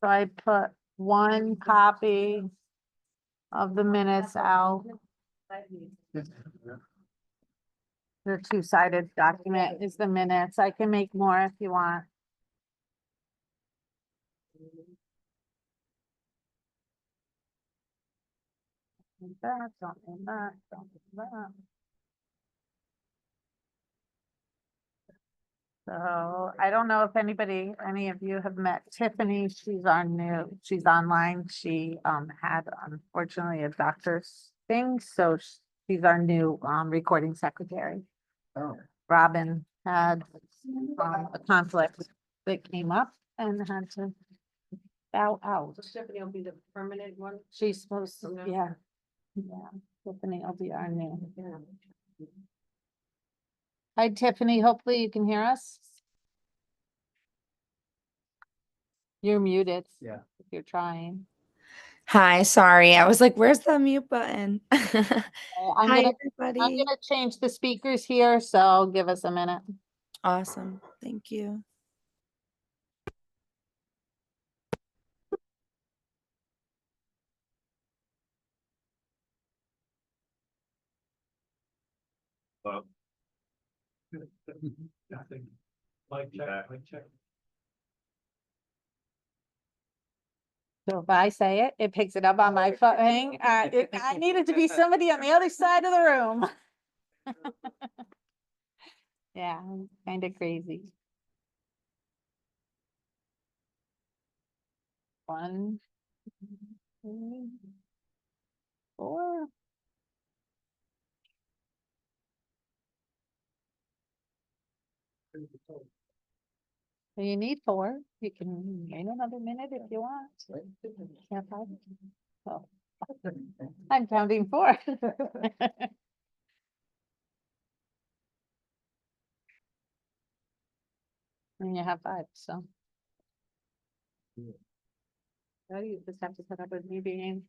So I put one copy of the minutes out. The two-sided document is the minutes. I can make more if you want. Need that, don't need that, don't need that. So I don't know if any of you have met Tiffany. She's online. She had unfortunately a doctor's thing, so she's our new recording secretary. Oh. Robin had a conflict that came up and had to bow out. So Stephanie will be the permanent one? She's supposed to, Okay. yeah. Yeah, Tiffany will be our new. Hi Tiffany, hopefully you can hear us. You're muted. Yeah. If you're trying. Hi, sorry. I was like, where's the mute button? I'm Hi, gonna everybody. change the speakers here, so give us a minute. Awesome. Thank you. Nothing. Mic check, mic check. So if I say it, it picks it up on my phone. I needed to be somebody on the other side of the room. Yeah, kind of crazy. 1, 2, 4. So you need 4. You can wait another minute if you want. Yeah, 5. Oh. I'm counting 4. And you have 5, so. So you just have to put up with me being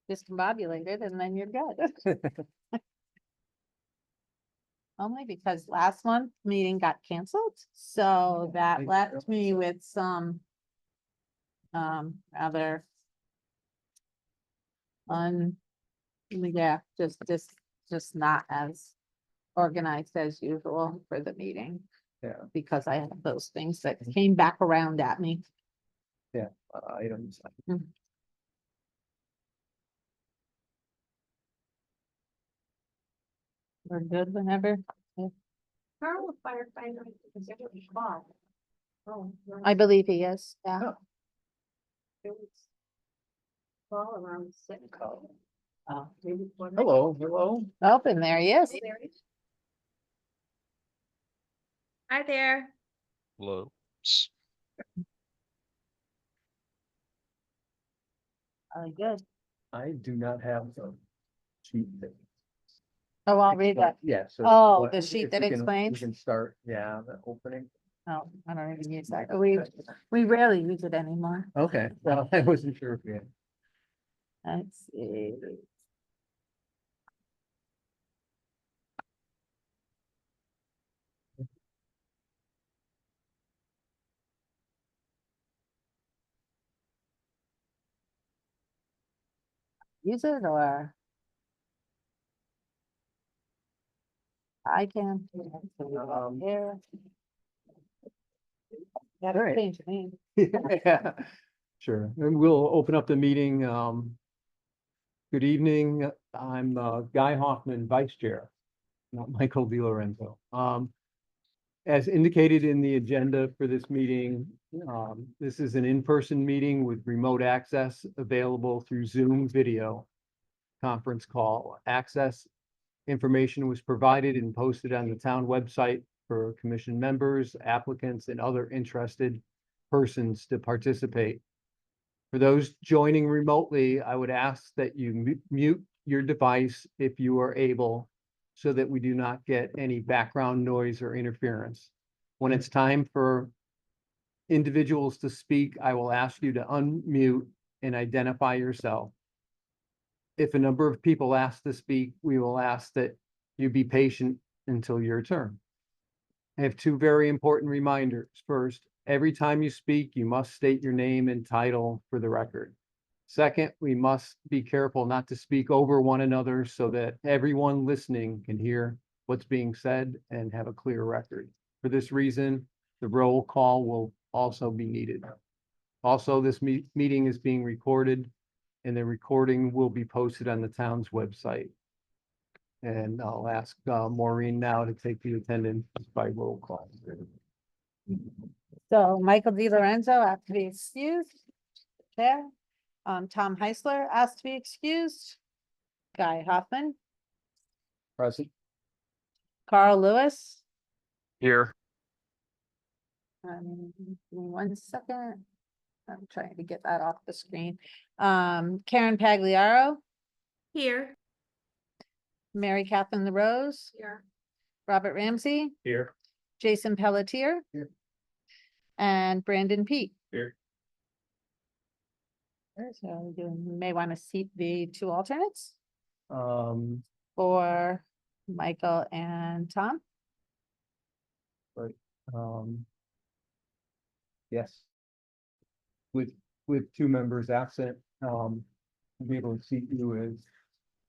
discombobulated and then you're good. Only because last month meeting got canceled, so that left me with some other just not as organized as usual for the meeting. Yeah. Because I had those things that came back around at me. Items. We're good whenever. Carl, firefighter, is that what you call? Oh. I believe he is, yeah. Oh. It was fall around 6. Oh, Maybe 4. Hello, hello. Open, there he is. There he is. Hi there. Hello. Really good. I do not have the sheet that. Oh, I'll read that. Yeah, so. Oh, what- the sheet if that we can- explains? We can start, yeah, the opening. Oh, I don't even use that. We rarely use it anymore. Okay, well, I wasn't sure if we had. Let's see. Use it or? I can. Here. That's Alright. change the name. Yeah, sure. And we'll open up the meeting. Good evening. I'm Guy Hoffman, Vice Chair, not Michael DiLorenzo. As indicated in the agenda for this meeting, this is an in-person meeting with remote access available through Zoom video conference call. Access information was provided and posted on the town website for commission members, applicants, and other interested persons to participate. For those joining remotely, I would ask that you mute your device if you are able, so that we do not get any background noise or interference. When it's time for individuals to speak, I will ask you to unmute and identify yourself. If a number of people ask to speak, we will ask that you be patient until your turn. I have 2 very important reminders. First, every time you speak, you must state your name and title for the record. Second, we must be careful not to speak over one another so that everyone listening can hear what's being said and have a clear record. For this reason, the roll call will also be needed. Also, this meeting is being recorded and the recording will be posted on the town's website. And I'll ask Maureen now to take the attendance by roll call. So Michael Di Lorenzo asked to be excused. There. Tom Heisler asked to be excused. Guy Hoffman, Present. Carl Lewis. Here. Give me 1 second. I'm trying to get that off the screen. Karen Pagliaro, Here. Mary Catherine LaRose, Here. Robert Ramsey, Here. Jason Pelletier. Here. And Brandon Pete. Here. So you may want to seat the two alternates Um, for Michael and Tom. um. Yes. With two members absent, we'll be able to seat you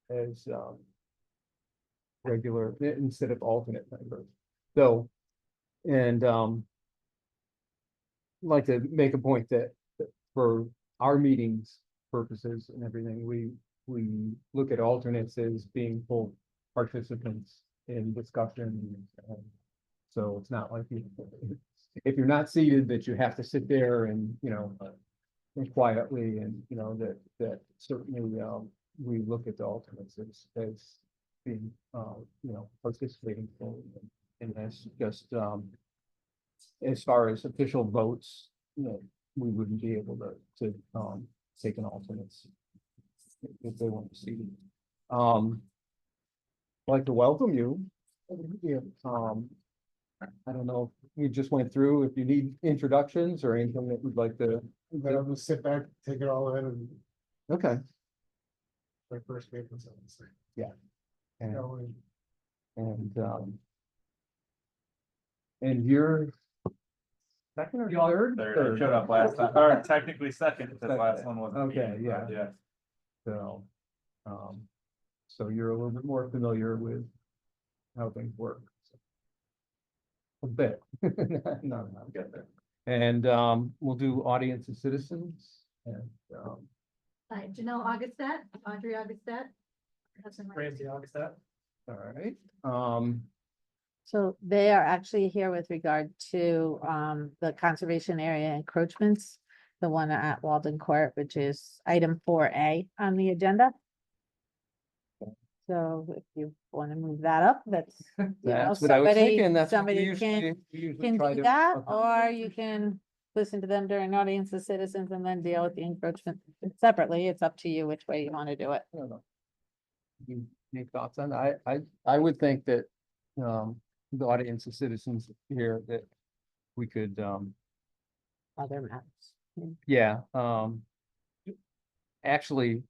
as regular, instead of alternate members. So, and, like to make a point that for our meetings purposes and everything, we look at alternates as being full participants in discussion. So it's not like if you're not seated, that you have to sit there and, and quietly, and, that certainly, we look at the alternates as being, participating fully. And that's just, as far as official votes, we wouldn't be able to take an alternates if they weren't seated. I'd like to welcome you. Yeah, I don't know, if we just went through, if you need introductions or anything that we'd like to. But I'm gonna sit back, take it all in, and Okay. my first meeting was on the same. And, Going, and you're second or third? Third, I showed up last time, or technically second, because the last one wasn't. Okay, meeting, yeah. but Yeah. So, so you're a little bit more familiar with how things work. A bit. No, I'll get there. And, we'll do audience and citizens and, Hi, Janelle Augustat, Audrey Augustat. Ramsey Augustat. all right, So they are actually here with regard to the conservation area encroachments. The one at Walden Court, which is item 4A on the agenda. So if you want to move that up, that's. you know, that's what I was somebody- thinking, that's what somebody we usually, can- we usually Can try do to. that, or you can listen to them during audience of citizens and then deal with the encroachment separately. It's up to you which way you want to do it. I don't know. Any thoughts on, I would think that, the audience of citizens here, that we could, Other matters. yeah, actually,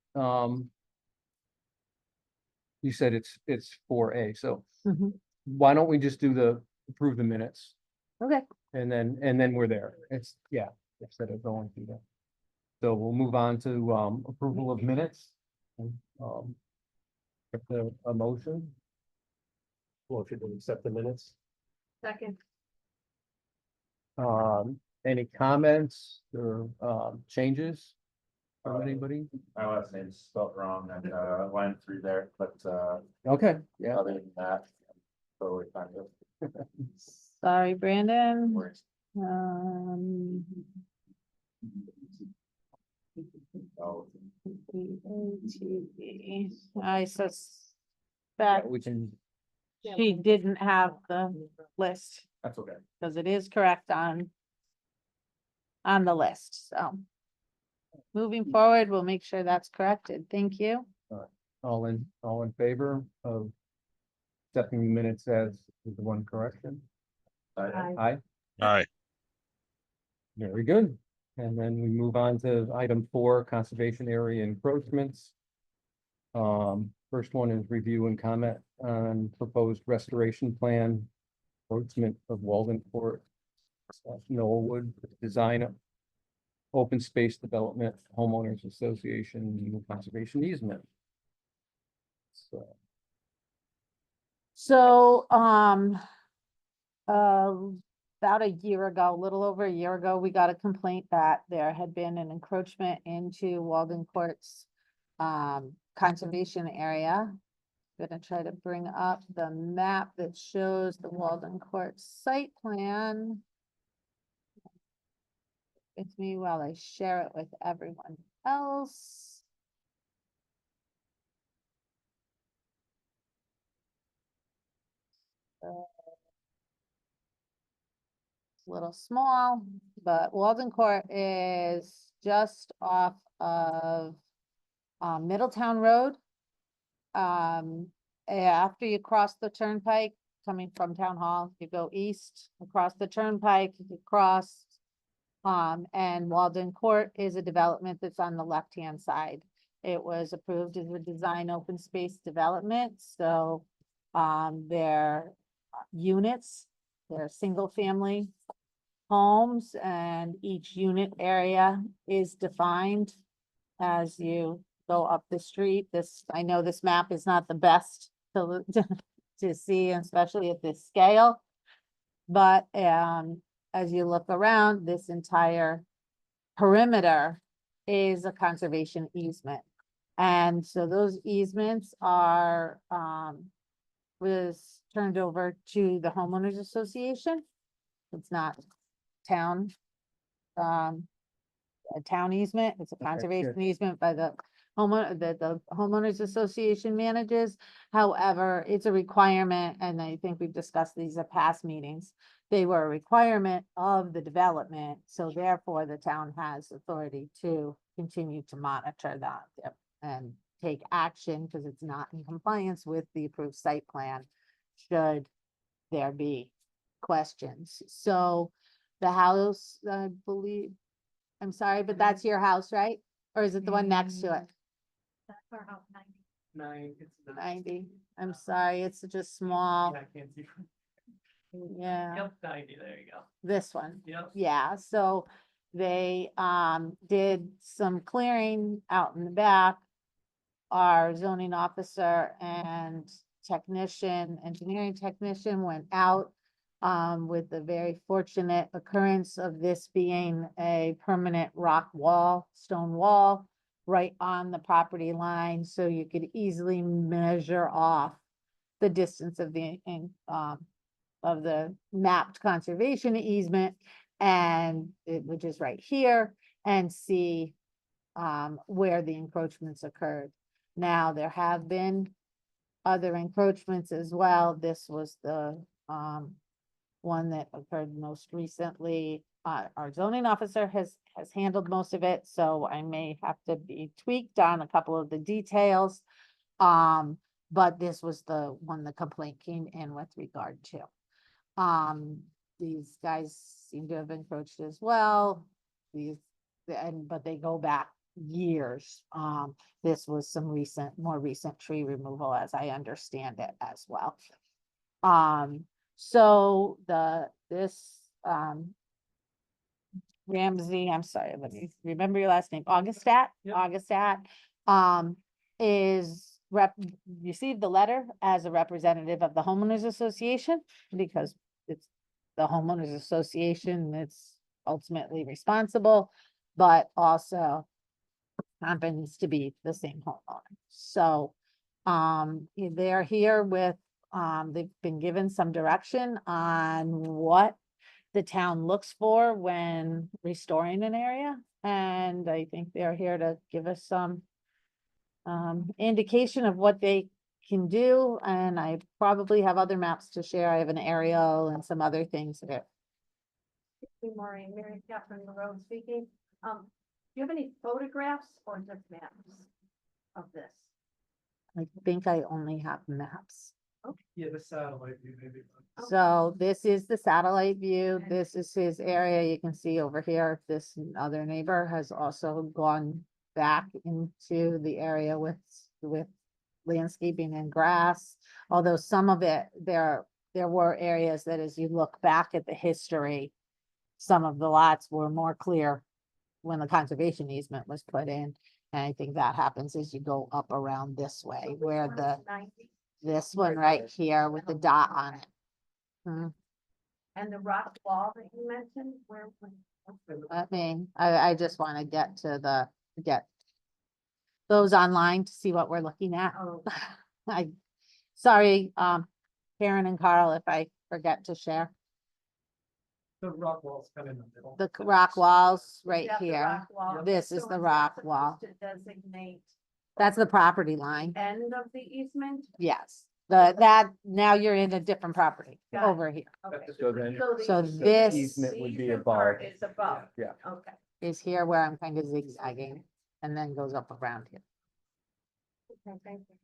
you said it's 4A, so Mhm. why don't we just do approve the minutes? Okay, And then we're there. It's, yeah, instead of going through that. So we'll move on to approval of minutes. A motion. Motion to accept the minutes. Second. Any comments or changes from anybody? My last name's spelled wrong and went through there, but Okay, yeah. other than that, totally fine with. sorry, Brandon. Words. Um, Oh, I suspect We can, she didn't have the list, that's okay. because it is correct on the list, so. Moving forward, we'll make sure that's corrected. Thank you. all in favor of accepting the minutes as the one correction? Aye. Aye. Very good. And then we move on to item 4, conservation area encroachments. First one is review and comment on proposed restoration plan, encroachment of Walden Court. Knollwood Design Open Space Development Homeowners Association Conservation Easement. So, So, about a year ago, a little over a year ago, we got a complaint that there had been an encroachment into Walden Court's conservation area. Gonna try to bring up the map that shows the Walden Court site plan. With me while I share it with everyone else. It's a little small, but Walden Court is just off of Middletown Road. After you cross the turnpike, coming from Town Hall, you go east across the turnpike, you cross. And Walden Court is a development that's on the left-hand side. It was approved as a design open space development, so their units, they're single-family homes, and each unit area is defined as you go up the street. This, I know this map is not the best to to see, especially at this scale. But as you look around, this entire perimeter is a conservation easement. And so those easements are was turned over to the homeowners association. It's not town a town easement, it's a Okay, conservation good. easement by the homeowner, the homeowners association manages. However, it's a requirement, and I think we've discussed these at past meetings. They were a requirement of the development, so therefore the town has authority to continue to monitor that. Yep, and take action because it's not in compliance with the approved site plan. Should there be questions, so the house, I believe, I'm sorry, but that's your house, right? Or is it the one next to it? That's our house 90. 9, it's the. 90, I'm sorry, it's just small, Yeah, I can't see. yeah, Yep, 90, there you go. this one. Yep. Yeah, so they did some clearing out in the back. Our zoning officer and technician, engineering technician went out with the very fortunate occurrence of this being a permanent rock wall, stone wall, right on the property line, so you could easily measure off the distance of the mapped conservation easement, and it which is right here, and see where the encroachments occurred. Now, there have been other encroachments as well. This was the one that occurred most recently. Our zoning officer has handled most of it, so I may have to be tweaked on a couple of the details. But this was the one the complaint came in with regard to. These guys seem to have encroached as well. But they go back years. This was some more recent tree removal, as I understand it as well. So this Ramsey, I'm sorry, let me remember your last name, Augustat, Yep. Augustat, received the letter as a representative of the homeowners association, because it's the homeowners association that's ultimately responsible, but also happens to be the same homeowner. So, they're here with, they've been given some direction on what the town looks for when restoring an area. And I think they're here to give us some indication of what they can do. And I probably have other maps to share. I have an aerial and some other things there. Good morning, Mary Catherine Monroe speaking. Do you have any photographs or just maps of this? I think I only have maps. Yeah, the satellite view maybe. So this is the satellite view. This is his area. You can see over here, this other neighbor has also gone back into the area with landscaping and grass. Although some of it, there were areas that as you look back at the history, some of the lots were more clear when the conservation easement was put in. And I think that happens as you go up around this way, where the, 90. this one right here with the dot on it. Mhm. And the rock wall that you mentioned, where? I just want to get to get those online to see what we're looking at. Oh, Sorry, Karen and Carl, if I forget to share. The rock walls come in the middle. The rock walls right that's the here. rock wall. This is So the that rock supposed wall. to designate That's the property line. end of the easement? Yes, now you're in a different property Got it. over here Okay. So then the So easement- this- easement would be easement part above. Is above. Yeah. Okay. is here where I'm kind of zigzagging and then goes up around here. Okay, thank you.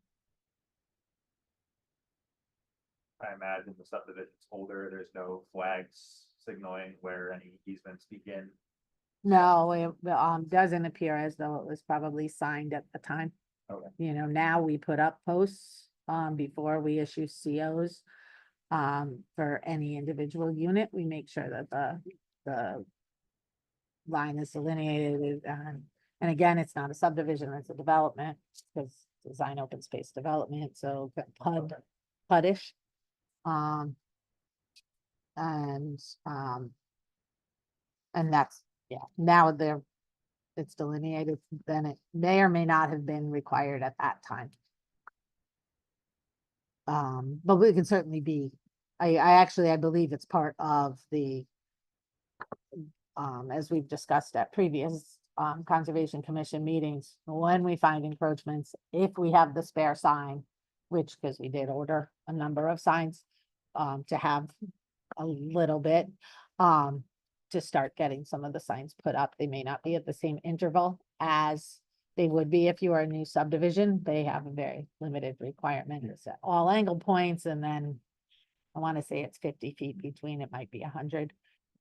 I imagine the subdivision's older, there's no flags signaling where any easements begin. No, it doesn't appear as though it was probably signed at the time. Okay. You know, now we put up posts before we issue COs. For any individual unit, we make sure that the line is delineated, and again, it's not a subdivision, it's a development, because design open space development, so PUD-ish. And that's, yeah, now it's delineated, then it may or may not have been required at that time. But we can certainly be, I believe it's part of the, as we've discussed at previous, Conservation Commission meetings, when we find encroachments, if we have the spare sign, which, because we did order a number of signs, to have a little bit, to start getting some of the signs put up. They may not be at the same interval as they would be if you are a new subdivision. They have a very limited requirement. It's at all angle points, and then I want to say it's 50 feet between, it might be 100,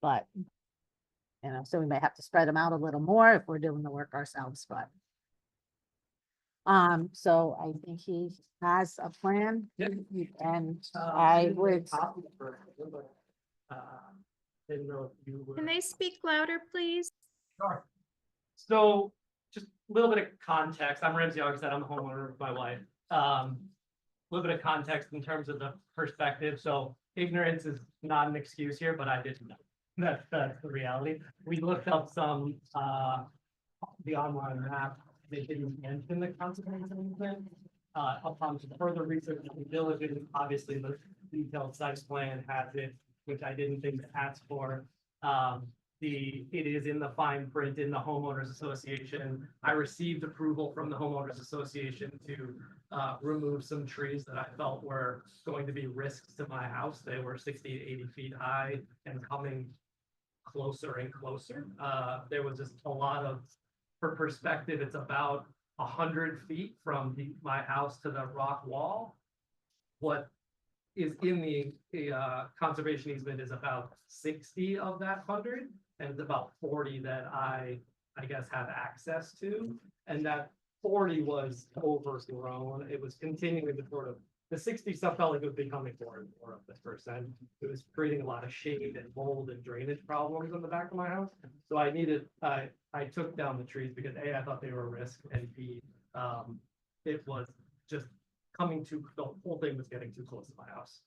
but you know, so we may have to spread them out a little more if we're doing the work ourselves, but so I think he has a plan. Yep. And Uh, I would, Copy for everybody. Didn't know if you were. Can they speak louder, please? Sure. So just a little bit of context. I'm Ramsey Augustine. I'm the homeowner of my wife. A little bit of context in terms of the perspective. So ignorance is not an excuse here, but I didn't know. That's the reality. We looked up some, the online map. They didn't mention the conservation easement. Upon some further research and due diligence, obviously the detailed site plan has it, which I didn't think to ask for. It is in the fine print in the homeowners association. I received approval from the homeowners association to remove some trees that I felt were going to be risks to my house. They were 60 to 80 feet high and coming closer and closer. There was just a lot of, for perspective, it's about 100 feet from my house to the rock wall. What is in the conservation easement is about 60 of that 100, and it's about 40 that I guess have access to. And that 40 was overgrown. It was continuing to sort of, the 60 stuff felt like it was becoming more and more of this percent. It was creating a lot of shade and mold and drainage problems on the back of my house. So I needed, I took down the trees because A, I thought they were a risk, and B, it was just coming too, the whole thing was getting too close to my house.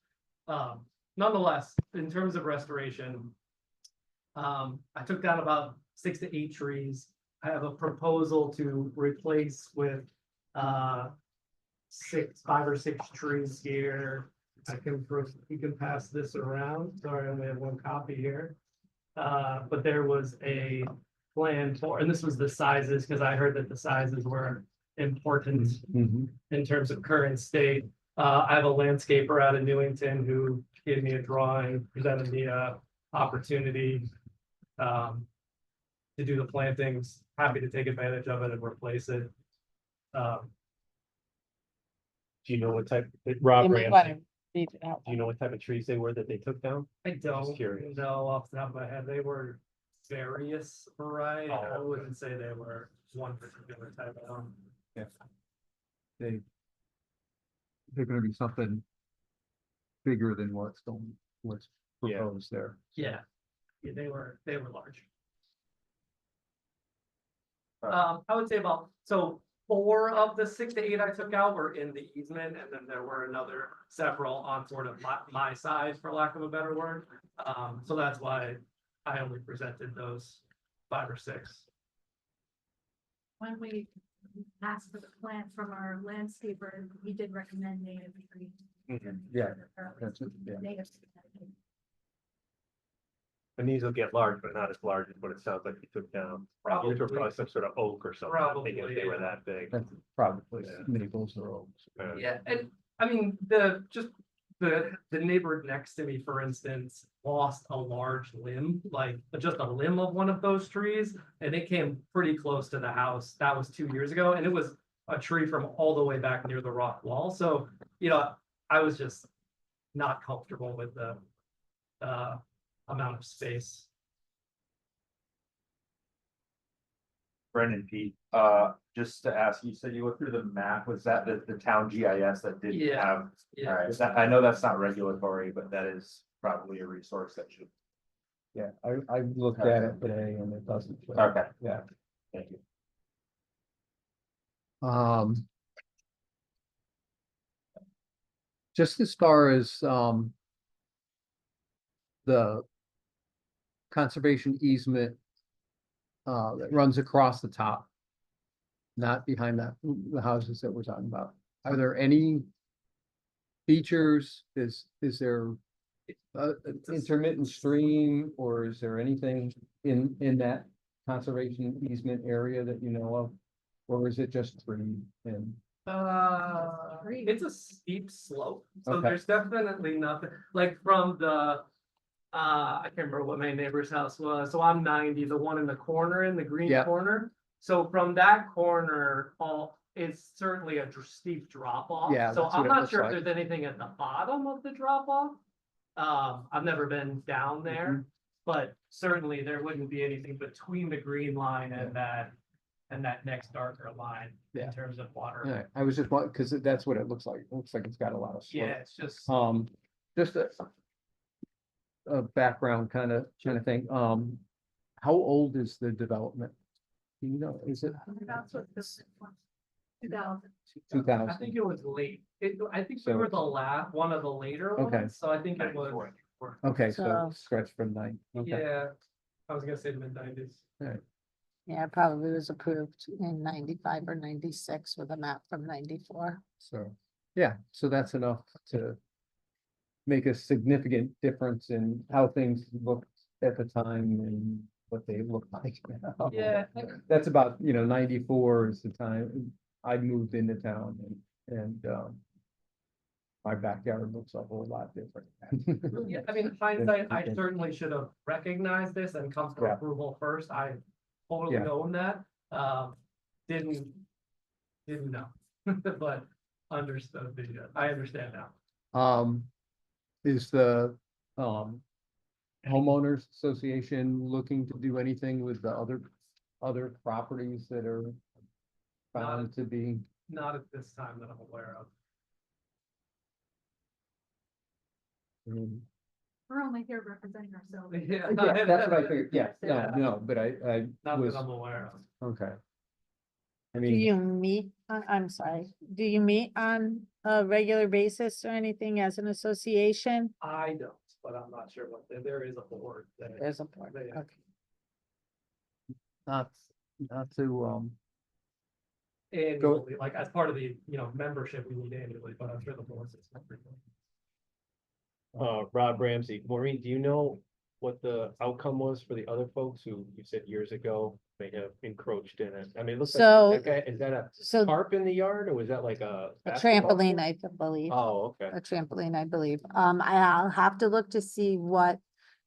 Nonetheless, in terms of restoration, I took down about 6 to 8 trees. I have a proposal to replace with 5 or 6 trees here. You can pass this around. Sorry, I only have one copy here. But there was a plan for, and this was the sizes, because I heard that the sizes were important in terms of current state. I have a landscaper out of Newington who gave me a drawing, presented me a opportunity to do the plantings. Happy to take advantage of it and replace it. Do you know what type, Rob you may Ramsey, want to read it out. do you know what type of trees they were that they took down? I don't curious. know off the top of my head. They were various variety. I Oh. wouldn't say they were one particular type of them. They're gonna be something bigger than what's Yeah. proposed there. Yeah. Yeah, they were large. Uh, I would say about, so 4 of the 6 to 8 I took out were in the easement, and then there were another several on sort of my side, for lack of a better word. So that's why I only presented those 5 or 6. When we asked for the plant from our landscaper, he did recommend native trees. Yeah, that's it, yeah. Native. And these will get large, but not as large as what it sounds like you took down. These were probably some sort of oak or something. I'm thinking if they were Probably, that big. That's probably Yeah. maples or oaks. Yeah, and I mean, the neighbor next to me, for instance, lost a large limb, like just a limb of one of those trees, and it came pretty close to the house. That was 2 years ago, and it was a tree from all the way back near the rock wall. So, I was just not comfortable with the amount of space. Brendan, Pete, just to ask, you said you looked through the map, was that the town GIS that didn't Yeah. have? Yeah. Alright, I know that's not regulatory, but that is probably a resource that should, Yeah, I looked at it today and it doesn't. show. okay, Yeah. thank you. Just as far as, the conservation easement, that runs across the top, not behind the houses that we're talking about. Are there any features? Is there an intermittent stream, or is there anything in that conservation easement area that you know of? Or is it just tree and? It's a steep slope, so Okay. there's definitely nothing, like from the. I can't remember what my neighbor's house was, so I'm 90, the one in the corner, in the green Yeah. corner. So from that corner, it's certainly a steep drop off. Yeah, So that's I'm what it not looks sure if like. there's anything at the bottom of the drop off. I've never been down there, Mm-hmm. but certainly there wouldn't be anything between the green line and that next darker line Yeah. in terms of water. Alright, I was just wondering, because that's what it looks like. It looks like it's got a lot of slope. Yeah, it's just. Just a background kind of thing. How old is the development? Do you know, is it That's what this one. 2000. 2000? I think it was late. I think we So were one of the later Okay. ones, so I think it was. Okay, so So- stretch from 9. Okay. Yeah, I was gonna say mid-90s. Yeah, it probably was approved in 95 or 96 with a map from 94. So, yeah, so that's enough to make a significant difference in how things looked at the time and what they look like now. Yeah. That's about, 94 is the time I moved into town and my backyard looks a whole lot different. Yeah, I mean, hindsight, I Okay. certainly should have recognized this and come for Yeah. approval first. I totally Yeah. own that. Didn't know, but understood I understand now. Is the homeowners association looking to do anything with the other properties that are found to be? Not at this time that I'm aware of. I mean, We're only here representing ourselves. Yeah, yeah, that's what I figured, yeah, Yeah. no, but I Not was, that I'm aware of. okay. I Do mean, you meet, I'm sorry, do you meet on a regular basis or anything as an association? I don't, but I'm not sure what, there is a board that. There's a board, Yeah. okay. not to, Annually, like as part of the, membership we need annually, but I'm sure the board is. Rob Ramsey, Maureen, do you know what the outcome was for the other folks who you said years ago may have encroached in it? I mean, it looks So- like, that guy- is that a So tarp in the yard or was that like a? a basketball trampoline, court? I believe. Oh, okay. A trampoline, I believe. I'll have to look to see what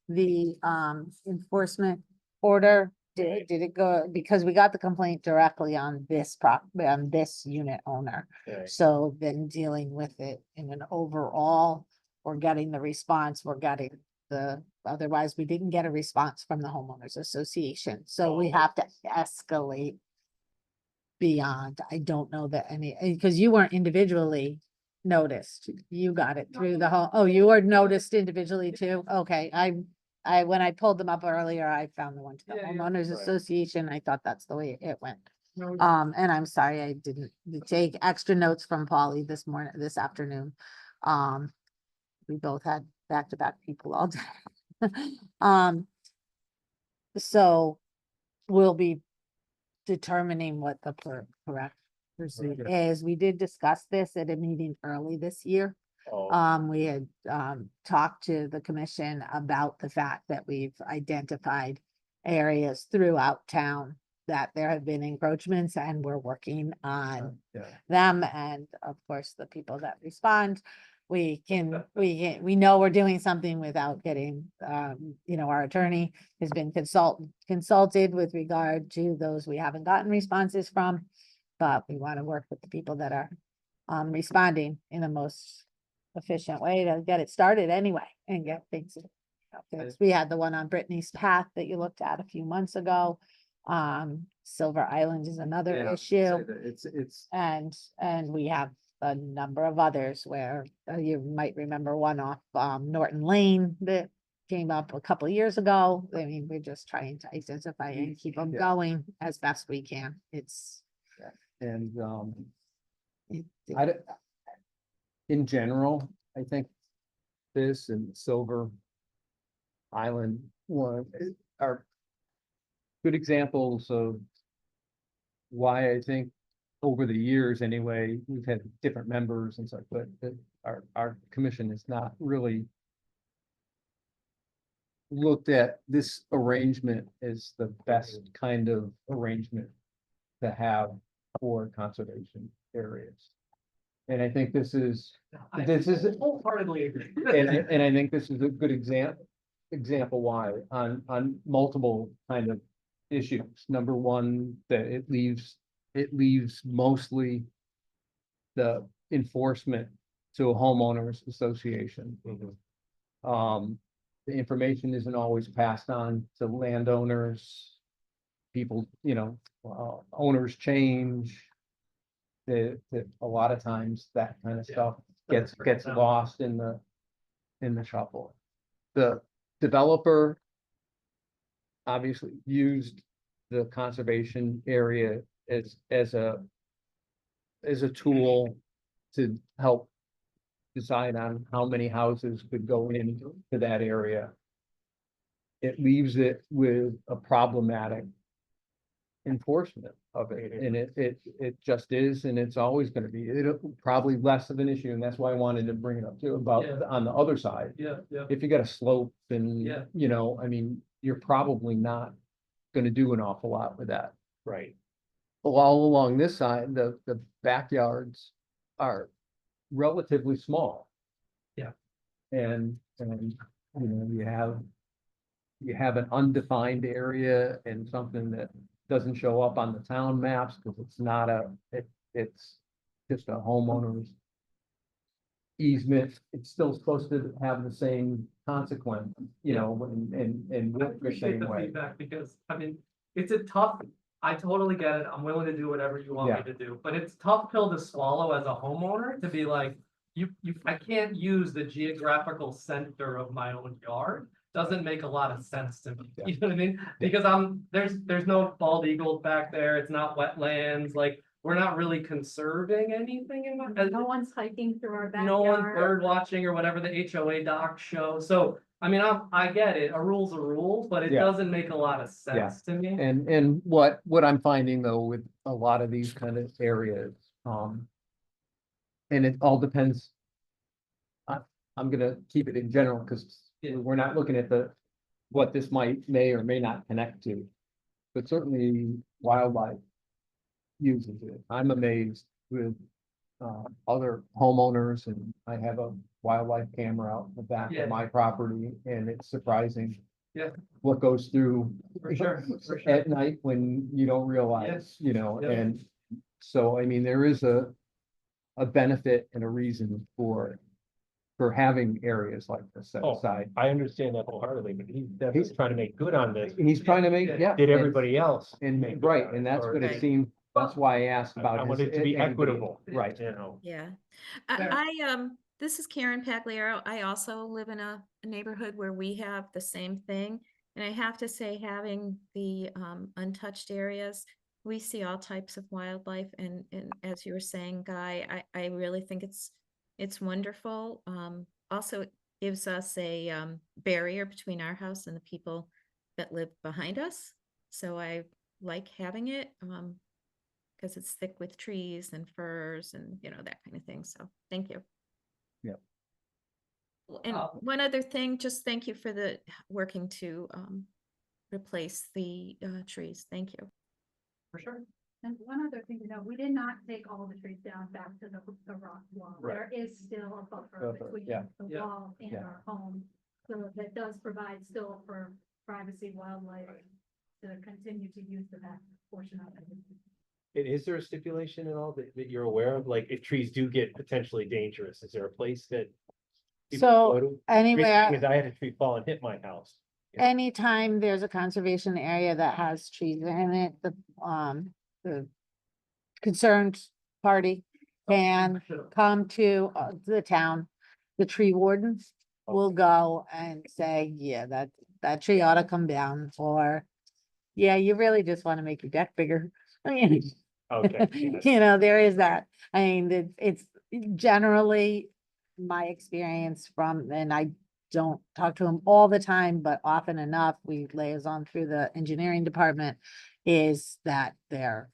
the enforcement order did. Did it go, because we got the complaint directly on on this unit owner. Okay. So then dealing with it in an overall, we're getting the response, otherwise we didn't get a response from the homeowners association. So we Oh. have to escalate beyond. I don't know that because you weren't individually noticed. You got it through the whole, oh, you were noticed individually too? Okay, when I pulled them up earlier, I found the one to the Yeah, yeah, homeowners right. association. I thought that's the way it went. No, And I'm sorry I didn't take extra notes from Polly this afternoon. We both had back-to-back people all day. So we'll be determining what the correct pursuit is. We did discuss this at a meeting early this year. Oh, We had, talked to the commission about the fact that we've identified areas throughout town that there have been encroachments and we're working on Yeah. them and of course the people that respond. We know we're doing something without getting, our attorney has been consulted with regard to those we haven't gotten responses from. But we want to work with the people that are, responding in the most efficient way to get it started anyway and get things fixed. We had the one on Brittany's Path that you looked at a few months ago. Silver Island is another Yeah, issue. It's, And we have a number of others where you might remember one off Norton Lane that came up a couple of years ago. I mean, we're just trying to identify and keep them Yeah. going as best we can. It's. and, it- in general, I think this and Silver Island one are good examples of why I think over the years anyway, we've had different members and such, but that our commission has not really looked at this arrangement as the best kind of arrangement to have for conservation areas. And I think this is wholeheartedly agree. and I think this is a good example why on multiple kind of issues. Number one, that it leaves mostly the enforcement to a homeowners association. mhm. The information isn't always passed on to landowners. People, owners change. That a lot of times that kind of Yeah. stuff gets lost in the shuffle. The developer obviously used the conservation area as a tool to help decide on how many houses could go into that area. It leaves it with a problematic enforcement of it, and it just is, and it's always gonna be, it'll probably less of an issue, and that's why I wanted to bring it up too, about Yeah. on the other side. Yeah, yeah. If you got a slope and, Yeah. I mean, you're probably not gonna do an awful lot with that. Right. All along this side, the backyards are relatively small. Yeah. And, you have an undefined area and something that doesn't show up on the town maps, because it's not it's just a homeowner's easement. It's still supposed to have the same consequence, and I work the appreciate same the way. feedback because, I mean, it's a tough, I totally get it. I'm willing to do whatever you want me Yeah. to do, but it's a tough pill to swallow as a homeowner to be like, I can't use the geographical center of my own yard. Doesn't make a lot of sense to me. Yeah. You know what I mean? Because there's no bald eagles back there. It's not wetlands. Like, we're not really conserving anything in my. No one's hiking through our No one's backyard. bird watching or whatever the HOA docs show. So, I mean, I get it. A rule's a rule, but it Yeah. doesn't make a lot of sense to me. And what I'm finding though with a lot of these kind of areas, and it all depends. I'm gonna keep it in general, because Yeah. we're not looking at what this may or may not connect to. But certainly wildlife uses it. I'm amazed with other homeowners, and I have a wildlife camera out in the back Yeah. of my property, and it's surprising. Yeah. What goes through For sure, for sure. at night when you don't realize, Yeah. and so, I mean, there is a benefit and a reason for having areas like this set Oh, aside. I understand that wholeheartedly, but he's definitely trying to make good on this. He's trying to make, Yeah. yeah. Did everybody else? And, make good right, on and it, that's or- what it seemed, that's why I asked I about. want it to be anybody- equitable. Right. You know, Yeah. Fair. this is Karen Pagliaro. I also live in a neighborhood where we have the same thing. And I have to say, having the untouched areas, we see all types of wildlife. And as you were saying, Guy, I really think it's wonderful. Also, it gives us a barrier between our house and the people that live behind us. So I like having it because it's thick with trees and firs and, you know, that kind of thing. So thank you. Yep. And one other thing, just thank you for the working to replace the trees. Thank you. For sure. And one other thing to know, we did not take all the trees down back to the rock wall. Right. There is still a buffer Buffer, between yeah. the Yeah. wall and Yeah. our home. So that does provide still for privacy, wildlife, to continue to use the back portion of it. And is there a stipulation at all that you're aware of? Like, if trees do get potentially dangerous, is there a place that? people So, go to? anywhere. Because I had a tree fall and hit my house. Anytime there's a conservation area that has trees in it, the concerned party can come to the town. The tree warden will go and say, yeah, that tree ought to come down, or yeah, you really just want to make your deck bigger. I mean, Okay. you know, there is that. I mean, it's generally my experience from, and I don't talk to them all the time, but often enough, we liaison through the engineering department, is that there,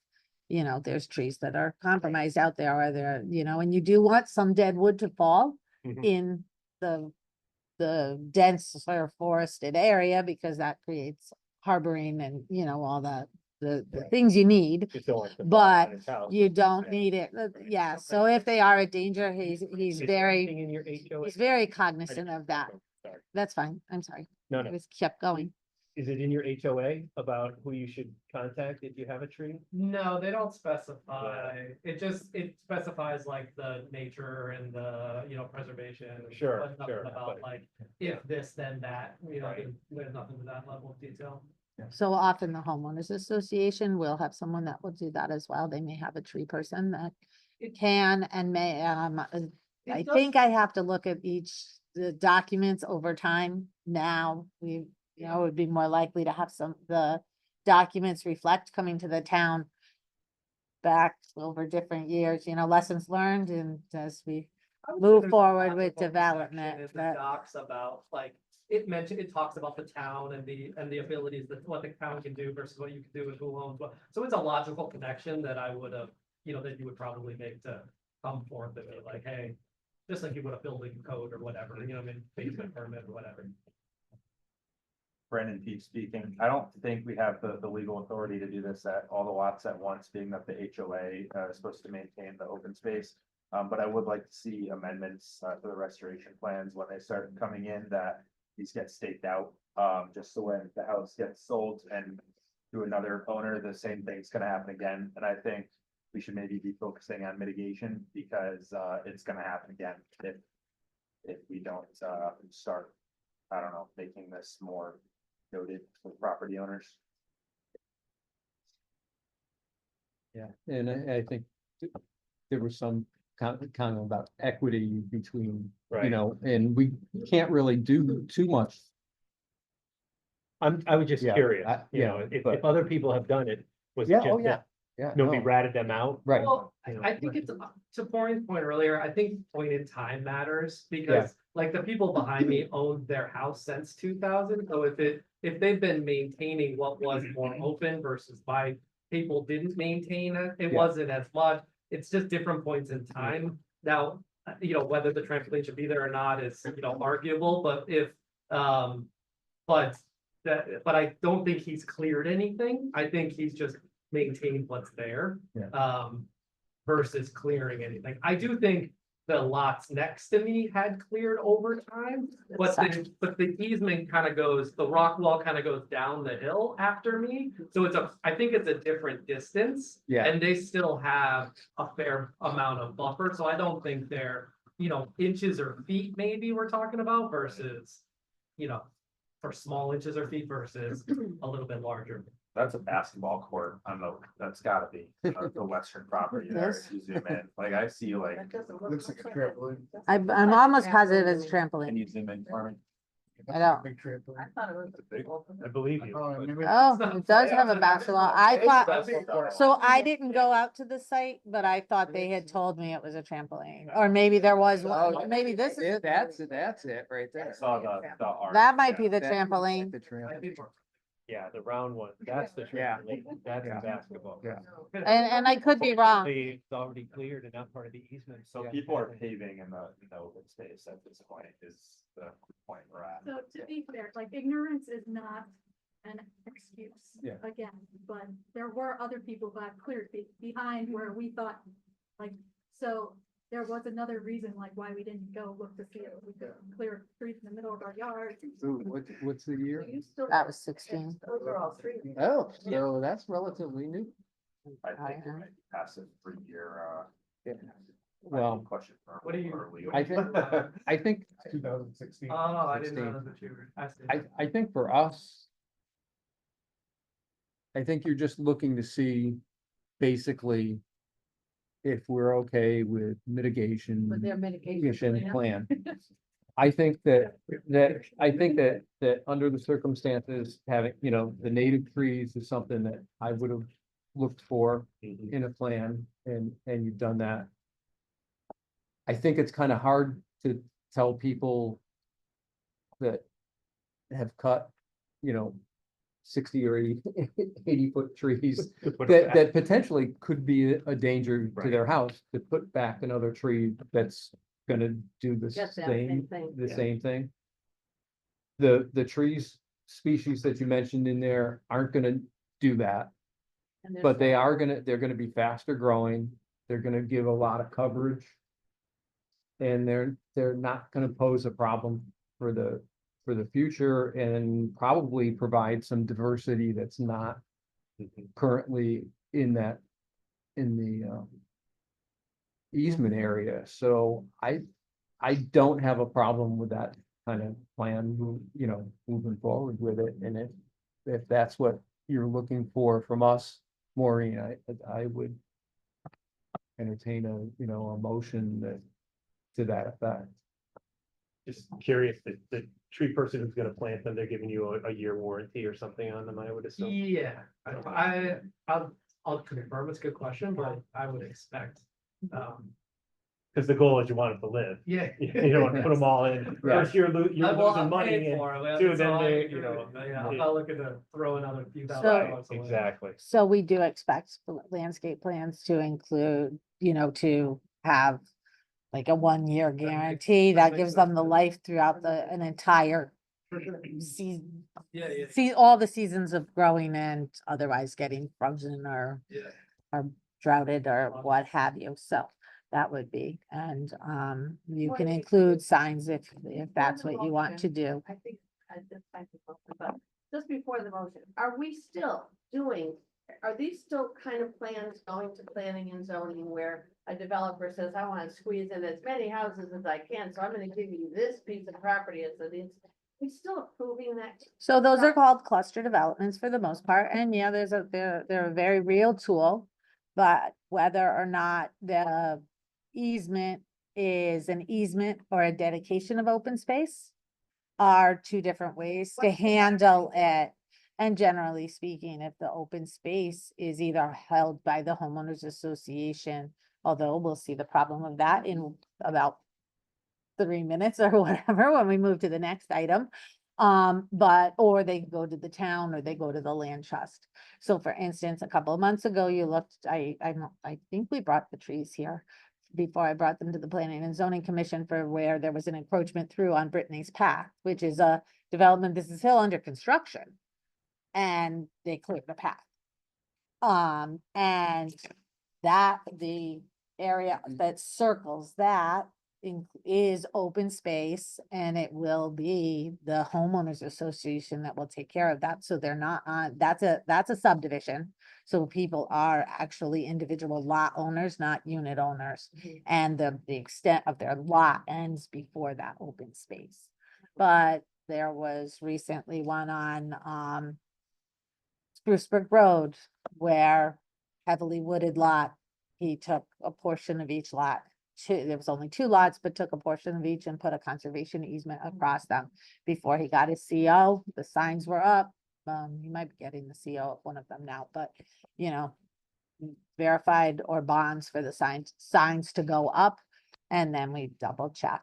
you know, there's trees that are compromised out there, or there, you know, and you do want some dead wood to fall Mhm. in the denser forested area, because that creates harboring and, you know, all the Right. things you need. Just don't want to fall But on his house. you don't Yeah. need it. Yeah, so if they are a danger, he's Is there very, anything in your HOA? he's very I cognizant didn't- of that. oh, sorry. That's fine. I'm sorry. No, I no. just kept going. Is it in your HOA about who you should contact if you have a tree? No, they don't specify. It specifies like the nature and the, you know, preservation. Sure, but nothing sure, About but- like, if this, then that, you know, Right. there's nothing to that level of detail. So often the homeowners association will have someone that will do that as well. They may have a tree person that It- can and may, It I does- think I have to look at the documents over time. Now, you know, would be more likely to have the documents reflect coming to the town back over different years, you know, lessons learned, and as we I would say move there's forward lots with of section development, in the that- docs about, like, it talks about the town and the abilities that, what the town can do versus what you can do with who owns what. So it's a logical connection that I would have, you know, that you would probably make to come forth and be like, hey, just like you would a building code or whatever, you know, I mean, basement permit or whatever. Brennan Peak speaking. I don't think we have the legal authority to do this at all the lots at once, being that the HOA is supposed to maintain the open space. But I would like to see amendments to the restoration plans when they start coming in, that these get staked out. Just so when the house gets sold and to another owner, the same thing's gonna happen again. And I think we should maybe be focusing on mitigation, because it's gonna happen again if we don't start, I don't know, making this more noted for property owners. Yeah, and I think there was some kind of about equity between, you Right. know, and we can't really do too much. I was just Yeah, curious, you yeah, know, if but- other people have done it, was it Yeah, oh, just yeah. that Yeah. nobody no, ratted them out? Right. Well, You know, I think it's, to Maureen's point earlier, I think point in time matters, because like the people behind me owned their house since 2000. So if they've been maintaining what was more open versus my people didn't maintain it, it Yeah. wasn't as much. It's just different points in time. Now, you know, whether the trampoline should be there or not is, you know, arguable, but but I don't think he's cleared anything. I think he's just maintained what's there. Yeah. Versus clearing anything. I do think the lots next to me had cleared over time, but the easement kind of goes, the rock wall kind of goes down the hill after me. So I think it's a different distance. Yeah. And they still have a fair amount of buffer, so I don't think they're, you know, inches or feet maybe we're talking about versus, you know, for small inches or feet versus a little bit larger. That's a basketball court. I don't know, that's gotta be the western property there. Yes. If you zoom in, like I see like, That doesn't look. Looks like a trampoline. I'm almost positive it's a can trampoline. you zoom in for me? I know. Big trampoline. I thought it was. I believe you. Oh, maybe- Oh, it does have a basketball. I It's a thought, basketball court. so I didn't go out to the site, but I thought they had told me it was a trampoline. Or maybe there was, one. Maybe this is, That's it right I there. saw the art. that might be the That- trampoline. The trampoline. Yeah, the round one, that's the Yeah. trampoline, that's Yeah. the basketball. Yeah. And I could be wrong. It's already cleared and not part of the easement. So yeah, people are definitely. paving in the open space at this point is the point we're at. So to be fair, like ignorance is not an excuse. Yeah. Again, but there were other people who had cleared behind where we thought, like, so there was another reason like why we didn't go look to see if we could clear trees in the middle of our yard. Ooh, what's the year? That was 16. Those are all trees. Oh, so that's relatively new. I think it might pass a 3-year, Yeah. Well, question. for- What do you- for legal. I think, 2016. Oh, I didn't know that was what you were. I see. I think for us, I think you're just looking to see basically if we're okay with mitigation. With their mitigation. mitigation plan. I think that, that under the circumstances, having, you know, the native trees is something that I would have looked for in a plan, and you've done that. I think it's kind of hard to tell people that have cut, you know, 60 or 80 foot trees To put it that, back. that potentially could be a danger to their house, to put back another tree that's gonna do the Just that same same, thing. the Yeah. same thing. The trees, species that you mentioned in there aren't gonna do that, but they're gonna be faster growing, they're gonna give a lot of coverage. And they're not gonna pose a problem for the future, and probably provide some diversity that's not currently in that, in the easement area. So I don't have a problem with that kind of plan, you know, moving forward with it. And if that's what you're looking for from us, Maureen, I would entertain a, you know, a motion that, to that effect. Just curious, the tree person who's gonna plant them, they're giving you a year warranty or something on them, I would assume. Yeah, I'll confirm, it's a good question, but I would expect, Cause the goal is you want them to live. yeah. You don't wanna put them all in, Yeah. first you're Well, losing I'm money paying and for it, two, that's then all I they, agree you know. with, but yeah, I'm not looking to throw another few thousand So- dollars away. Exactly. So we do expect landscape plans to include, you know, to have like a 1-year guarantee that makes gives them the sense. life throughout an entire season. Yeah. See all the seasons of growing and otherwise getting frozen or Yeah. droughted or what have you. So that would be, and you What can do you- include signs if that's what you want to motion, do. I think I just typed the motion, but just before the motion, are we still doing, are these still kind of plans going to planning and zoning where a developer says, I want to squeeze in as many houses as I can, so I'm gonna give you this piece of property as it is. We still approving that? So those are called cluster developments for the most part, and yeah, they're a very real tool. But whether or not the easement is an easement or a dedication of open space are two different ways to What's the handle difference? it. And generally speaking, if the open space is either held by the homeowners association, although we'll see the problem of that in about 3 minutes or whatever, when we move to the next item. But, or they go to the town or they go to the land trust. So for instance, a couple of months ago, you looked, I think we brought the trees here before I brought them to the Planning and Zoning Commission for where there was an encroachment through on Brittany's Path, which is a development, this is still under construction. And they cleared the path. And that, the area that circles that is open space, and it will be the homeowners association that will take care of that. So they're not on, that's a subdivision. So people are actually individual lot owners, not unit owners. And the extent of their lot ends before that open space. But there was recently one on, Spruce Brook Road, where heavily wooded lot, he took a portion of each lot. There was only 2 lots, but took a portion of each and put a conservation easement across them. Before he got his CO, the signs were up. He might be getting the CO of one of them now, but, you know, verified or bonds for the signs to go up. And then we double check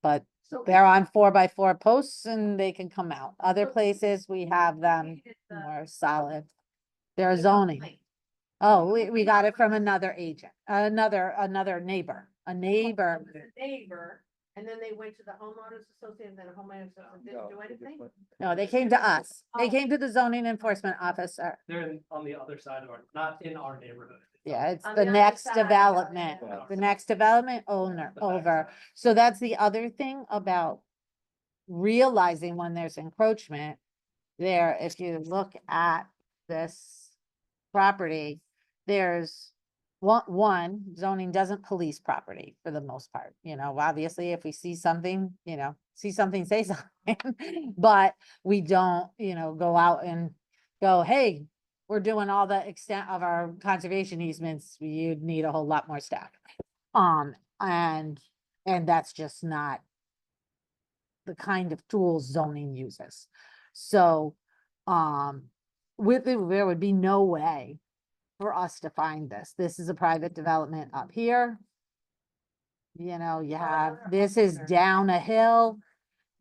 but So they're on 4x4 posts and they can come out. Other So- places, we have them Needed the- more solid. They're the zoning. complaint. Oh, we got it from another agent, another neighbor, a neighbor. The Neighbor, and then they went to the homeowners association, then the homeowners association didn't do anything? No, they came to us. They Oh. came to the zoning enforcement officer. They're on the other side of our, not in our neighborhood. Yeah, it's On the the other next side, development, yeah. the next development owner The back over. side. So that's the other thing about realizing when there's encroachment. There, if you look at this property, there's one, zoning doesn't police property for the most part, you know, obviously, if we see something, say something. But we don't, go out and go, hey, we're doing all the extent of our conservation easements, you'd need a whole lot more staff. And that's just not the kind of tools zoning uses. So, there would be no way for us to find this. This is a private development up here. You have, this is down a hill,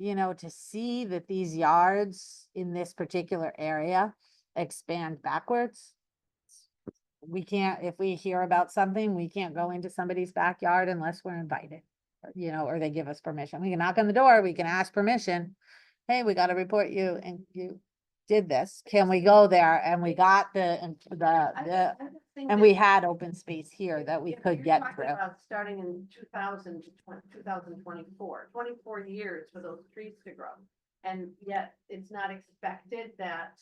to see that these yards in this particular area expand backwards. We can't, if we hear about something, we can't go into somebody's backyard unless we're invited. Or they give us permission. We can knock on the door, we can ask permission. Hey, we gotta report you and you did this. Can we go there? And we got I just think and that we had open space here that we if could you're get talking through. about Starting in 2000 to 2024, 24 years for those trees to grow. And yet it's not expected that,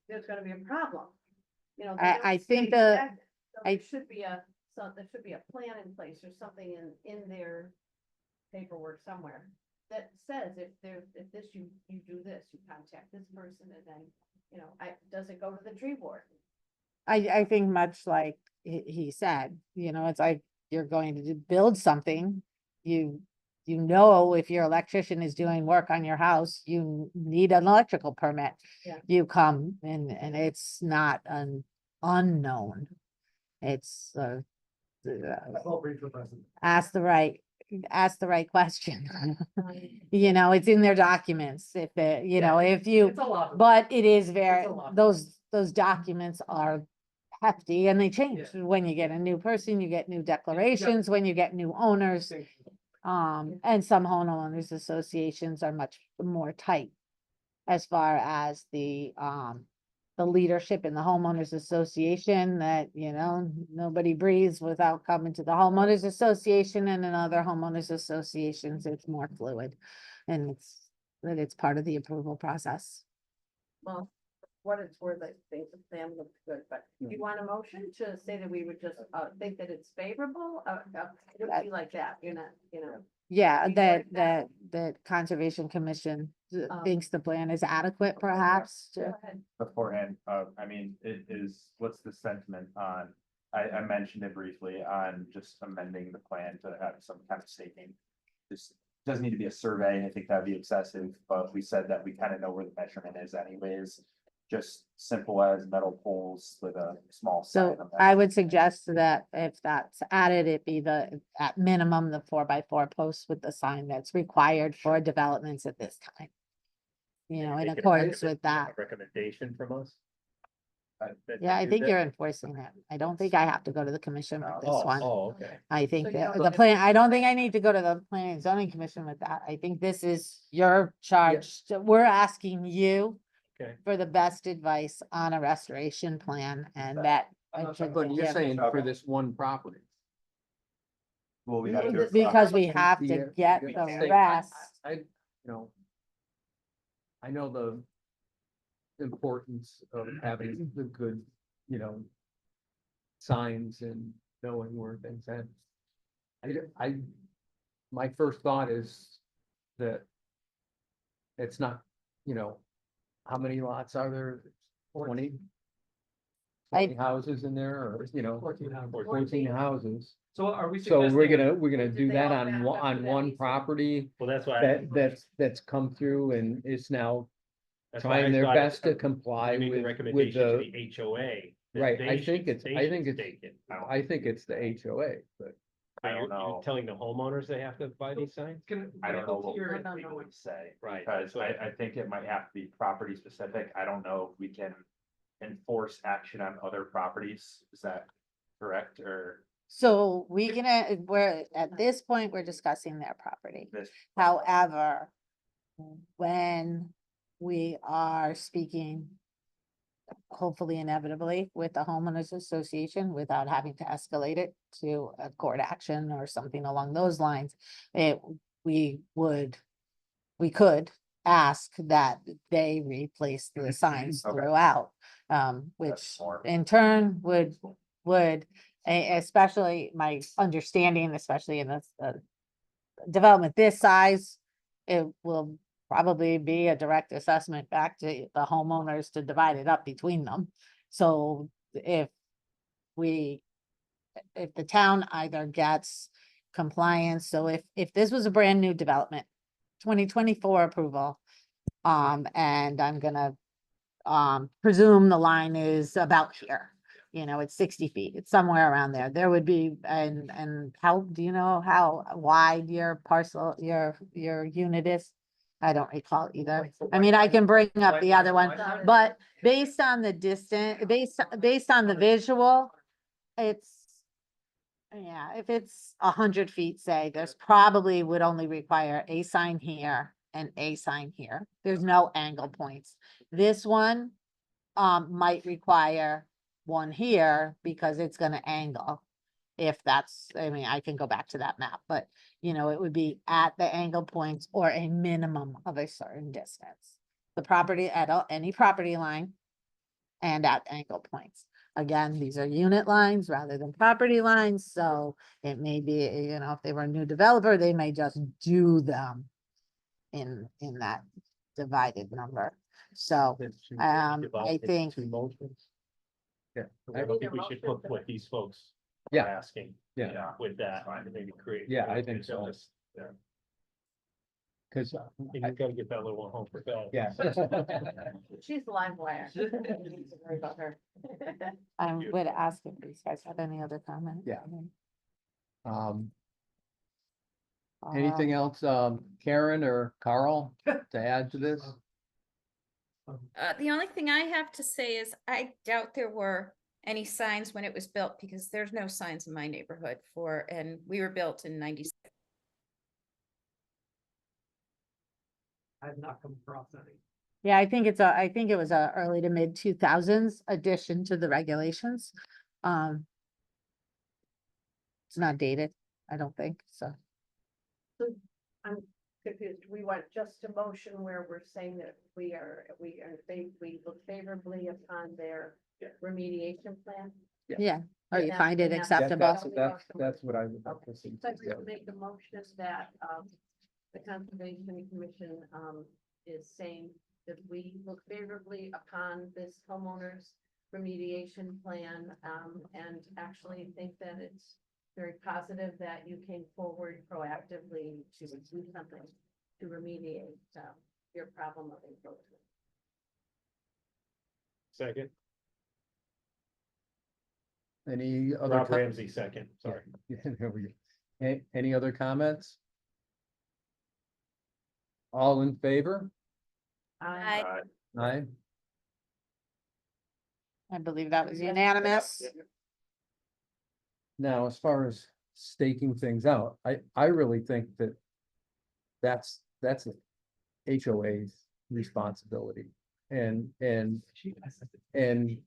there's gonna be a problem. They don't I think expect it. So I- there should be a plan in place or something in their paperwork somewhere that says if you do this, you contact this person and then, does it go to the tree board? I think much like he said, it's like you're going to build something. If your electrician is doing work on your house, you need an electrical permit. Yeah. You come and it's not an unknown. It's ask the right question. It's in their documents if if you. It's a lot. But it is very, It's a lot. those documents are hefty and they change. Yeah. When you get a new person, you get new declarations, when you get new owners. And some homeowners associations are much more tight as far as the leadership in the homeowners association that, nobody breathes without coming to the homeowners association, and in other homeowners associations, it's more fluid. And it's part of the approval process. Well, what it's worth, I think the plan looks good, but you want a motion to say that we would just, think that it's favorable? It would be like that, you're not, Yeah, We that, like that. that Conservation Commission Um, thinks the plan is adequate perhaps Go to. ahead. Beforehand, what's the sentiment on, I mentioned it briefly on just amending the plan to have some kind of staking. This doesn't need to be a survey, I think that'd be excessive, but we said that we kind of know where the measurement is anyways. Just simple as metal poles with a small sign. So on them. I would suggest that if that's added, it be at minimum, the 4x4 posts with the sign that's required for developments at this time. In accordance with that. Recommendation from us? Yeah, I think you're enforcing it. I don't think I have to go to the commission with this one. Oh, okay. I think So you that don't the get- plan, I don't think I need to go to the planning and zoning commission with that. I think this is your charge. So we're asking you Okay. for the best advice on a restoration plan and that. I should But you're give- saying for this one property. Well, we Well, have this- to. Because we have to Yeah, get yeah. the Say, rest. I know the importance of having the good, signs and knowing where things at. My first thought is that it's not, how many lots are there? 20 I- 20 houses in there, or, 14 houses. 14 houses. So are we So suggesting? we're gonna Did do they that all on back one, up to on that one easement? property Well, that's why. that's come through and is now that's why I trying their thought it- best to comply you make a with recommendation to the, the HOA. that right, they I should- think it's, they I should think it's, stake it. I think it's the HOA, but. I But don't you're know. telling the homeowners they have to buy these signs? I don't know what we No, can no, no. legally say. Right, Because that's what I think it might have to be property specific. I don't know if we can enforce action on other properties. Is that correct, or So we're, at this point, we're discussing their property. this? However, when we are speaking, hopefully inevitably, with the homeowners association without having to escalate it to a court action or something along those lines, we could ask that they replace the signs Okay. throughout. Which That's smart. in turn would, especially my understanding, especially in this, development this size, it will probably be a direct assessment back to the homeowners to divide it up between them. So if the town either gets compliance, so if this was a brand new development, 2024 approval, and I'm gonna presume the line is about here. It's 60 feet, it's somewhere around there. There would be, and how, do you know how wide your parcel, your unit is? I don't recall either. I mean, I can bring up the other one, but based on the distance, based on the visual, it's, yeah, if it's 100 feet, say, there's probably would only require a sign here and a sign here. There's no angle points. This one might require one here because it's gonna angle. If that's, I mean, I can go back to that map, but it would be at the angle points or a minimum of a certain distance. The property any property line and at angle points. Again, these are unit lines rather than property lines, so it may be, if they were a new developer, they may just do them in that divided number. So, I think, Yeah. I don't think we should put what these folks are Yeah. asking. Yeah. With that, and maybe create. Yeah, I think so. Yeah. Cause, And you've got to get that little one home for bed. yeah. She's the live wire. Don't worry about her. I would ask if these guys have any other comments. Yeah. Um, Uh, anything else, Karen or Carl to add to this? The only thing I have to say is I doubt there were any signs when it was built because there's no signs in my neighborhood and we were built in 96. I've not come across any. Yeah, I think it was a early to mid 2000s addition to the regulations. It's not dated, I don't think, so. I'm confused. We want just a motion where we're saying that we look favorably upon their remediation plan. Yeah, or you Yeah, find it yeah. acceptable. That's what I would like to see. So I would make a motion that, the Conservation Commission, is saying that we look favorably upon this homeowner's remediation plan, and actually think that it's very positive that you came forward proactively to do something to remediate, your problem of encroachment. Second, Any other? Rob Ramsey, second, sorry. There we go. Any other comments? All in favor? I- Aye. I believe that was unanimous. Now, as far as staking things out, I really think that that's a HOA's responsibility. And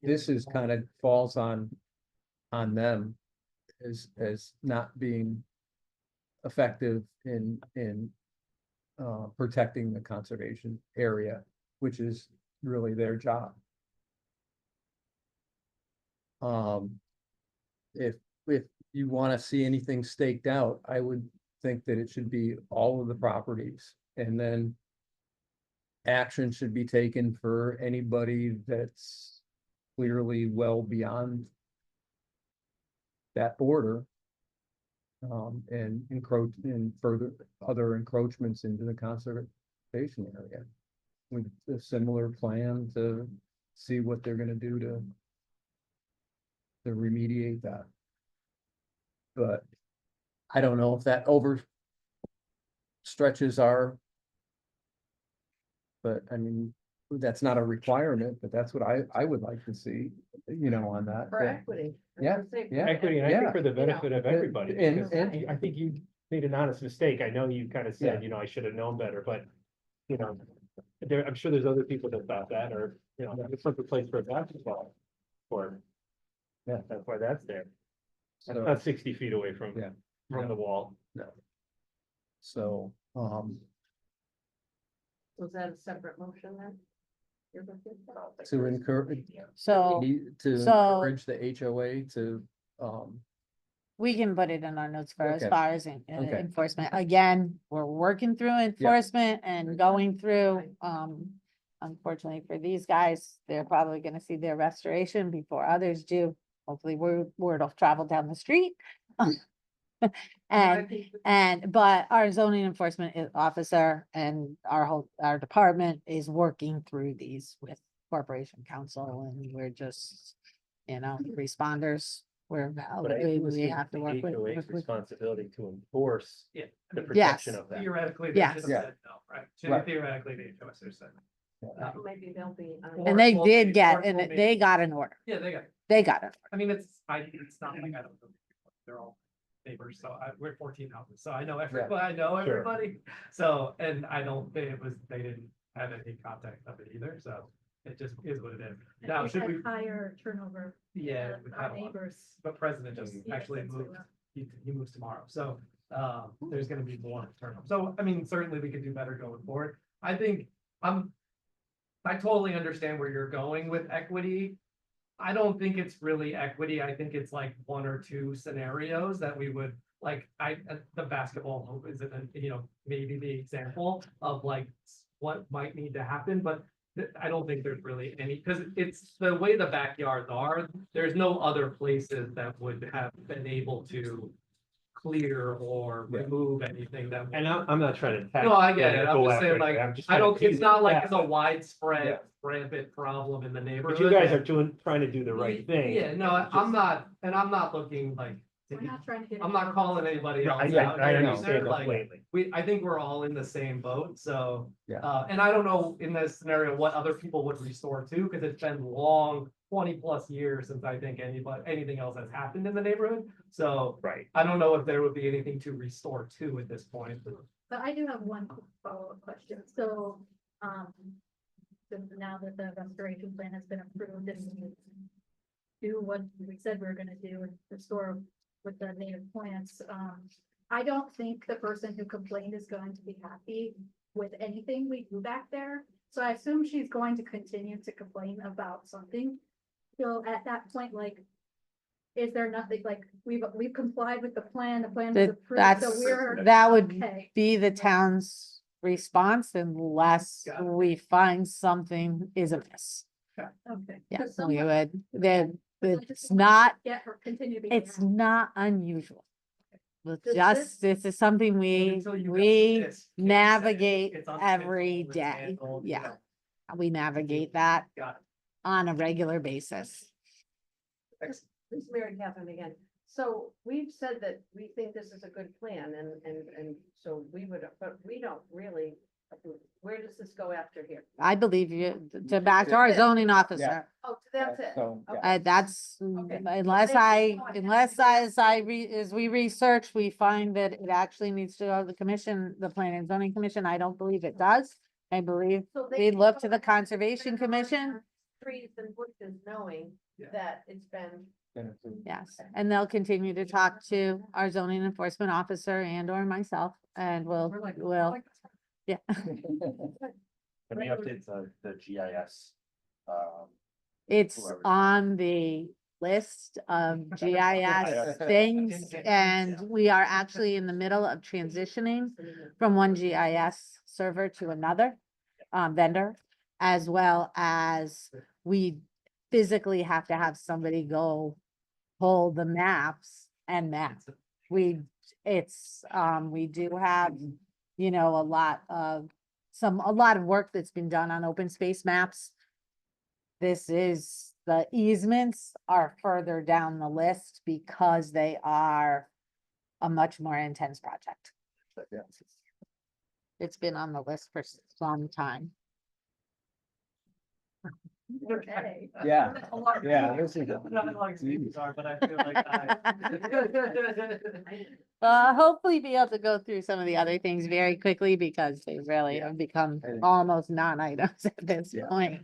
this is kind of falls on them as not being effective in protecting the conservation area, which is really their job. If you want to see anything staked out, I would think that it should be all of the properties, and then action should be taken for anybody that's clearly well beyond that border. And encroach in further other encroachments into the conservation area. With a similar plan to see what they're gonna do to remediate that. But I don't know if that over stretches our. But I mean, that's not a requirement, but that's what I would like to see, on that. For equity. I was Yeah, gonna say, for yeah. Equity, and I Yeah. think for the benefit of everybody, And- because and- I think you made an honest mistake. I know you kind of Yeah. said, I should have known better, but, I'm sure there's other people that thought that, or, it's not the place for a basketball court. Yeah, that's why that's there. That's So- not 60 feet away from, Yeah. from the wall. So, Was that a separate motion then? You're looking for? to encourage, So to so- encourage the HOA to, we can put it in our notes for as Okay. far as Okay. enforcement. Again, we're working through enforcement and going through, unfortunately for these guys, they're probably gonna see their restoration before others do. Hopefully word will travel down the street. But our zoning enforcement officer and our department is working through these with Corporation Council, and we're just, responders. But I We was have to work with. HOA's responsibility to enforce Yeah. I the mean, protection Yes. of that. Theoretically, they Yes. should have Yeah. said no, right? Right. Theoretically, they should have said no. Maybe they'll be. And they Or- did or get, it and will be- they got an order. Yeah, they got, They got it. I mean, it's not like I don't know. They're all neighbors, so we're 14 houses, so I know everybody, I know Sure. everybody. So, and I don't, they didn't have any contact of it either, so it just is what it is. Now, should we? Higher turnover. Yeah, we've had a lot. Neighbors. But president just Yeah, actually that's moved, what he moves tomorrow, so, there's gonna be more turnover. So, I mean, certainly we could do better going forward. I think, I totally understand where you're going with equity. I don't think it's really equity. I think it's like one or two scenarios that we would, like, the basketball hoop is, maybe the example of like what might need to happen, but I don't think there's really any, because it's the way the backyards are, there's no other places that would have been able to clear or Yeah. remove anything that. And I'm not trying to. attack No, I get or it. I'm go just after saying, anybody. like, I'm just I trying to don't, tease it's not like back. it's a widespread Yeah. rampant problem in the But neighborhood. you guys that- are trying to do the right thing. Yeah, no, I'm not, and I'm not looking like, We're not trying to get. I'm not calling anybody else I out. here understand either, like, completely. I think we're all in the same boat, so. Yeah. And I don't know in this scenario what other people would restore to, because it's been long, 20+ years since I think anything else has happened in the neighborhood. So Right. I don't know if there would be anything to restore to at this point. But I do have one quick follow-up question. So, so now that the restoration plan has been approved and we do what we said we were gonna do and restore with the native plants, I don't think the person who complained is going to be happy with anything we do back there. So I assume she's going to continue to complain about something. So at that point, like, is there nothing, like, we've complied with the plan is approved, so we're. That would okay. be the town's response unless Got it. we find something is amiss. Okay. Yeah, 'Cause we someone- would, then I just it's wanna not, Get her, continue to be. it's not unusual. It's Does just, this is something we navigate every day. Yeah. We navigate that Got on a regular basis. it. This is Mary Catherine again. So we've said that we think this is a good plan and so we would, but we don't really, where does this go after here? I believe you, to back to our zoning officer. Oh, that's it. So, yeah. Okay. That's, Okay. as we research, we find that it actually needs to go to the commission, the planning and zoning commission. I don't believe it does. I believe So they we can look go to the ahead conservation and put it on commission. our Trees and bushes knowing Yeah. that it's been. Yes, and they'll continue to talk to our zoning enforcement officer and or myself, and we'll, yeah. Any updates on the GIS? It's Whoever. on the list of GIS things, and we are actually in the middle of transitioning from one GIS server to another vendor, as well as we physically have to have somebody go pull the maps and map. We do have, you know, a lot of work that's been done on open space maps. The easements are further down the list because they are a much more intense project. It's been on the list for some time. Okay. Yeah, yeah, this is. I don't know how long these are, but I feel like Hopefully be able to go through some of the other things very quickly because they really have become almost non-items at this Yeah. point.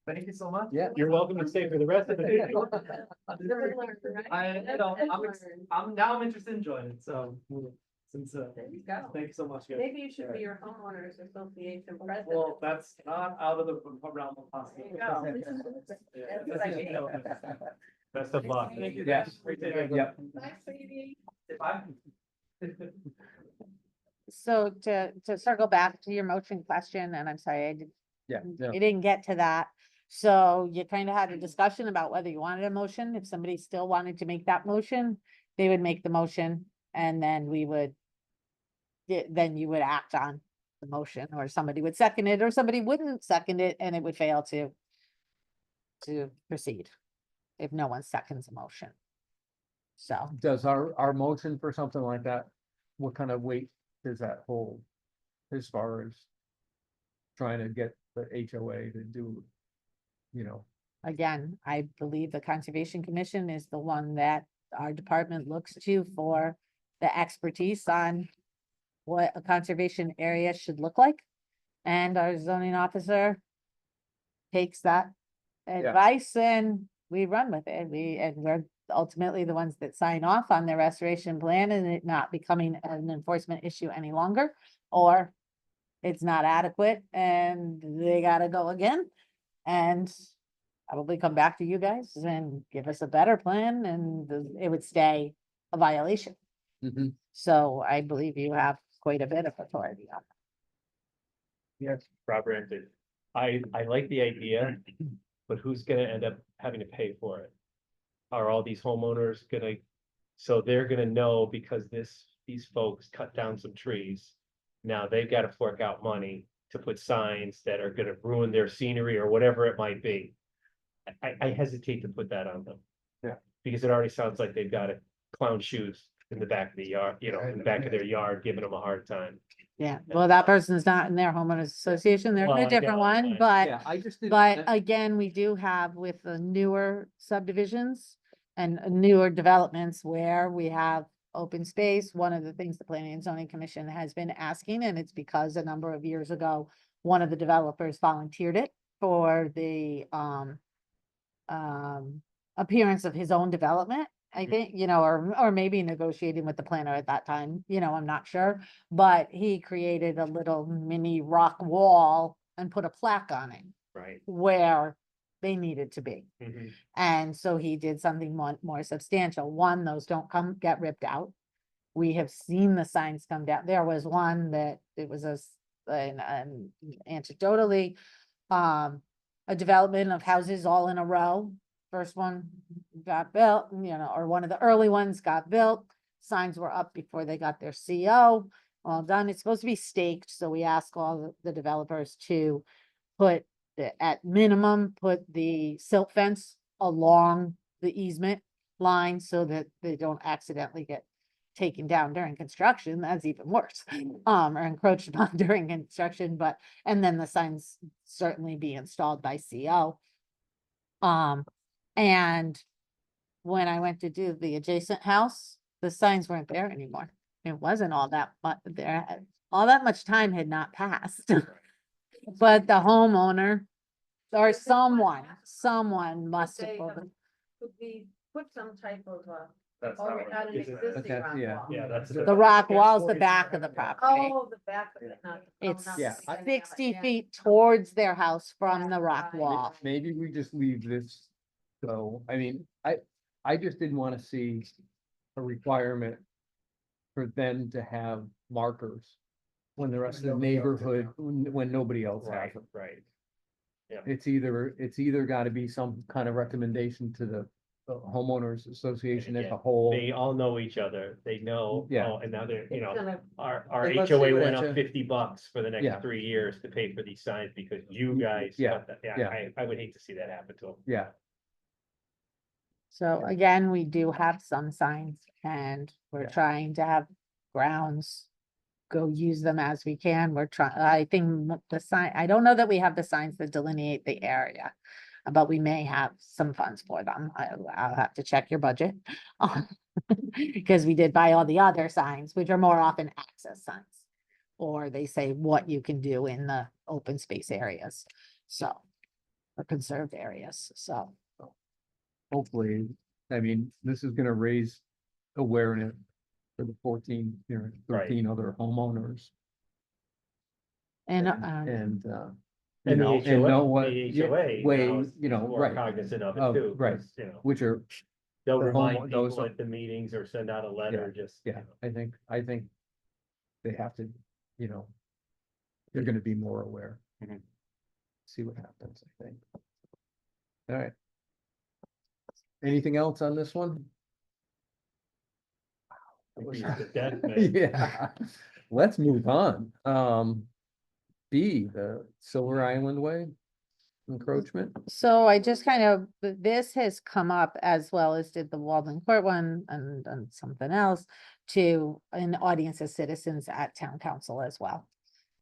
Thank you so much. Yeah. You're welcome to stay for the rest of the meeting. I'm interested in joining, so, since, There you go. thank you so much, guys. Maybe you should be your homeowners association president. Well, that's not out of the realm of There you possibility. go. Yeah, That's what I mean. Best of luck. Thank you, Yes. guys. Appreciate it. Yep. Bye, sweetie. Bye. So to circle back to your motion question, and I'm sorry, Yeah, no, you didn't get to that. So you kind of had a discussion about whether you wanted a motion. If somebody still wanted to make that motion, they would make the motion and then then you would act on the motion, or somebody would second it, or somebody wouldn't second it and it would fail to proceed if no one seconds a motion. So. does our motion for something like that, what kind of weight does that hold? As far as trying to get the HOA to do, you know, Again, I believe the Conservation Commission is the one that our department looks to for the expertise on what a conservation area should look like. And our zoning officer takes that advice and we run with it. We're ultimately the ones that sign off on the restoration plan and it not becoming an enforcement issue any longer, or it's not adequate and they gotta go again. And probably come back to you guys and give us a better plan and it would stay a violation. mhm, So I believe you have quite a bit of authority on Yes, Robert answered. I like the idea, but who's gonna end up having to pay for it? Are all these homeowners gonna, so they're gonna know because these folks cut down some trees. Now they've gotta fork out money to put signs that are gonna ruin their scenery or whatever it might be. I hesitate to put that on them. Yeah. Because it already sounds like they've got clown shoes in the back of the yard, you know, in the back of their yard, giving them a hard time. Yeah, well, that person's not in their homeowners association, they're in Well, a I different know, one, but- but, yeah, I just didn't. but again, we do have with the newer subdivisions and newer developments where we have open space. One of the things the Planning and Zoning Commission has been asking, and it's because a number of years ago, one of the developers volunteered it for the, appearance of his own development. I think, you know, or maybe negotiating with the planner at that time, you know, I'm not sure. But he created a little mini rock wall and put a plaque on it Right. where they needed to be. Mhm. And so he did something more substantial. One, those don't get ripped out. We have seen the signs come down. There was one that it was an anecdotally, a development of houses all in a row. First one got built, you know, or one of the early ones got built. Signs were up before they got their CO. All done. It's supposed to be staked, so we ask all the developers to put at minimum, put the silt fence along the easement line so that they don't accidentally get taken down during construction. That's even worse. Or encroached upon during construction, and then the signs certainly be installed by CO. And when I went to do the adjacent house, the signs weren't there anymore. It wasn't all that much time had not passed. But the homeowner or someone must have. They pulled have- it. Could we put some type of, That's or not not what an it is. existing that's- rock yeah. wall? Yeah, that's. The rock wall's the back of the property. Oh, the back of it, not. oh, It's not the Yeah, beginning of it, 60 yeah. feet towards their house from the Yeah, rock right. wall. Maybe we just leave this, so, I mean, I just didn't wanna see a requirement for them to have markers when the rest of the neighborhood, when nobody else has Right, them. right. Yeah. It's either gotta be some kind of recommendation to the homeowners association as a again, whole. They all know each other, they know, Yeah. oh, and now they're, you It's know, gonna, our Hey, let's see HOA what went it up is. $50 for the Yeah. next 3 years to pay for these signs because you Mm, guys. yeah, got that. yeah. I would hate to see that happen to them. Yeah, So again, we do have some signs and we're Yeah. trying to have grounds. Go use them as we can. We're trying, I think the sign, I don't know that we have the signs that delineate the area. But we may have some funds for them. I'll have to check your budget. Because we did buy all the other signs, which are more often access signs. Or they say what you can do in the open space areas, so. Or conserved areas, so. hopefully, I mean, this is gonna raise awareness for the 14, 13 other homeowners And, and, you And the know, and HOA, know what. the yeah, HOA way, now is you know, more right, cognizant of Of- it too. right. 'Cause, you know, which are, they'll the remind those people are- at the meetings or send out a letter, just. you yeah, know. I think they have to, you know, they're gonna be more aware. Mhm. See what happens, I think. All right. Anything else on this one? Beat it to death, man. Yeah, let's move on. B, the Silver Island Way encroachment. so I just kind of, this has come up as well as did the Walden Court one and something else. To an audience of citizens at town council as well.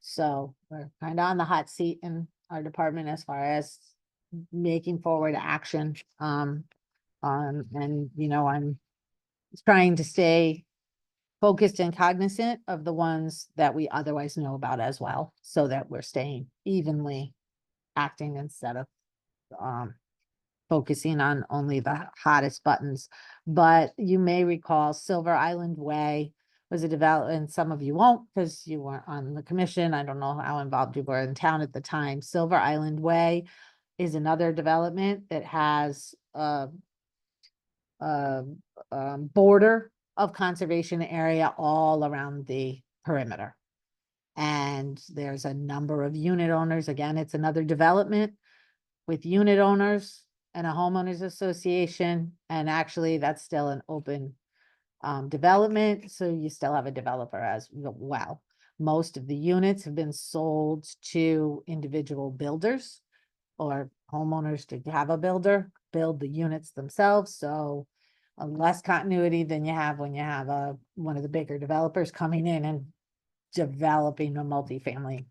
So we're kind of on the hot seat in our department as far as making forward action. And you know, I'm trying to stay focused and cognizant of the ones that we otherwise know about as well, so that we're staying evenly acting instead of focusing on only the hottest buttons. But you may recall Silver Island Way was a development, some of you won't because you weren't on the commission. I don't know how involved you were in town at the time. Silver Island Way is another development that has a border of conservation area all around the perimeter. And there's a number of unit owners. Again, it's another development with unit owners and a homeowners association. And actually, that's still an open development, so you still have a developer as well. Most of the units have been sold to individual builders or homeowners to have a builder build the units themselves, so less continuity than you have when you have one of the bigger developers coming in and developing a multifamily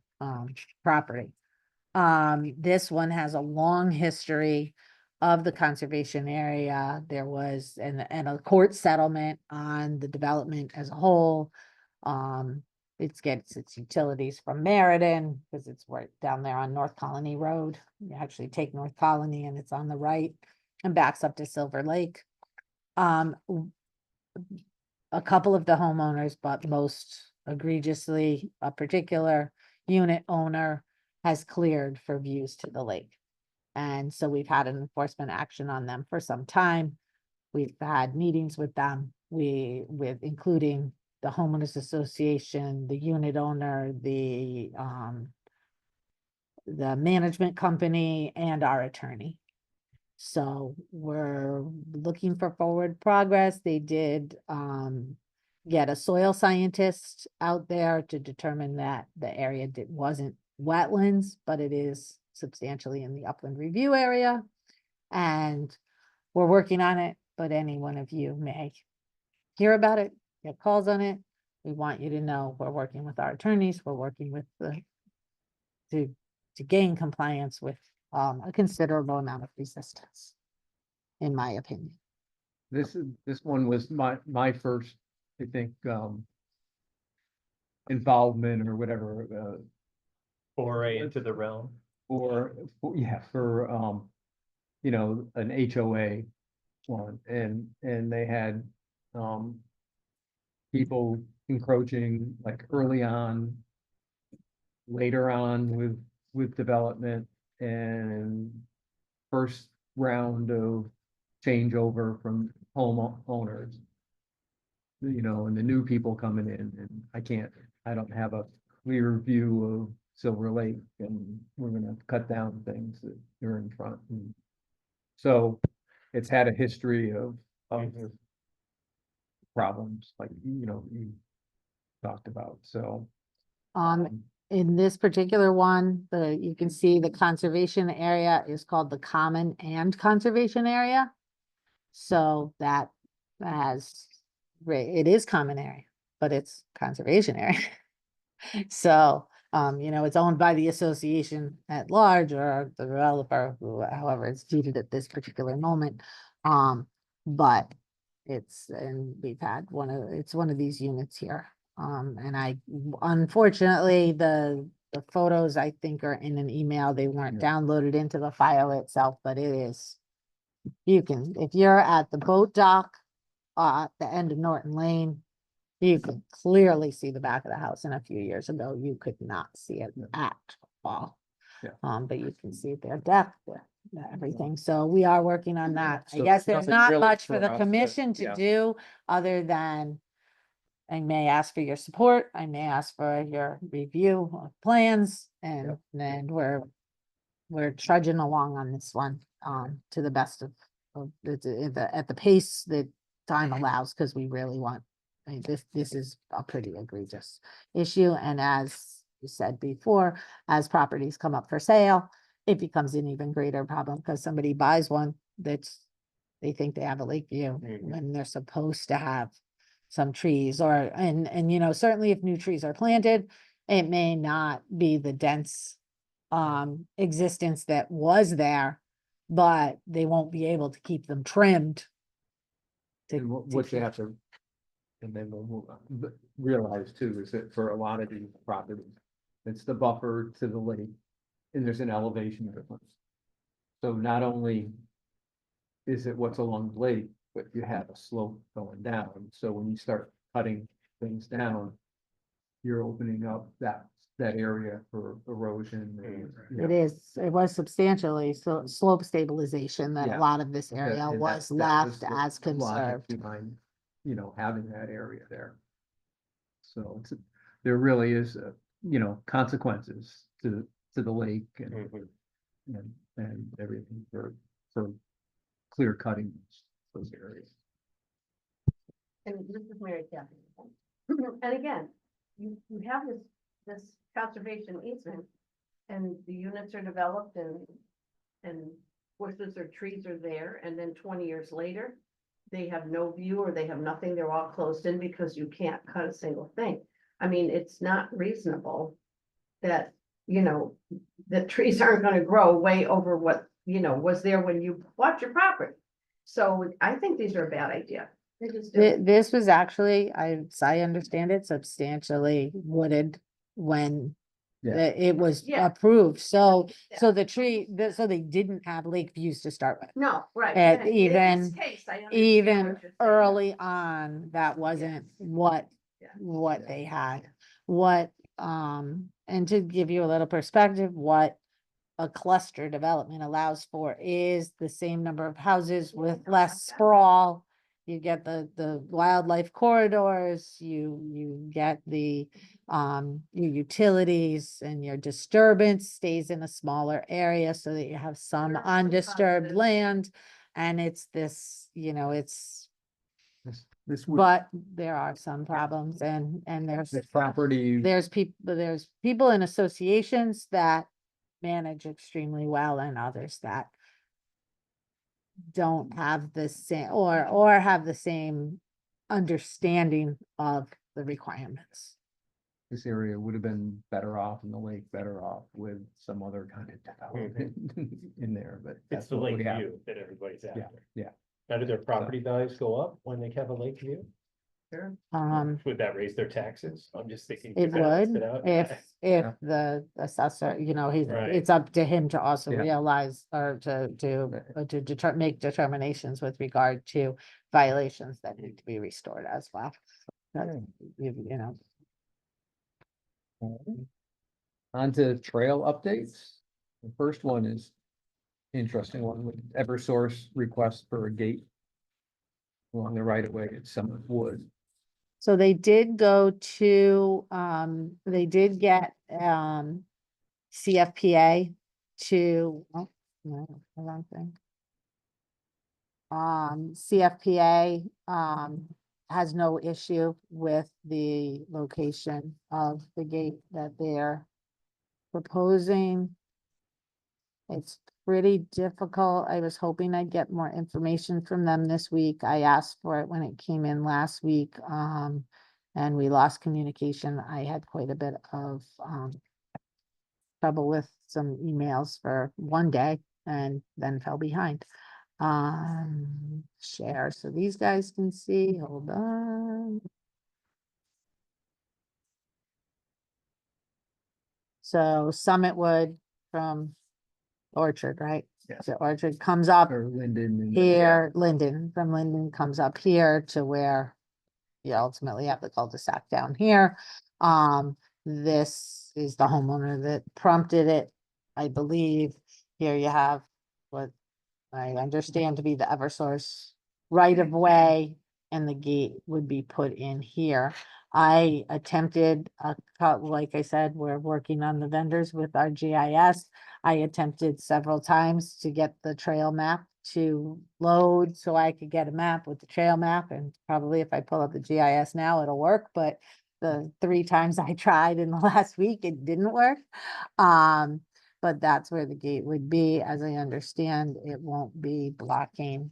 property. This one has a long history of the conservation area. There was and a court settlement on the development as a whole. It gets its utilities from Meriden because it's right down there on North Colony Road. You actually take North Colony and it's on the right and backs up to Silver Lake. A couple of the homeowners, but most egregiously, a particular unit owner has cleared for views to the lake. And so we've had an enforcement action on them for some time. We've had meetings with them, with including the homeowners association, the unit owner, the management company and our attorney. So we're looking for forward progress. They did get a soil scientist out there to determine that the area wasn't wetlands, but it is substantially in the upland review area. And we're working on it, but any one of you may hear about it, get calls on it. We want you to know we're working with our attorneys, we're working with to gain compliance with a considerable amount of resistance, in my opinion. This one was my first, I think, involvement or whatever, Foray into the realm. for you know, an HOA one, and they had people encroaching like early on, later on with development, and first round of changeover from homeowners. You know, and the new people coming in, and I don't have a clear view Silver Lake, and we're gonna cut down things that are in front. And so it's had a history of problems like, you talked about, so. In this particular one, you can see the conservation area is called the common and conservation area. So that has, it is common area, but it's conservation area. So, it's owned by the association at large or the developer, however it's treated at this particular moment. But and we've had it's one of these units here. And unfortunately, the photos I think are in an email. They weren't downloaded into the file itself, but it is. If you're at the boat dock, at the end of Norton Lane, you can clearly see the back of the house, and a few years ago, you could not see it at all. Yeah. But you can see their depth, everything, so we are working on that. I So guess there's nothing not really much for for the us, but commission to yeah. do, other than I may ask for your support, I may ask for your review of plans, and then we're trudging along on this one, to the best of at the pace that time allows, because we really want, this is a pretty egregious issue, and as you said before, as properties come up for sale, it becomes an even greater problem, because somebody buys one they think they have a lake view, when they're supposed to have some trees, and certainly if new trees are planted, it may not be the dense existence that was there, but they won't be able to keep them trimmed. And what you have to, and then we'll move on, but realize too, is that for a lot of these properties, it's the buffer to the lake, and there's an elevation difference. So not only is it what's along the lake, but you have a slope going down, so when you start cutting things down, you're opening up that area for erosion. And, It was substantially slope stabilization that Yeah. a lot of this that- area and was that left the as logic conserved. Behind, having that area there. So there really is, consequences to the lake and everything for clear cutting those areas. And this is Mary Catherine. And again, you have this conservation easement, and the units are developed and bushes or trees are there, and then 20 years later, they have no view or they have nothing, they're all closed in because you can't cut a single thing. I mean, it's not reasonable that, the trees aren't gonna grow way over what, was there when you bought your property. So I think these are a bad idea. They just do. This was actually, I understand it, substantially wooded when Yeah. it was Yeah. approved, so Yeah. the tree, so they didn't have lake views to start with. No, right. And In this even- case, I understand Even what you're saying. early on, that wasn't what Yeah. they had. And to give you a little perspective, what a cluster development allows for is the same number of houses with less sprawl. You get the wildlife corridors, you get your utilities, and your disturbance stays in a smaller area so that you have some There are some undisturbed positives. land. And it's this, This would, but there are some problems, and this property, there's people in associations that manage extremely well, and others that don't have the same, or have the same understanding of the requirements. this area would have been better off, and the lake better off with some other kind of development in there, but. It's that's the what lake we have. view that everybody's after. yeah. Now, do their property values go up when they have a lake view? Would that raise their taxes? I'm just thinking. It to balance would, it out. if Yeah. the assessor, Right. it's up to him to also Yeah. realize, or to make determinations with regard to violations that need to be restored as well. That's, On to trail updates. The first one is interesting one with Eversource request for a gate along the right of way at Summit Wood. So they did go to, they did get, CFPA to, oh, no, the wrong thing. CFPA, has no issue with the location of the gate that they're proposing. It's pretty difficult. I was hoping I'd get more information from them this week. I asked for it when it came in last week, and we lost communication. I had quite a bit of, trouble with some emails for one day and then fell behind. Share, so these guys can see, hold on. So Summitwood from Orchard, right? Yeah. So Orchard comes up Or Linden. and- here, Linden, from Linden comes up here to where you ultimately have the cul-de-sac down here. This is the homeowner that prompted it, I believe. Here you have what I understand to be the Eversource right of way, and the gate would be put in here. I attempted, like I said, we're working on the vendors with our GIS. I attempted several times to get the trail map to load so I could get a map with the trail map, and probably if I pull up the GIS now, it'll work, but the 3 times I tried in the last week, it didn't work. But that's where the gate would be. As I understand, it won't be blocking.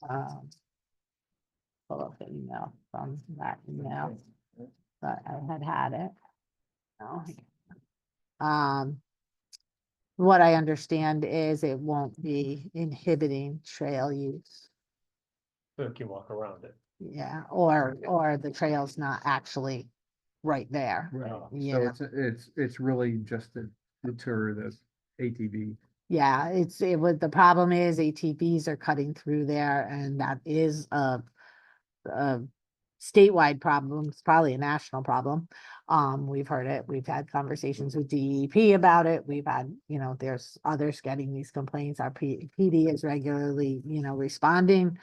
Pull up the email from that email, but I had it. No. What I understand is it won't be inhibiting trail use. So you can walk around it. Yeah, or the trail's not actually right there. Right, so Yeah. it's really just to deter the ATV. Yeah, the problem is ATVs are cutting through there, and that is a statewide problem. It's probably a national problem. We've heard it. We've had conversations with DEP about it. We've had, there's others getting these complaints. Our PD is regularly, responding.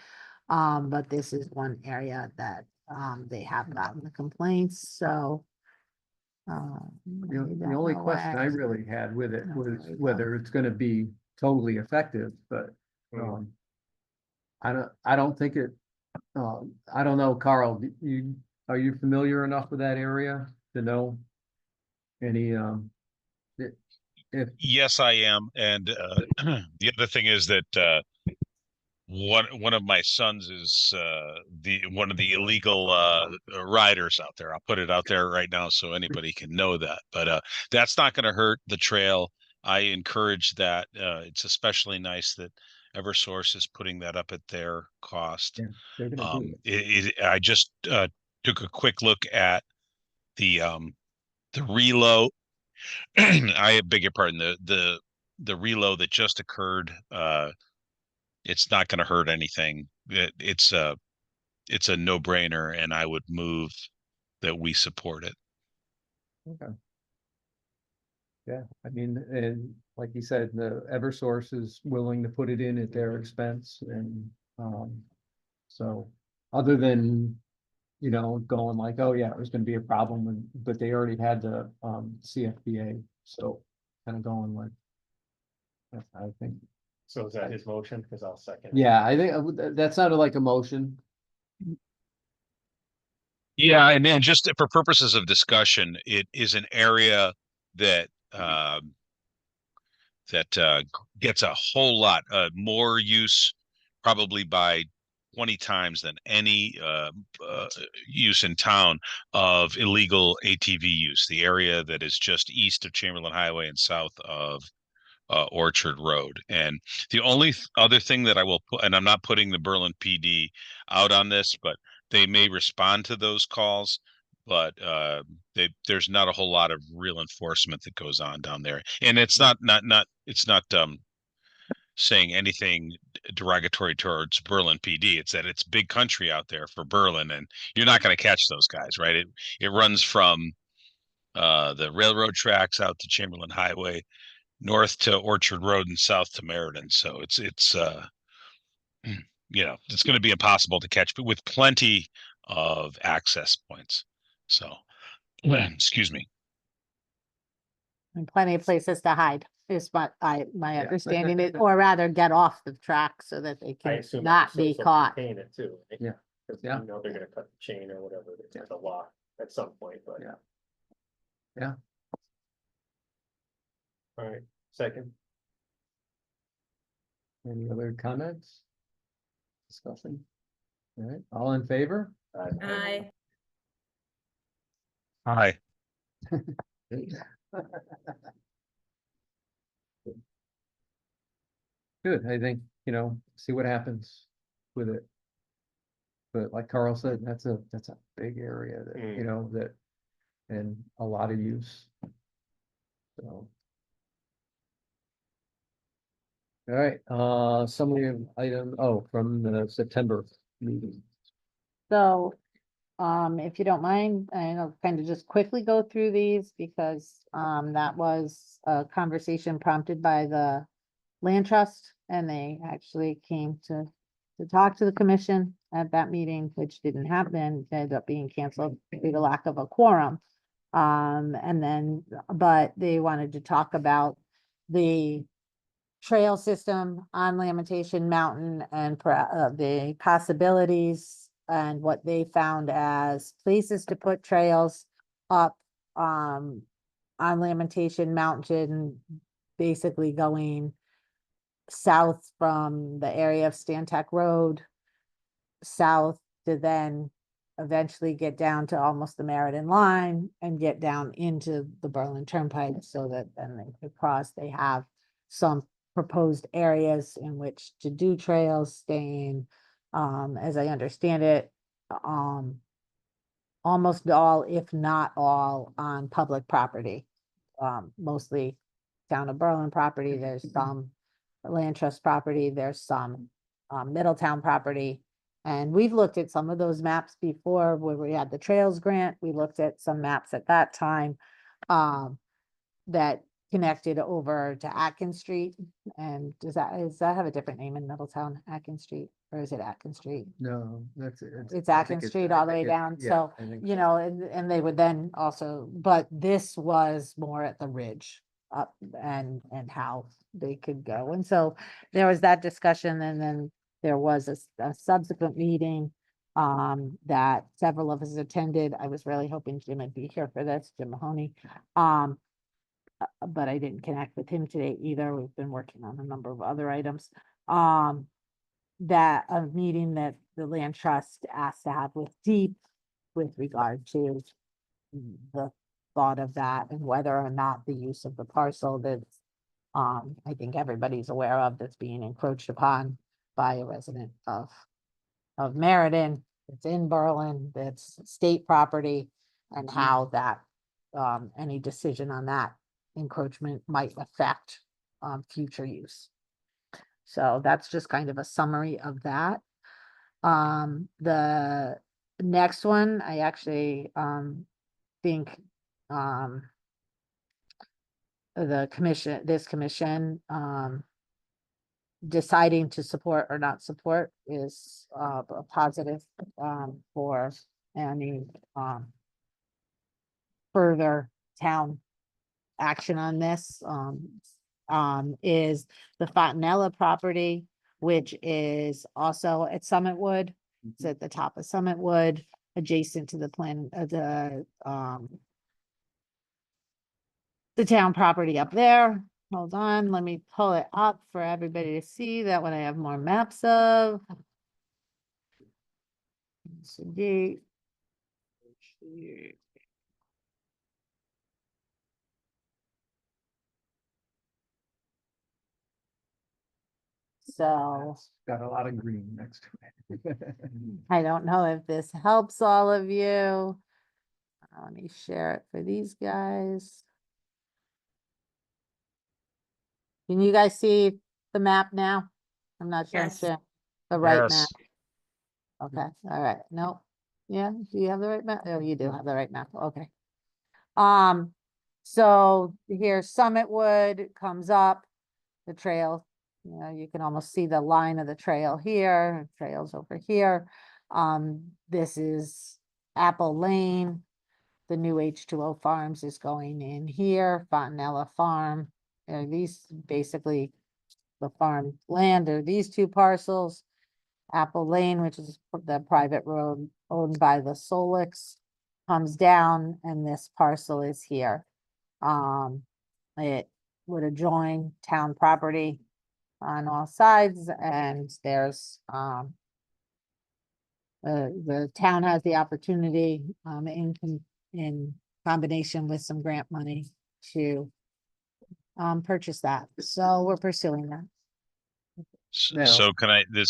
But this is one area that, they have gotten the complaints, so. The only question I really had with it was whether it's gonna be totally effective, but, um. I don't think it, I don't know, Carl, are you familiar enough with that area to know? Any, if, Yes, I am. And the other thing is that one of my sons is one of the illegal riders out there. I'll put it out there right now so anybody can know that. But that's not going to hurt the trail. I encourage that. It's especially nice that Eversource is putting that up at their cost. yeah, they're gonna do it. I just took a quick look at the reload. I beg your pardon. The reload that just occurred. It's not going to hurt anything. It's a no-brainer, and I would move that we support it. Okay. Yeah, I mean, and like you said, the Eversource is willing to put it in at their expense, and, so, other than, going like, oh yeah, it was gonna be a problem, but they already had the, CFPA, so kind of going like. I think, So is that his motion? Because I'll second. yeah, I think that sounded like a motion. Yeah, and then just for purposes of discussion, it is an area that gets a whole lot more use, probably by 20 times than any use in town of illegal ATV use. The area that is just east of Chamberlain Highway and south of Orchard Road. And the only other thing that I will put, and I'm not putting the Berlin PD out on this, but they may respond to those calls, but there's not a whole lot of real enforcement that goes on down there. And it's not saying anything derogatory towards Berlin PD. It's that it's big country out there for Berlin, and you're not going to catch those guys, right? It runs from the railroad tracks out to Chamberlain Highway, north to Orchard Road, and south to Meriden. So it's it's going to be impossible to catch, but with plenty of access points. So excuse me. And plenty of places to hide is my understanding it, or rather get off the track so that they I can assume. not be Eversource will caught. maintain it too. Right? Yeah. 'Cause Yeah. you know they're gonna cut the chain or whatever, it's the lock at some point, but. Yeah. Yeah. All right, second, Any other comments? Discussion? All right, all in favor? I, Hi. Good, I think, see what happens with it. But like Carl said, that's a big area that, that, and a lot of use. So. All right, summary of item, from the September meeting. So, if you don't mind, I'll kind of just quickly go through these because, that was a conversation prompted by the land trust, and they actually came to talk to the commission at that meeting, which didn't happen, it ended up being canceled due to lack of a quorum. And then, but they wanted to talk about the trail system on Lamentation Mountain and the possibilities and what they found as places to put trails up on Lamentation Mountain, basically going south from the area of Stantec Road, south to then eventually get down to almost the Meriden line and get down into the Berlin Turnpike so that then they could cross. They have some proposed areas in which to do trails, staying, as I understand it, almost all, if not all, on public property. Mostly town of Berlin property, there's some land trust property, there's some Middletown property. And we've looked at some of those maps before where we had the trails grant. We looked at some maps at that time that connected over to Atkins Street. And does that have a different name in Middletown, Atkins Street, or is it Atkins Street? No, that's it. It's Atkins Street all the way down, so, and they would then also, but this was more at the ridge up and how they could go. And so there was that discussion, and then there was a subsequent meeting that several of us attended. I was really hoping Jim would be here for this, Jim Mahoney. But I didn't connect with him today either. We've been working on a number of other items. That a meeting that the land trust asked to have with Deep with regard to the thought of that and whether or not the use of the parcel that's I think everybody's aware of, that's being encroached upon by a resident of Meriden. It's in Berlin, that's state property, and how that any decision on that encroachment might affect future use. So that's just kind of a summary of that. The next one, I actually think this commission deciding to support or not support is a positive for any further town action on this. Is the Fontanella property, which is also at Summit Wood. It's at the top of Summit Wood, adjacent to the town property up there. Hold on, let me pull it up for everybody to see that when I have more maps of. So Got a lot of green next to it. I don't know if this helps all of you. Let me share it for these guys. Can you guys see the map now? I'm not sure. I'm Yes. sharing the right map. Yes. Okay, all right, no. Yeah, do you have the right map? Oh, you do have the right map, okay. So here Summit Wood comes up, the trail, you can almost see the line of the trail here, trails over here. This is Apple Lane. the new H2O Farms is going in here, Fontanella Farm. These basically the farm land are these two parcels. Apple Lane, which is the private road owned by the Solix, comes down and this parcel is here. It would adjoin town property on all sides and there's, the town has the opportunity, in combination with some grant money to purchase that. So we're pursuing that. Now- So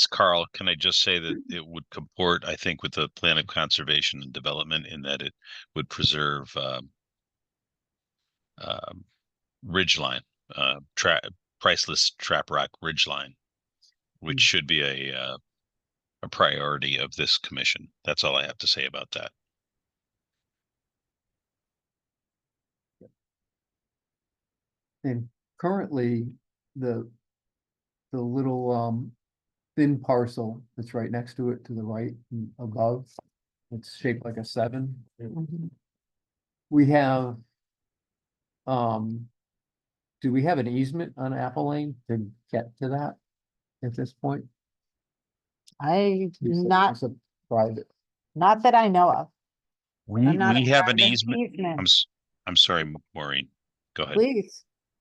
Carl, can I just say that it would comport, I think, with the plan of conservation and development in that it would preserve ridgeline, priceless trap rock ridgeline, which should be a priority of this commission. That's all I have to say about that. And currently, the little, thin parcel that's right next to it, to the right and above, it's shaped like a 7. We have, do we have an easement on Apple Lane to get to that at this point? You said it's a private. Not that I know of. We I'm not have aware an of an easement. easement. I'm sorry, Maureen. Go ahead.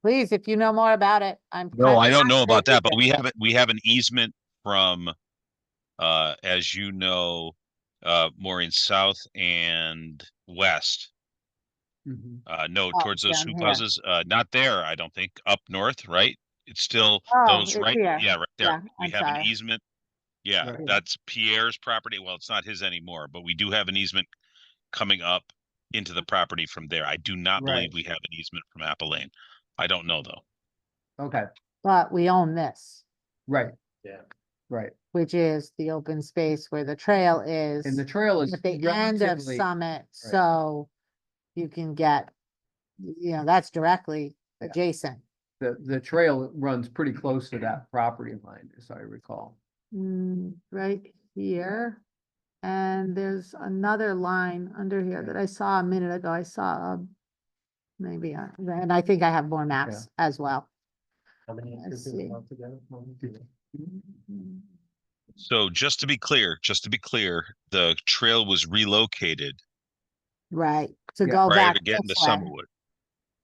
Please, if you know more about it, I'm. No, kind I of don't know about that, but fascinated. we have an easement from, as you know, Maureen, south and west. No, Oh, towards those down hoop here. houses, not there, I don't think, up north, right? It's still Oh, those it's right, here. yeah, right there. Yeah, We I'm have an sorry. easement. Yeah, Right. that's Pierre's property. Well, it's not his anymore, but we do have an easement coming up into the property from there. I do not believe Right. we have an easement from Apple Lane. I don't know, though. Okay, But we own this, right. Yeah. Right, which is the open space where the trail is. and the trail is At the end of relatively, Summit, so you can get, that's directly Yeah. adjacent. the trail runs pretty close to that property line, as I recall. Right here. And there's another line under here that I saw a minute ago. I saw, maybe, and I think I have more maps as well. How many Let's acres do we see. have together? So just to be clear, the trail was relocated Right, to Yeah. go prior back to getting to this way. Summerwood.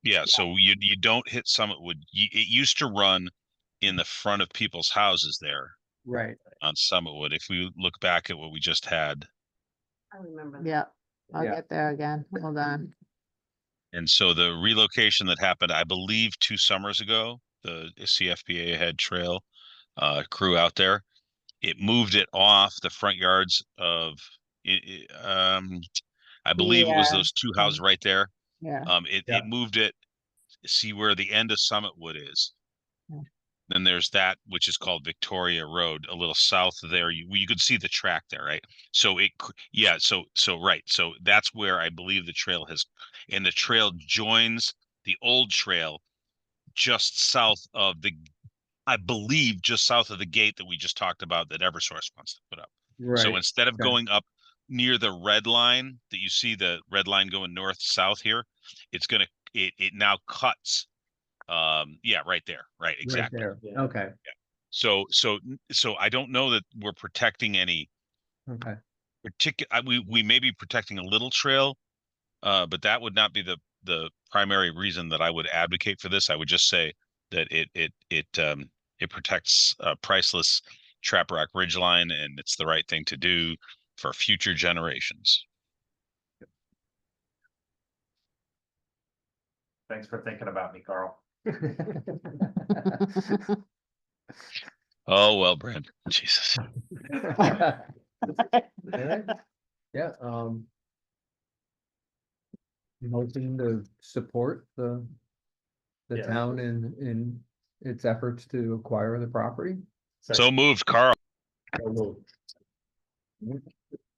Yeah, so you don't hit Summitwood. It used to run in the front of people's houses there Right, on Summitwood. If we look back at what we just had. I remember. that. Yeah, I'll Yeah. get there again. Hold on. And so the relocation that happened, I believe 2 summers ago, the CFPA had trail crew out there. It moved it off the front yards of, I believe it was Yeah. those 2 houses right there. Yeah. It moved it, see where the end of Summitwood is. Yeah. Then there's that, which is called Victoria Road, a little south of there. You could see the track there, right? So right. So that's where I believe the trail has, and the trail joins the old trail just south of I believe just south of the gate that we just talked about that Eversource wants to put up. right. So instead of okay. going up near the red line that you see, the red line going north south here, it now cuts. Yeah, right there. Right, exactly. Right there, Yeah. okay, So I don't know that we're protecting any okay, particular, we may be protecting a little trail, but that would not be the primary reason that I would advocate for this. I would just say that it protects priceless trap rock ridgeline, and it's the right thing to do for future generations. Thanks for thinking about me, Carl. Oh, well, Brent, Jesus. Yeah, motion to support the Yeah. town in its efforts to acquire the property. So moved, Carl. So moved.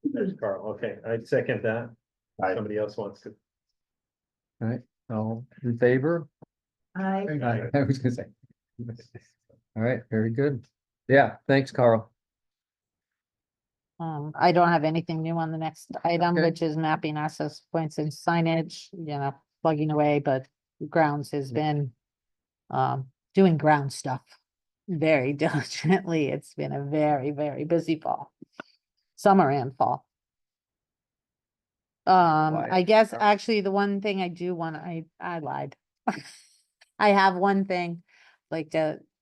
There's Carl. Okay, I second that. Somebody else wants to. All right, all in favor? I was gonna say. All right, very good. Yeah, thanks, Carl. I don't have anything new on the next item, Okay. which is mapping access points and signage, plugging away, but grounds has been doing ground stuff very diligently. It's been a very, very busy fall. Summer and fall. Quiet. I guess actually the one thing I do want, I lied. I have one thing, like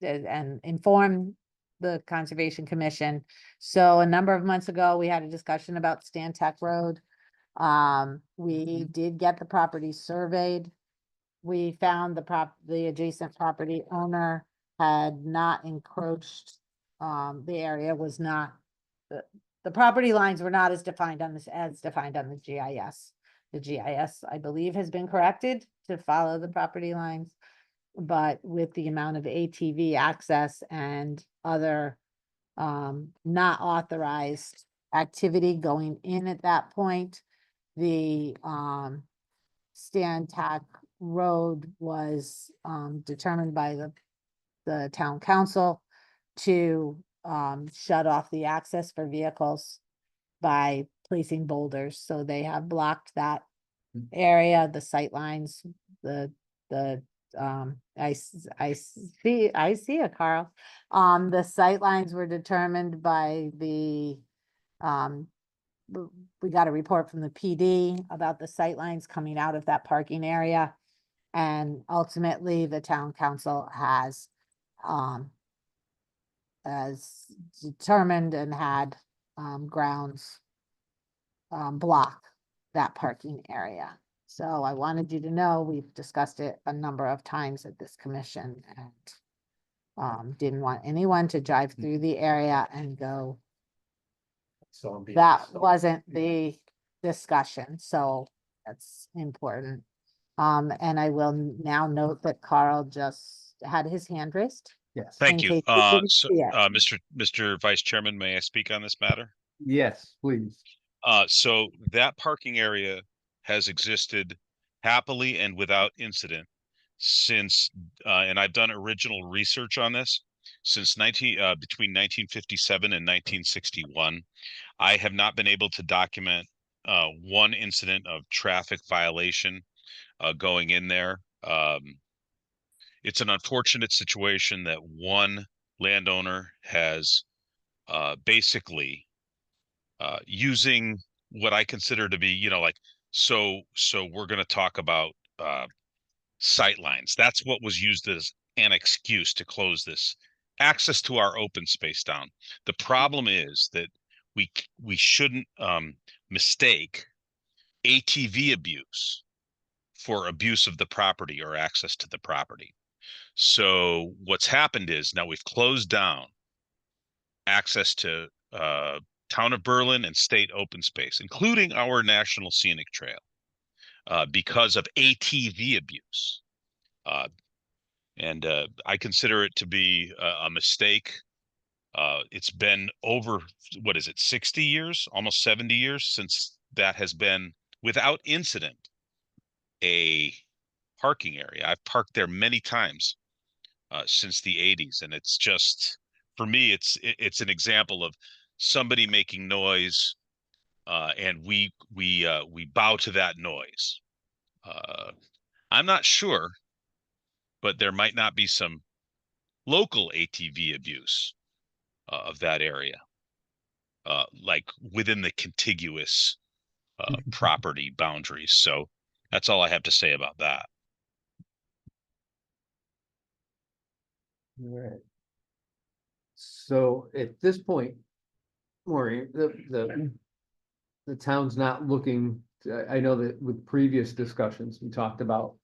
and inform the Conservation Commission. So a number of months ago, we had a discussion about Stantec Road. We did get the property surveyed. We found the adjacent property owner had not encroached. The area was not, the property lines were not as defined on this, as defined on the GIS. The GIS, I believe, has been corrected to follow the property lines. But with the amount of ATV access and other not authorized activity going in at that point, the Stantec Road was determined by the town council to shut off the access for vehicles by placing boulders. So they have blocked that area, the sight lines, I see it, Carl. The sight lines were determined by the we got a report from the PD about the sight lines coming out of that parking area. And ultimately, the town council has determined and had grounds block that parking area. So I wanted you to know, we've discussed it a number of times at this commission and didn't want anyone to drive through the area and go, So I'm being. that wasn't the discussion, so that's important. And I will now note that Carl just had his hand raised. Yes. Thank in you. case you didn't So, see it. Mr. Vice Chairman, may I speak on this matter? Yes, please. So that parking area has existed happily and without incident since, and I've done original research on this, since between 1957 and 1961. I have not been able to document one incident of traffic violation going in there. It's an unfortunate situation that one landowner has basically using what I consider to be, so we're going to talk about sight lines. That's what was used as an excuse to close this access to our open space down. The problem is that we shouldn't mistake ATV abuse for abuse of the property or access to the property. So what's happened is now we've closed down access to town of Berlin and state open space, including our National Scenic Trail, because of ATV abuse. And I consider it to be a mistake. It's been over, 60 years, almost 70 years since that has been without incident a parking area. I've parked there many times since the 80s, and it's just, for me, it's an example of somebody making noise, and we bow to that noise. I'm not sure, but there might not be some local ATV abuse of that area, like within the contiguous property boundaries. So that's all I have to say about that. All right. So at this point, Maureen, the town's not looking, I know that with previous discussions, we talked about,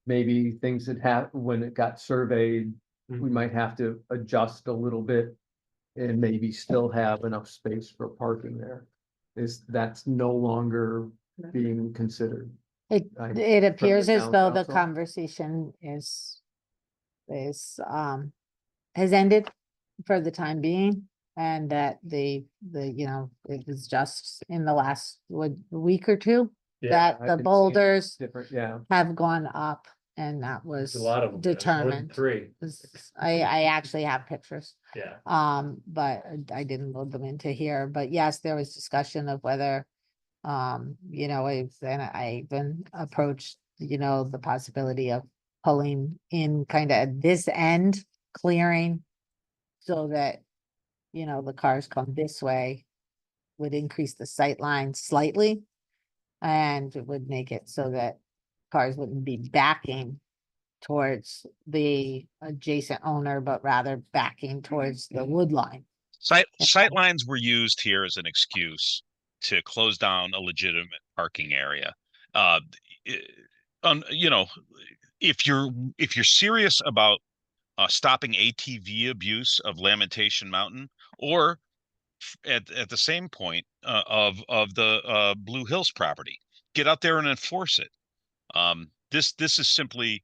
maybe things that happened when it got surveyed, we might have to adjust a little bit and maybe still have enough space for parking there. That's no longer being considered. It appears as town though the council? conversation has ended for the time being. And that it was just in the last week or two that I the could see it boulders Different, yeah. have gone up, and that was There's a lot of them. There's more than determined. Three. I actually have pictures. Yeah. But I didn't load them into here, but yes, there was discussion of whether, you know, I even approached, you know, the possibility of pulling in kind of at this end, clearing so that, you know, the cars come this way would increase the sight line slightly. And it would make it so that cars wouldn't be backing towards the adjacent owner, but rather backing towards the wood line. Sight lines were used here as an excuse to close down a legitimate parking area. Uh, you know, if you're serious about stopping ATV abuse of Lamentation Mountain, or at the same point of the Blue Hills property, get out there and enforce it. This is simply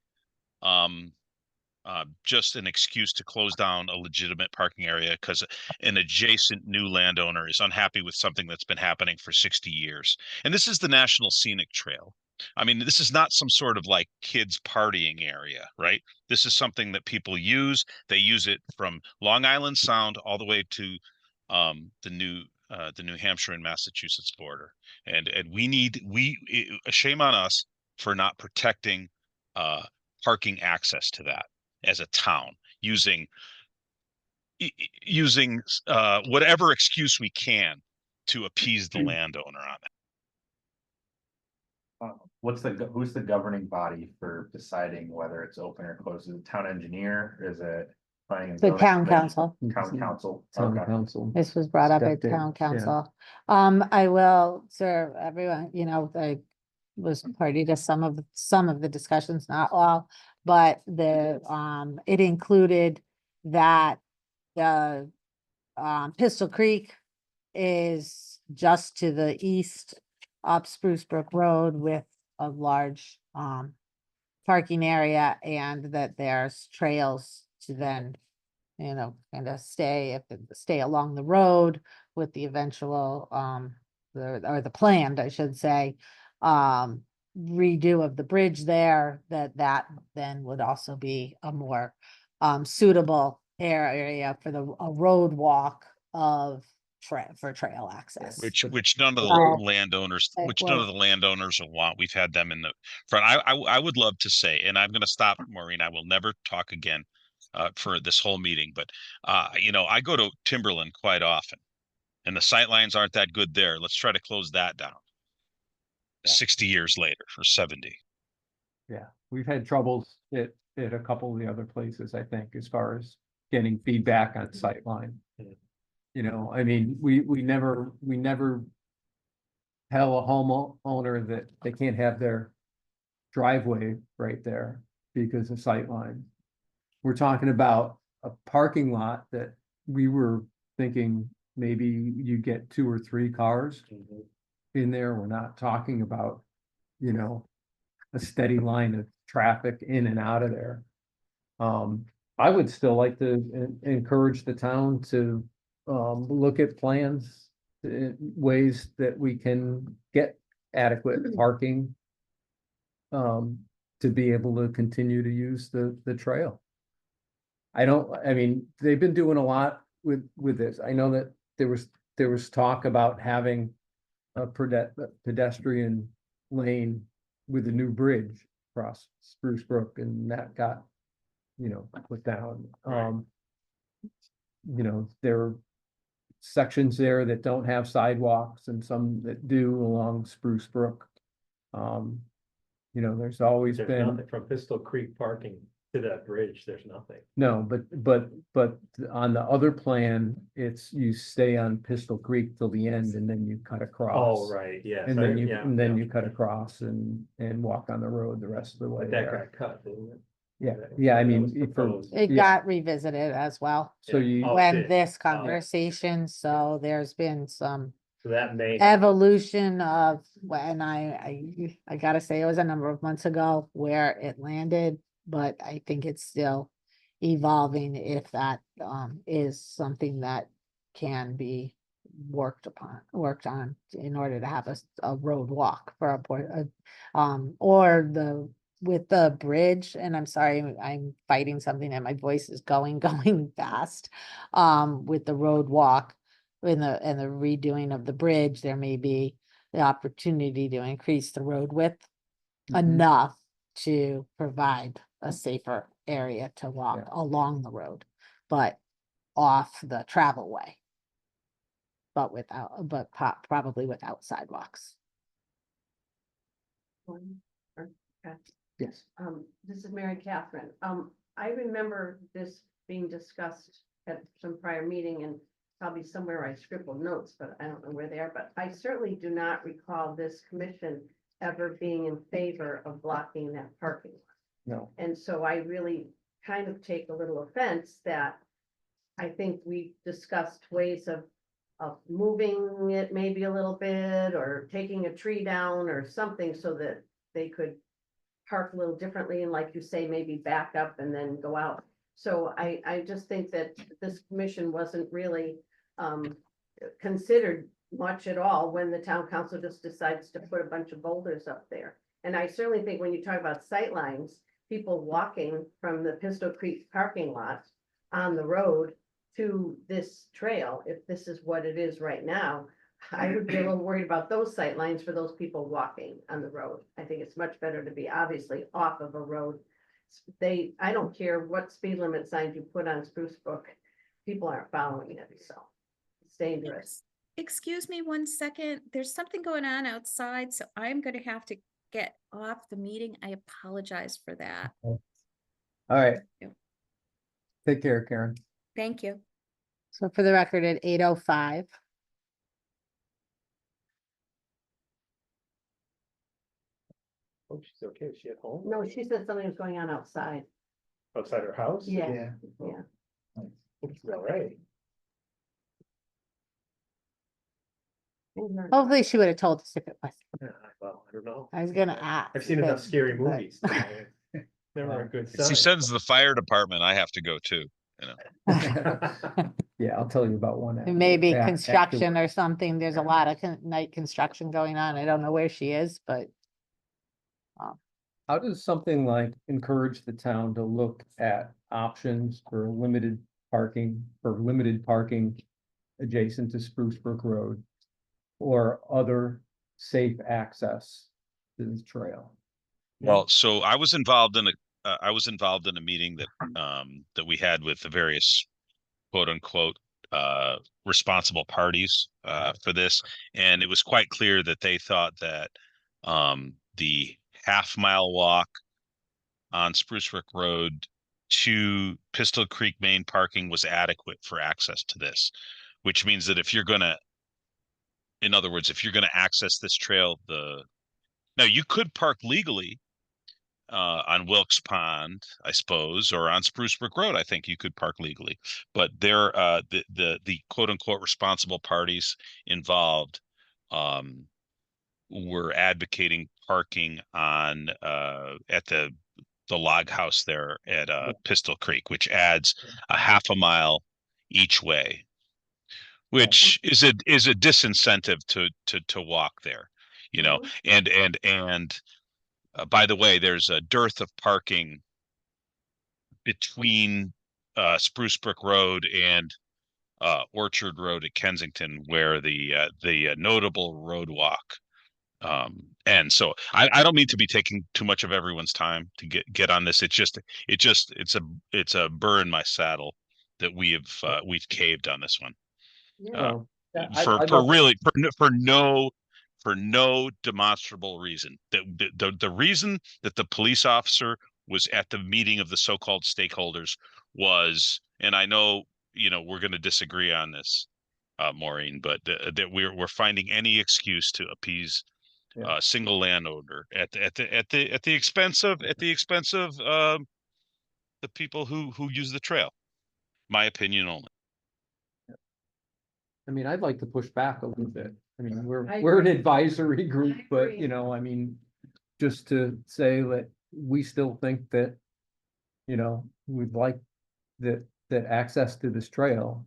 just an excuse to close down a legitimate parking area because an adjacent new landowner is unhappy with something that's been happening for 60 years. And this is the National Scenic Trail. I mean, this is not some sort of like kids partying area, right? This is something that people use. They use it from Long Island Sound all the way to the New Hampshire and Massachusetts border. And a shame on us for not protecting parking access to that as a town, using whatever excuse we can to appease the landowner on that. Who's the governing body for deciding whether it's open or closed? Is it town engineer? Is it planning and The zoning town commission? council. Town council. Town Okay. council. This was brought up at Stepped in, town yeah. council. I will serve everyone, you know, I was party to some of the discussions, not all, but it included that the Pistol Creek is just to the east up Spruce Brook Road with a large parking area, and that there's trails to then, you know, kind of stay along the road with the eventual the planned, I should say, redo of the bridge there, that then would also be a more suitable area for a road walk for trail access. Which none of the Wow. landowners, Like, which none well- of the landowners will want. We've had them in the front. I would love to say, and I'm going to stop, Maureen. I will never talk again for this whole meeting. But you know, I go to Timberland quite often, and the sight lines aren't that good there. Let's try to close that down. Yeah. 60 years later, or 70. Yeah, we've had troubles at a couple of the other places, I think, as far as getting feedback on sightline. Yeah. You know, I mean, we never tell a homeowner that they can't have their driveway right there because of sightline. We're talking about a parking lot that we were thinking maybe you get 2 or 3 cars in there. We're not talking about, you know, a steady line of traffic in and out of there. I would still like to encourage the town to look at plans, ways that we can get adequate parking to be able to continue to use the trail. I mean, they've been doing a lot with this. I know that there was talk about having a pedestrian lane with a new bridge across Spruce Brook, and that got, you know, put down. You know, there are sections there that don't have sidewalks and some that do along Spruce Brook. You know, there's always There's been, nothing from Pistol Creek parking to that bridge. There's nothing. no, but on the other plan, it's you stay on Pistol Creek till the end and then you cut across. Oh, right, yes. And then yeah, you cut across and walk on the road the rest of the way But that there. got cut, didn't it? Yeah, I That mean, was for, proposed. It yeah. got revisited as well so Yeah. you, Oh, when did. this Oh. conversation, so there's been some So that may. evolution of when I gotta say, it was a number of months ago where it landed, but I think it's still evolving if that is something that can be worked on in order to have a road walk for or with the bridge, and I'm sorry, I'm fighting something and my voice is going, going fast. With the road walk and the redoing of the bridge, there may be the opportunity to increase the road width Mhm. enough to provide a safer area to walk Yeah. along the road, but off the travel way. But without, but probably without sidewalks. Yes. This is Mary Catherine. I remember this being discussed at some prior meeting and probably somewhere I scribbled notes, but I don't know where they are, but I certainly do not recall this commission ever being in favor of blocking that parking lot. No. And so I really kind of take a little offense that I think we discussed ways of moving it maybe a little bit or taking a tree down or something so that they could park a little differently and like you say, maybe back up and then go out. So I just think that this commission wasn't really considered much at all when the town council just decides to put a bunch of boulders up there. And I certainly think when you talk about sightlines, people walking from the Pistol Creek parking lot on the road to this trail, if this is what it is right now, I would be a little worried about those sightlines for those people walking on the road. I think it's much better to be obviously off of a road. I don't care what speed limit signs you put on Spruce Brook, people aren't following it, so it's dangerous. Excuse me 1 second. There's something going on outside, so I'm gonna have to get off the meeting. I apologize for that. All right. Yeah. Take care, Karen. Thank you. So for the record, at 8:05. Oh, she's okay. Is she at home? No, she said something was going on outside. Outside her house? Yeah. Oh, Yeah. hope she's all right. Hopefully she would have told us if it was. Yeah, well, I don't know. I was gonna ask. I've seen enough but- scary but- movies. Never a good If sign. she sends the fire department, I have to go too. Yeah, I'll tell you about one. It may be after- construction afterward. or something. There's a lot of night construction going on. I don't know where she is, but How does something like encourage the town to look at options for limited parking adjacent to Spruce Brook Road? Or other safe access to this trail? Well, so I was involved in a meeting that we had with the various quote unquote responsible parties for this. And it was quite clear that they thought that the half-mile walk on Spruce Brook Road to Pistol Creek main parking was adequate for access to this, which means that if you're gonna access this trail, now you could park legally on Wilkes Pond, I suppose, or on Spruce Brook Road. I think you could park legally, but they're the quote unquote responsible parties involved were advocating parking on at the log house there at Pistol Creek, which adds a half a mile each way, which is a disincentive to walk there, you know. And by the way, there's a dearth of parking between Spruce Brook Road and Orchard Road at Kensington, where the notable road walk. And so I don't mean to be taking too much of everyone's time to get on this. It's a burr in my saddle that we've caved on this one. Well, For no demonstrable reason. The reason that the police officer was at the meeting of the so-called stakeholders was, and I know, we're going to disagree on this, Maureen, but that we're finding any excuse to appease Yeah. a single landowner at the expense of the people who use the trail. My opinion only. I mean, I'd like to push back a little bit. I mean, I we're an agree. advisory group, but agree. I mean, just to say that we still think that, we'd like that access to this trail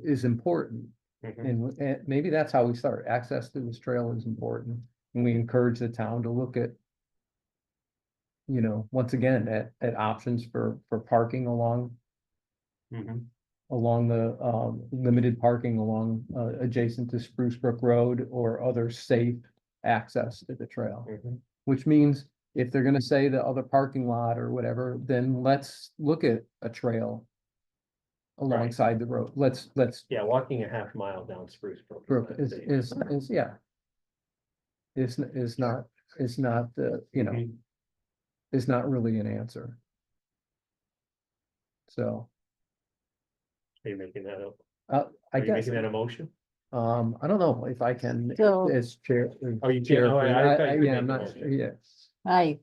is important. And maybe that's how we start. Access to this trail is important. And we encourage the town to look at you know, once again, at options for parking along the limited parking along adjacent to Spruce Brook Road or other safe access to the trail. Which means if they're gonna say the other parking lot or whatever, then let's look at a trail alongside the road. Let's Yeah, walking a half mile down Spruce Brook. Brook is yeah. Is not, you know, is not really an answer. So, Are you making that up? I Are you guess, making that a motion? I don't know if I can, So- as chair. Oh, you can't. chair Oh, for- I thought you were Yeah, I'm making a not, motion. yeah. I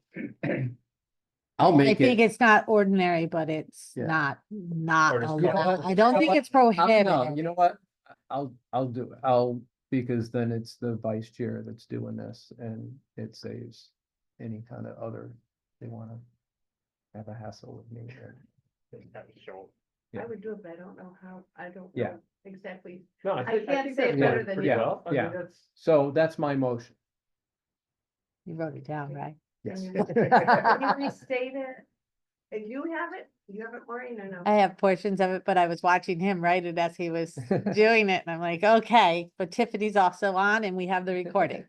I'll make think it, it's not ordinary, but it's Yeah. not Or a just- law. I don't think it's no, prohibited. you know what? I'll do it. Because then it's the vice chair that's doing this and it saves any kind of other, they wanna have a hassle with me. I would do it, but I don't know how, I don't Yeah. know exactly. No, I think can't say it that's better done than pretty you. well. I mean, Yeah. that's- So that's my motion. You wrote it down, right? Yes. Can you restate it? And you have it? You have it, Maureen, or no? I have portions of it, but I was watching him write it as he was doing it, and I'm like, okay, but Tiffany's also on and we have the recording.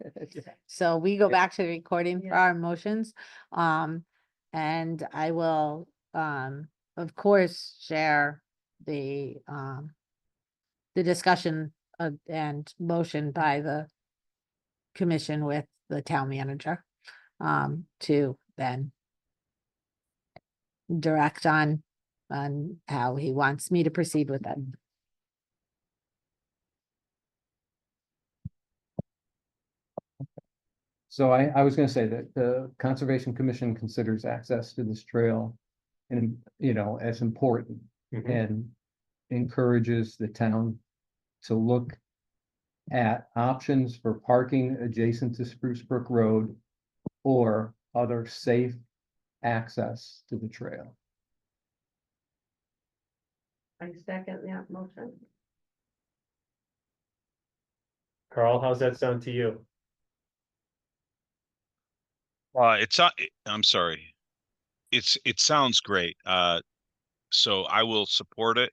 So we go back to the recording for Yeah. our motions. And I will, of course, share the discussion and motion by the commission with the town manager, to then direct on how he wants me to proceed with it. So I was gonna say that the Conservation Commission considers access to this trail and, you know, as important and encourages the town to look at options for parking adjacent to Spruce Brook Road or other safe access to the trail. I second that motion. Carl, how's that sound to you? It's not, I'm sorry. It sounds great. So I will support it.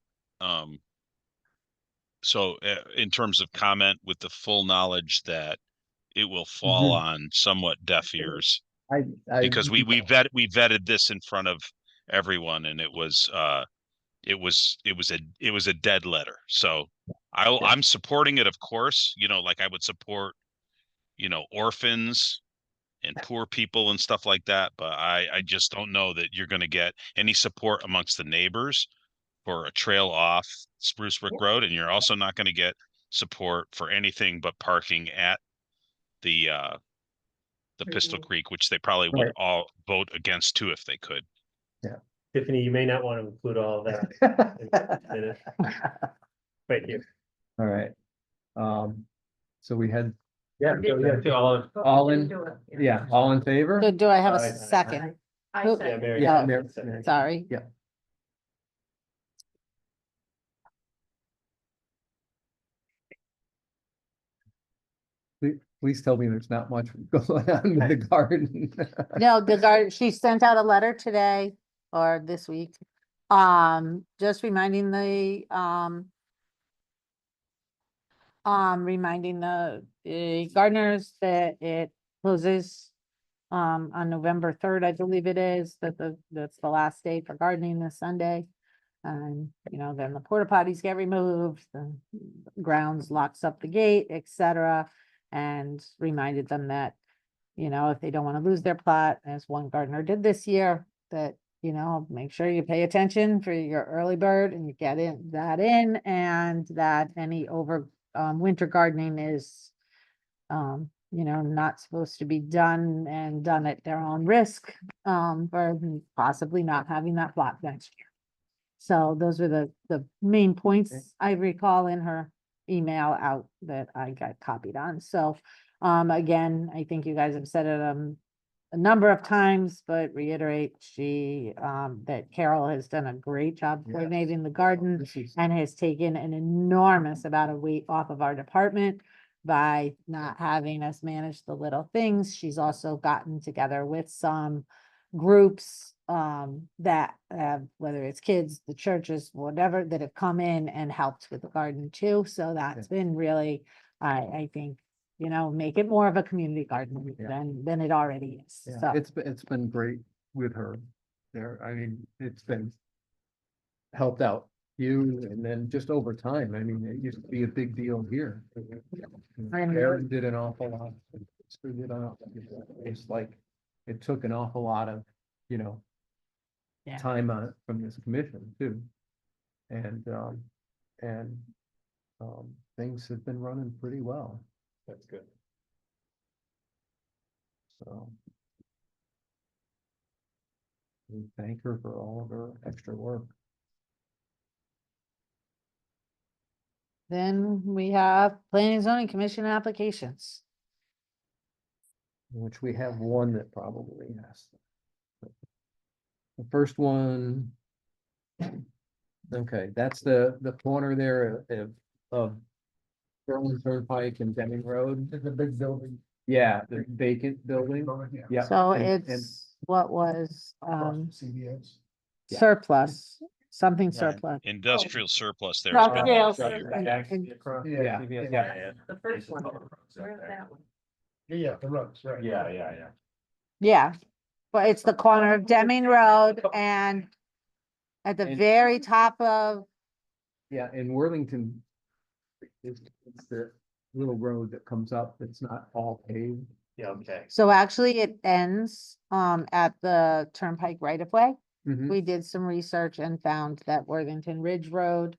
So in terms of comment with the full knowledge that it will fall on somewhat deaf ears. Because we vetted this in front of everyone and it was a dead letter. So I'm supporting it, of course, you know, like I would support, you know, orphans and poor people and stuff like that. But I just don't know that you're going to get any support amongst the neighbors for a trail off Spruce Brook Road. And you're also not going to get support for anything but parking at the Pistol Creek, which they probably would Right. all vote against too if they could. Tiffany, you may not want to include all of that in it. Thank you. All right. So we had Yeah, all in, Do it. yeah, all in favor? So do I have Aye, aye, a second? I Who- second. Mary. Yeah, Mary. Sorry. Yeah. Please tell me there's not much going on with the garden. No, the garden, she sent out a letter today or this week. Just reminding the, reminding the gardeners that it closes on November 3rd, I believe it is, that's the last day for gardening this Sunday. And, you know, then the porta potties get removed, the grounds locks up the gate, etc. And reminded them that, you know, if they don't want to lose their plot, as one gardener did this year, that, you know, make sure you pay attention for your early bird and you get in, and that any winter gardening is, you know, not supposed to be done and done at their own risk, for possibly not having that plot next year. So those were the main points I recall in her email out that I got copied on. So, again, I think you guys have said it, a number of times, but reiterate, that Carol has done a great job Yes. coordinating the garden This is, and has taken an enormous amount of weight off of our department by not having us manage the little things. She's also gotten together with some groups, that have, whether it's kids, the churches, whatever, that have come in and helped with the garden too. So that's been really, I think, you know, make it more of a community garden Yeah. than it already is. Yeah, So, it's been great with her there. I mean, it's been helped out you and then just over time. I mean, it used to be a big deal here. And- Aaron did an awful lot. Stu did an awful lot. It's like, it took an awful lot of, you know, Yeah. time on it from this commission too. And, things have been running pretty well, That's good. so. We thank her for all of her extra work. then we have planning and zoning commission applications. Which we have one that probably has. The first one. Okay, that's the corner there of Berlin Turnpike and Deming Road. The big building. Yeah, the vacant building. Yeah. So and- it's what was, CVS. Yeah. surplus, something Yeah. surplus. Industrial surplus there. Not is jail, probably- sir. Yeah. The first one, where's that one? Yeah, the roads, right. Yeah. Yeah, but it's the corner of Deming Road and at the And- very top of, Yeah, in Worthington. It's the little road that comes up, it's not all paved. Yeah, okay. so actually it ends, at the Turnpike right of way. Mhm. We did some research and found that Worthington Ridge Road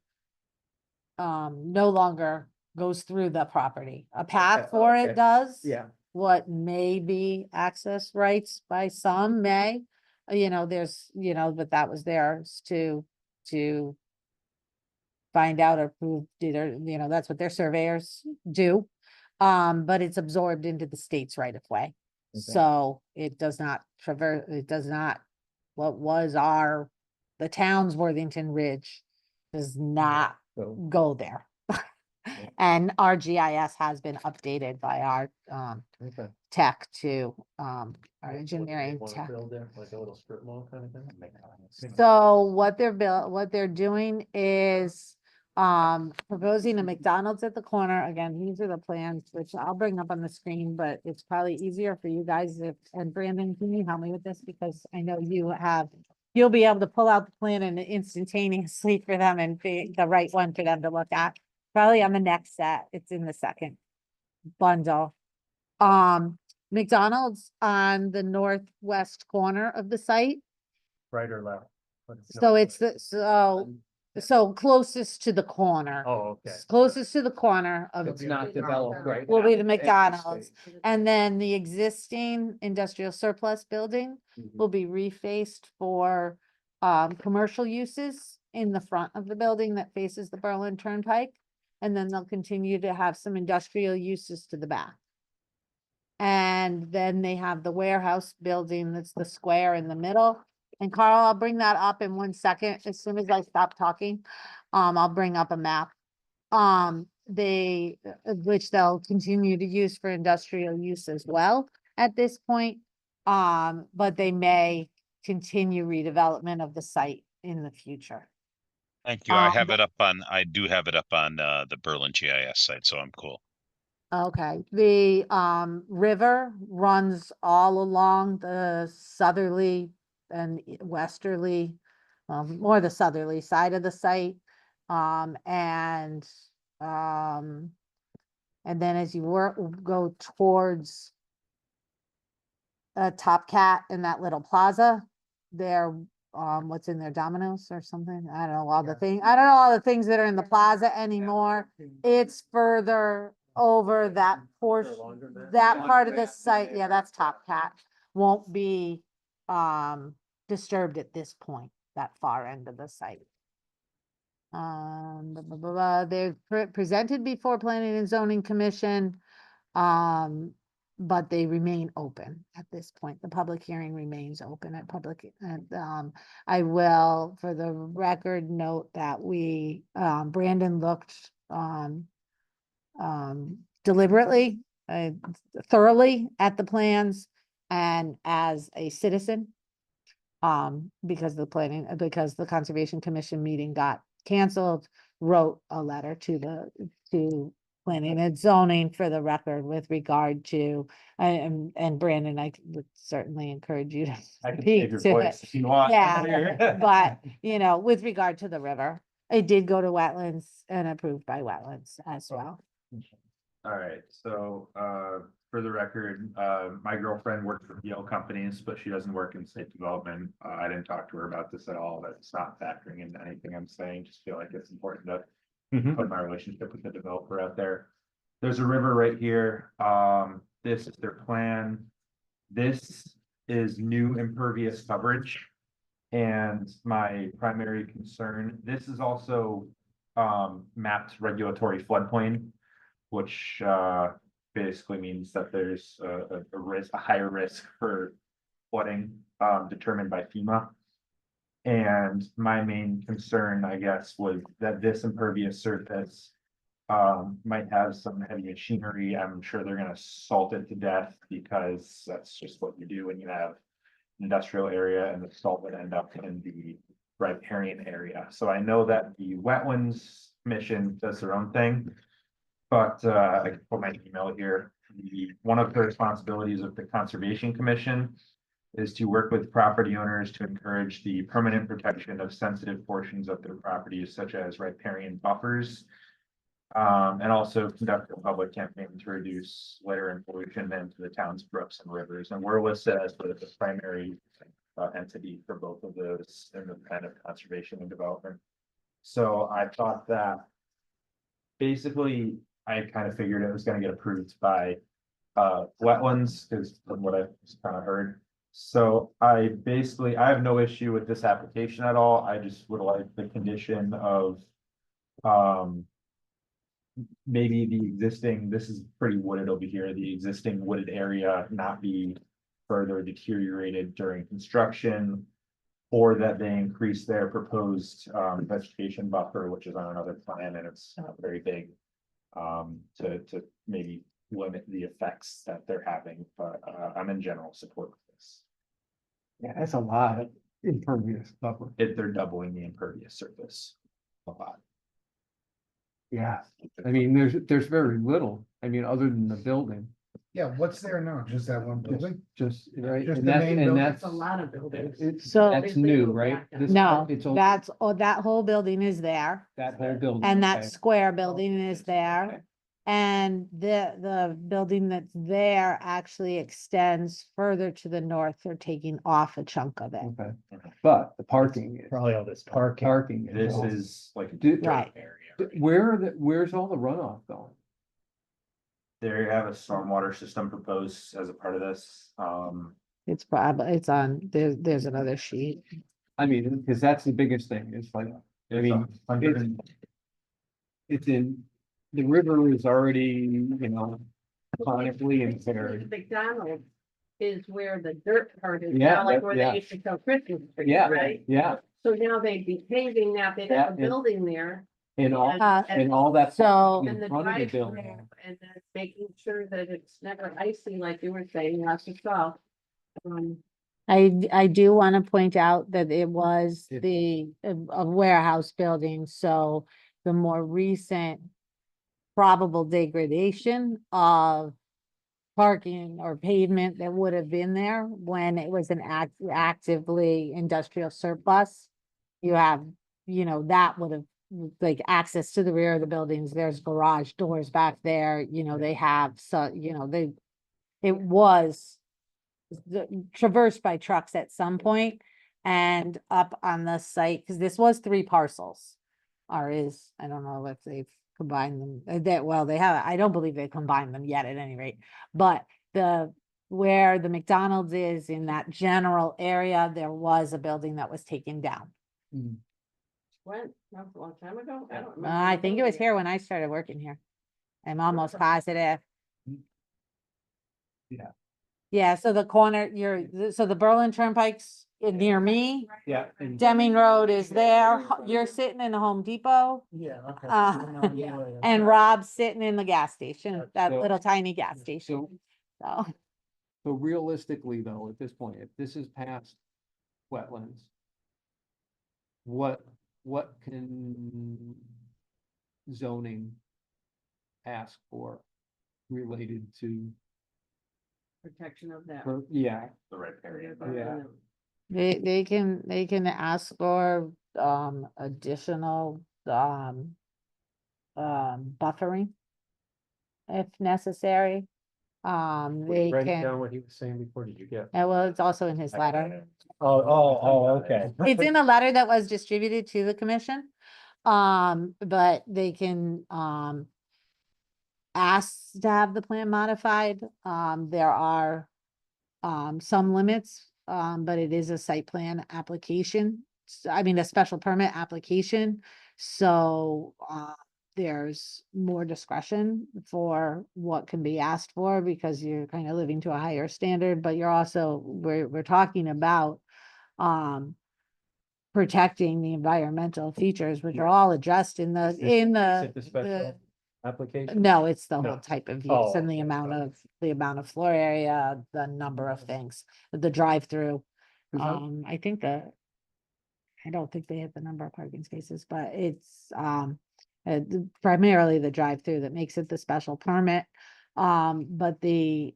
no longer goes through the property. A path for okay. it does. Yeah, What may be access rights by some may, you know, there's, you know, but that was theirs to find out or prove, did, or, you know, that's what their surveyors do. But it's absorbed into the state's right of way. Okay. So it does not traverse, it does not, what was the town's Worthington Ridge does not so, go there. And our GIS has been updated by our okay. tech to our engineering tech. Build there, like a little strip mall kind of thing? So what they're doing is proposing a McDonald's at the corner. Again, these are the plans, which I'll bring up on the screen, but it's probably easier for you guys if, and Brandon, can you help me with this? Because I know you'll be able to pull out the plan and instantaneously for them and be the right one for them to look at. Probably on the next set, it's in the second bundle. McDonald's on the northwest corner of the site. Right or left? So it's so closest to the corner. Oh, okay. Closest to the corner of, It's not developed right will now. be the at this McDonald's. stage. And then the existing industrial surplus building Mhm. will be refaced for commercial uses in the front of the building that faces the Berlin Turnpike. And then they'll continue to have some industrial uses to the back. And then they have the warehouse building that's the square in the middle. And Carl, I'll bring that up in 1 second. As soon as I stop talking, I'll bring up a map. Which they'll continue to use for industrial use as well at this point. But they may continue redevelopment of the site in the future. Thank you. I Um, have it up on, I do have it up on the Berlin GIS site, so I'm cool. Okay, the river runs all along the southerly and westerly, more the southerly side of the site. And then as you go towards Top Cat in that little plaza, there, what's in there, Domino's or something? I don't know all the I don't know all the things that are in the plaza anymore. It's further over that portion, that part of the site, yeah, that's Top Cat, won't be disturbed at this point, that far end of the site. They're presented before Planning and Zoning Commission, but they remain open at this point. The public hearing remains open at public, and I will, for the record, note that Brandon looked deliberately, thoroughly at the plans, and as a citizen, because the planning, because the Conservation Commission meeting got canceled, wrote a letter to planning and zoning for the record with regard to, and Brandon, I would certainly encourage you to I can speak save your to it. voice if you want. Yeah, but, you know, with regard to the river, it did go to wetlands and approved by wetlands as well. All right, so, for the record, my girlfriend works for PL companies, but she doesn't work in state development. I didn't talk to her about this at all. That's not factoring into anything I'm saying. Just feel like it's important to put my relationship with the developer out there. There's a river right here. This is their plan. This is new impervious coverage. And my primary concern, this is also mapped regulatory floodplain, which basically means that there's a risk, a higher risk for flooding determined by FEMA. And my main concern, I guess, was that this impervious surface might have some heavy machinery. I'm sure they're gonna salt it to death because that's just what you do when you have an industrial area, and the salt would end up in the riparian area. So I know that the Wetlands Commission does their own thing. But I can put my email here. One of the responsibilities of the Conservation Commission is to work with property owners to encourage the permanent protection of sensitive portions of their properties, such as riparian buffers. And also conduct a public campaign to reduce litter and pollution into the town's brooks and rivers. And we're listed as the primary entity for both of those in the kind of conservation and development. So I thought that basically I kind of figured it was gonna get approved by wetlands, because from what I kind of heard. So I have no issue with this application at all. I just would like the condition of maybe the existing, this is pretty wooded over here, the existing wooded area not be further deteriorated during construction, or that they increase their proposed vegetation buffer, which is on another plan, and it's not very big, to maybe limit the effects that they're having, but I'm in general support of this. Yeah, that's a lot of impervious buffer. If they're doubling the impervious surface a lot. Yeah, I mean, there's very little, I mean, other than the building, Yeah, what's there now? Just that one building? just, right, Just and the that's, main and building? that's. It's a lot of buildings. So- That's new, right? This- No, It's all, that's, oh, that whole building is there, that whole building. and that okay. square building is Okay. there. And the building that's there actually extends further to the north. They're taking off a chunk of it. Okay, but the parking is. Probably all this Parking. This all- is like a Did- dirt Right. area. Where's all the runoff going? They have a stormwater system proposed as a part of this. It's probably, it's on, there's another sheet. I mean, because that's the biggest thing, it's like, I It's mean, 100 and- it's in, the river is already, you know, chronically impaired. McDonald's is where the dirt part is, Yeah, now, like that- where yeah. they used to sell Christmas trees, Yeah, right? yeah, So now they'd be paving that, they'd Yeah, have a and- building there. and all, Uh, and all that. So- parking And in the front of the drive-through, building. and then making sure that it's never icy, like you were saying, that's the stuff. I do want to point out that it was It- the a warehouse building, so the more recent probable degradation of parking or pavement that would have been there when it was an actively industrial surplus. You have, you know, that would have, like, access to the rear of the buildings, there's garage doors back there, you know, they have, so, you know, it was traversed by trucks at some point and up on the site, because this was 3 parcels. Or is, I don't know if they've combined them, they have, I don't believe they combined them yet at any rate. But where the McDonald's is in that general area, there was a building that was taken down. When, that was a long time ago, I don't remember. I think it was here when I started working here. I'm almost positive. Yeah. Yeah, so the corner, so the Berlin Turnpike's near me, Yeah. and- Deming Road is there, you're sitting in the Home Depot. Yeah, okay. And Rob's sitting in the gas station, that So- little tiny gas So, station, so. so realistically though, at this point, if this is passed wetlands. What can zoning ask for related to, Protection of that. yeah, The riparian. yeah. They can ask for, additional, buffering if necessary. They Write can, down what he was saying before, did you get? well, it's also in his letter. Okay. It's in a letter that was distributed to the commission. But they can, ask to have the plan modified. There are, some limits, but it is a site plan application. I mean, a special permit application. So, there's more discretion for what can be asked for because you're kind of living to a higher standard, but you're also, we're talking about, protecting the environmental features, which are all addressed in the, Is it the the, special application? no, it's the No. whole type of use Oh, and the okay, amount okay. of, floor area, the number of things, the drive-through. I think I don't think they have the number of parking spaces, but it's, primarily the drive-through that makes it the special permit. But the,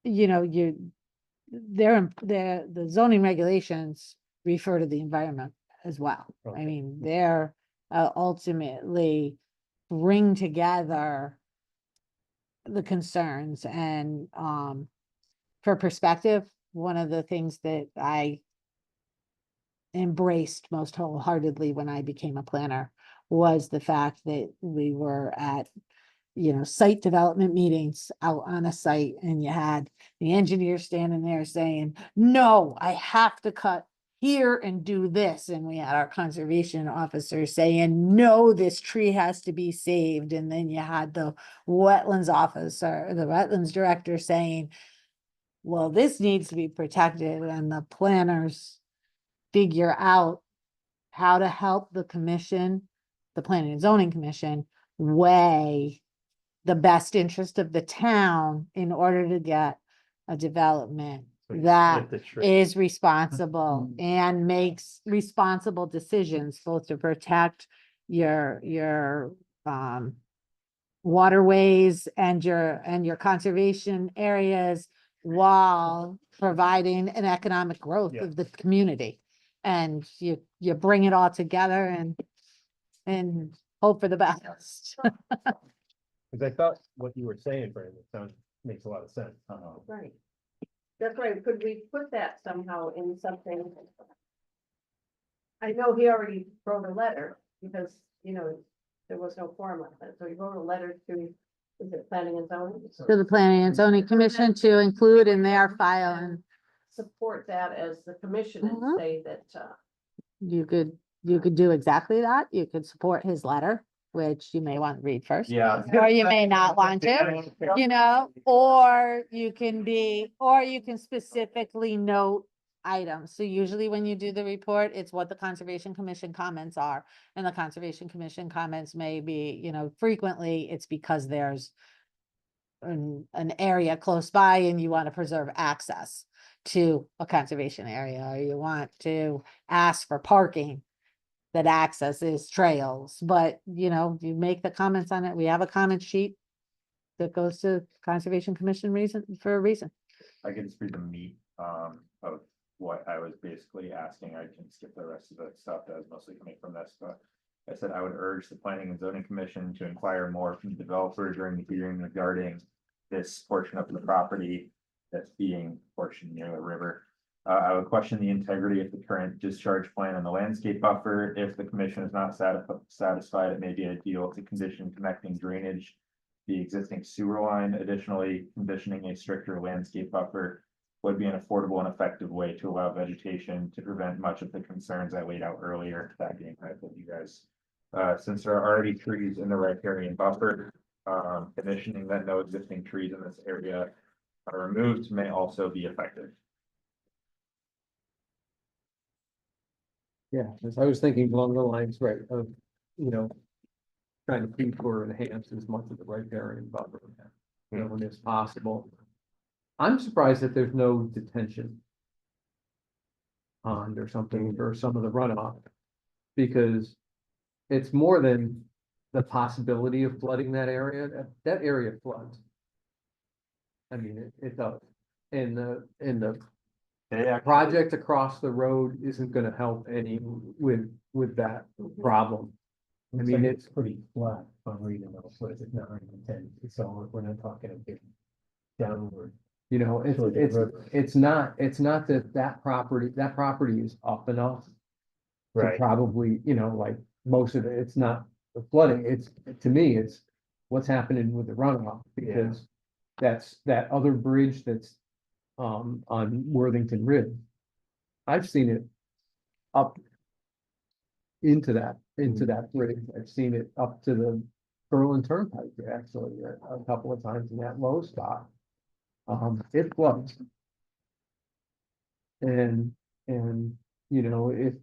you know, the zoning regulations refer to the environment as well. I Okay. mean, they're, ultimately bring together the concerns and, for perspective, one of the things that I embraced most wholeheartedly when I became a planner was the fact that we were at, site development meetings out on a site and you had the engineer standing there saying, no, I have to cut here and do this. And we had our conservation officer saying, no, this tree has to be saved. And then you had the wetlands officer, the wetlands director saying, well, this needs to be protected, and the planners figure out how to help the commission, the planning and zoning commission, weigh the best interest of the town in order to get a development So you that split the tree. is responsible and makes responsible decisions, both to protect your waterways and your conservation areas while providing an economic growth Yeah. of the community. And you bring it all together and hope for the best. Cause I thought what you were saying, Brandon, makes a lot of sense. Right. That's right. Could we put that somehow in something? I know he already wrote a letter because, there was no form of it. So he wrote a letter to, is it planning and zoning? To the planning and zoning commission to include in their file, and Support that as the commission and Mhm. say that, you could do exactly that. You could support his letter, which you may want to read first. Yeah. Or you may not want to, or you can specifically note items. So usually when you do the report, it's what the Conservation Commission comments are. And the Conservation Commission comments may be, frequently it's because there's an area close by and you want to preserve access to a conservation area, or you want to ask for parking that accesses trails, but you make the comments on it. We have a comment sheet that goes to Conservation Commission for a reason. I can just read the meat, of what I was basically asking. I can skip the rest of the stuff that was mostly coming from this, but I said I would urge the Planning and Zoning Commission to inquire more from the developer during the hearing regarding this portion of the property that's being portioned near the river. I would question the integrity of the current discharge plan and the landscape buffer. If the commission is not satisfied, it may be ideal to condition connecting drainage, the existing sewer line. Additionally, conditioning a stricter landscape buffer would be an affordable and effective way to allow vegetation to prevent much of the concerns I laid out earlier, that being right with you guys. Since there are already trees in the riparian buffer, conditioning that no existing trees in this area are removed may also be effective. Yeah, as I was thinking along the lines, right, of, trying to keep or enhance as much of the riparian buffer, as possible. I'm surprised that there's no detention pond or something for some of the runoff. Because it's more than the possibility of flooding that area, that area floods. I mean, it does. And the project across the road isn't gonna help any with that problem. I mean, it's pretty flat on reading those, what is it, 9 and 10, so we're not talking a big downward. You know, Sure, the river. it's not that property is up enough. To Right, probably, you know, like most of it, it's not the flooding, it's, to me, it's what's happening with the runoff, because. That's that other bridge that's on Worthington Ridge. I've seen it up. Into that bridge, I've seen it up to the Berlin Turnpike, actually, a couple of times in that low spot. It floods. And, you know,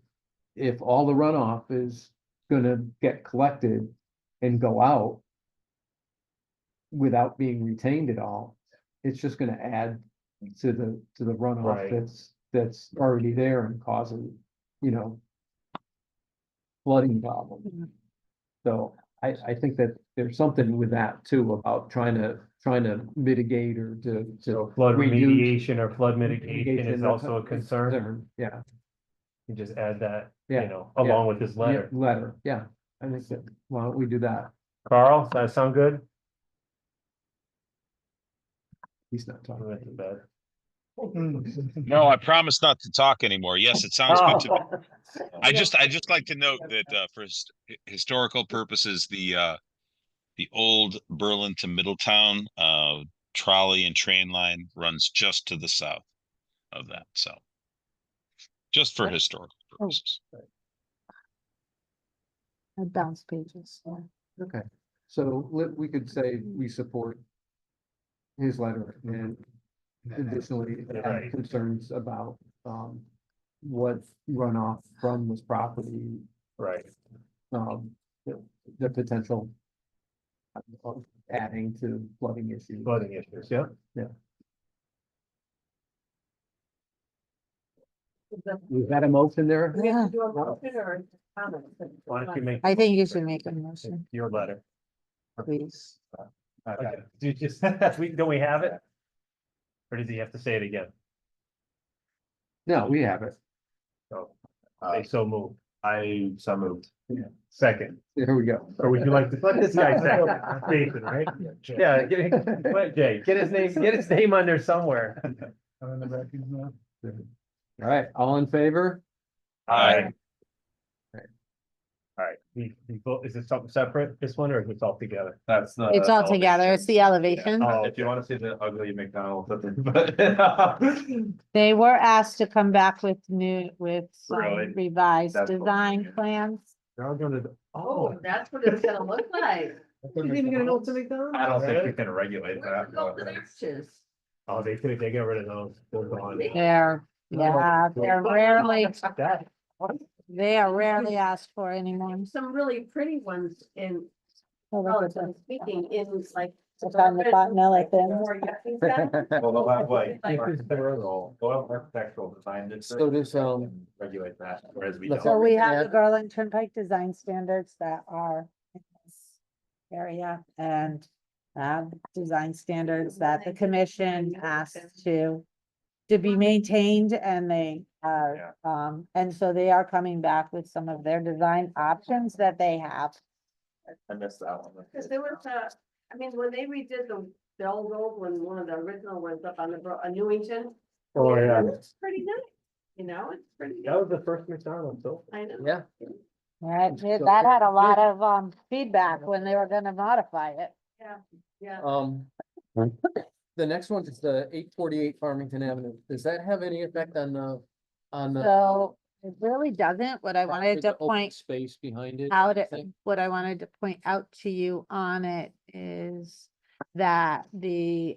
if all the runoff is gonna get collected and go out. Without being retained at all, it's just gonna add to the runoff Right. that's already there and causing, you know. Flooding problems. So I think that there's something with that too, about trying to mitigate or to. so flood reduce- remediation or flood mitigation is mitigation, also a concern, Yeah, you just add that, Yeah, you know, yeah, along with this letter. letter, yeah, I think that, why don't we do that? Carl, does that sound good? He's not talking. That's bad. No, I promise not to talk anymore. Yes, it sounds good to me. Oh. I just like to note that for historical purposes, the old Berlin to Middletown trolley and train line runs just to the south of that. So just for historical purposes. I bounce pages. Yeah. Okay, so we could say we support. His letter and additionally have Right. concerns about, what runoff from this property, Right, the potential. Of adding to flooding issues. flooding issues, yeah. We've had a motion there. We have to do a motion or comments? Why don't you make? I think you should make a motion, Your letter. please. Okay, do you just, don't we have it? Or does he have to say it again? No, we have it. So, I so moved. I so moved. Second, There we go. or would you like to, let this guy second, Jason, right? Yeah, let Jay, get his name on there somewhere. On the record now. All right, all in favor? Aye. All right, is it something separate, this one, or is it all together? That's the. It's all together, it's the elevation. Oh, If you wanna see the ugly McDonald's, but. They were asked to come back with some Really? revised That's what- design plans. They're all gonna, Oh, that's what it's gonna look like. even gonna go to McDonald's? I don't think we can regulate that. Golden arches. Oh, they get rid of those, they're gone. They're rarely, That, they are rarely asked for anymore. Some really pretty ones in, Oh, look at relatively speaking, in like. It's on the Continental thing. More yucky stuff. Well, they'll have like Like- architectural, design. So this, Regulate that, whereas we Let's- So don't. we have the Berlin Turnpike design standards that are in this area and design standards that the commission asked to be maintained and they are, and so they are coming back with some of their design options that they have. I missed that one. Cause there was I mean, when they redid the old one, one of the original ones up on Newington. oh, yeah, It's pretty nice, you know, it's pretty that good. was the first McDonald's, so. I know. yeah, That had a lot of feedback when they were gonna modify it. Yeah. the next one is the 848 Farmington Avenue. Does that have any effect on the? So it really doesn't. What I wanted to open point Space behind it. out, thing? what I wanted to point out to you on it is that they're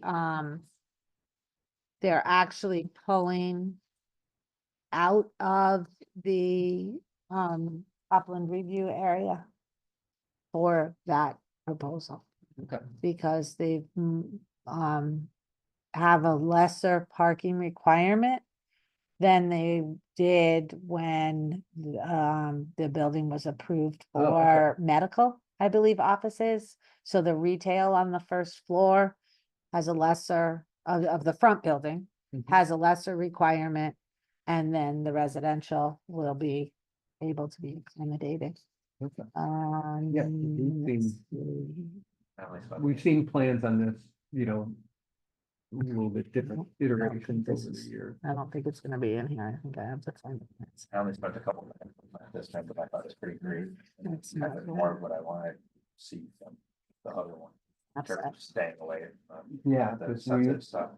actually pulling out of the, upland review area for that proposal, Okay. because they, have a lesser parking requirement than they did when the building was approved Oh, okay. for medical, I believe, offices. So the retail on the first floor has a lesser of the front building Mhm. has a lesser requirement. And then the residential will be able to be accommodated. Okay. Yeah, we've Let's seen- see. We've seen plans on this, you know, a little bit different iterations this over the is- years. I don't think it's gonna be in here. I think I have to find it. I only spent a couple minutes on that this time, but I thought it was pretty great. It's Kind not of more of what I wanted to see from the other one, in terms of staying away. Yeah, The 'cause we- sensitive stuff.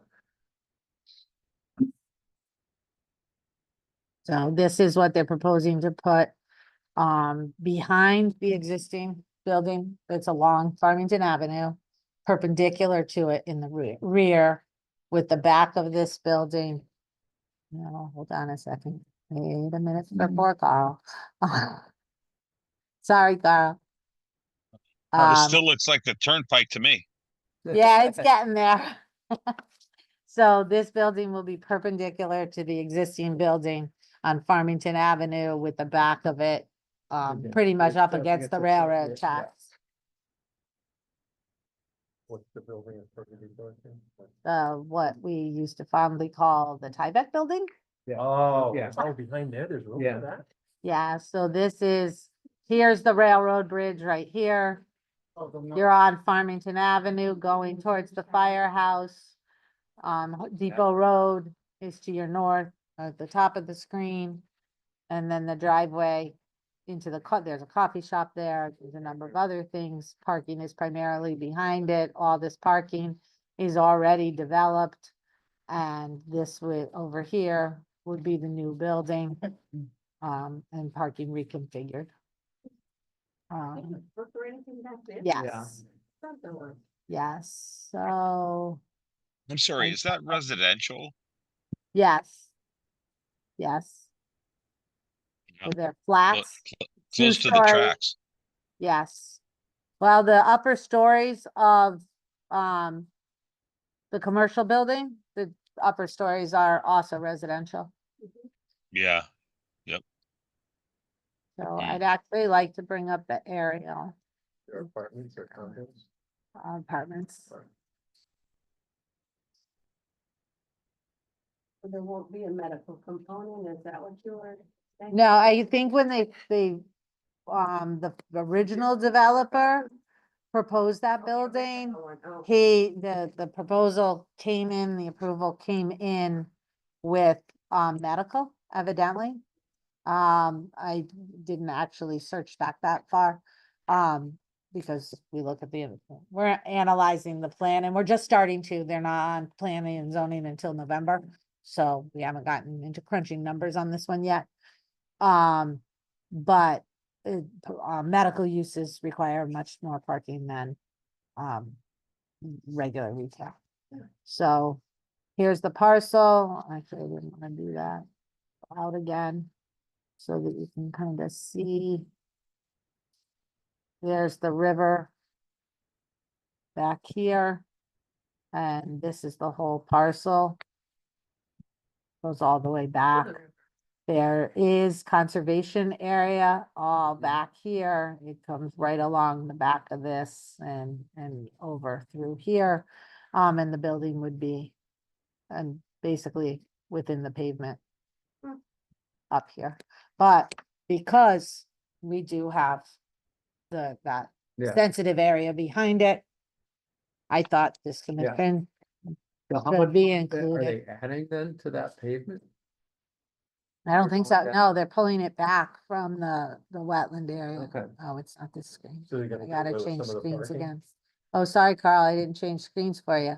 So this is what they're proposing to put behind the existing building that's along Farmington Avenue, perpendicular to it in the rear with the back of this building. No, hold on a second. Wait a minute before Carl. Sorry, Carl. Oh, this Um, still looks like the turnpike to me. yeah, it's getting there. So this building will be perpendicular to the existing building on Farmington Avenue with the back of it Okay. pretty much It's up up against against the the railroad yeah. tracks. What's the building is perpendicular What we used to fondly call the Tyvek building. Yeah. Oh, Yeah. oh, behind there, there's room Yeah. for that? Yeah, so this is, here's the railroad bridge right here. Oh, the You're on Farmington Avenue going towards the firehouse. Depot Road is to your north, at the top of the screen. And then the driveway into there's a coffee shop there. There's a number of other things. Parking is primarily behind it. All this parking is already developed. And this would, over here, would be the new building, and parking reconfigured. Look for anything back there? Yes, Something like- yes, so, I'm sorry, And- is that residential? yes. Yes. Yeah. So they're flats. Close to the two-story. tracks. Yes. Well, the upper stories of, the commercial building, the upper stories are also residential. Yeah, So Hmm. I'd actually like to bring up the aerial Their apartments or condos. apartments. So there won't be a medical component, is that what you were saying? No, I think when the original developer proposed that Okay, building, oh. the proposal came in, the approval came in with, medical, evidently. I didn't actually search back that far, because we look at we're analyzing the plan and we're just starting to, they're not on planning and zoning until November. So we haven't gotten into crunching numbers on this one yet. But medical uses require much more parking than regular retail. So here's the parcel. Actually, I didn't want to do that. Out again, so that you can kind of see. There's the river back here. And this is the whole parcel. Goes all the way back. There is conservation area all back here. It comes right along the back of this and over through here. And the building would be basically within the pavement up here. But because we do have that Yeah. sensitive area behind it, I thought this Yeah. commission So how should much be are included. they adding then to that pavement? I don't think so. Yeah. No, they're pulling it back from the wetland area. Okay. Oh, it's not this screen. So they're I gonna get gotta rid of change some of the screens parking? again. Oh, sorry, Carl, I didn't change screens for you.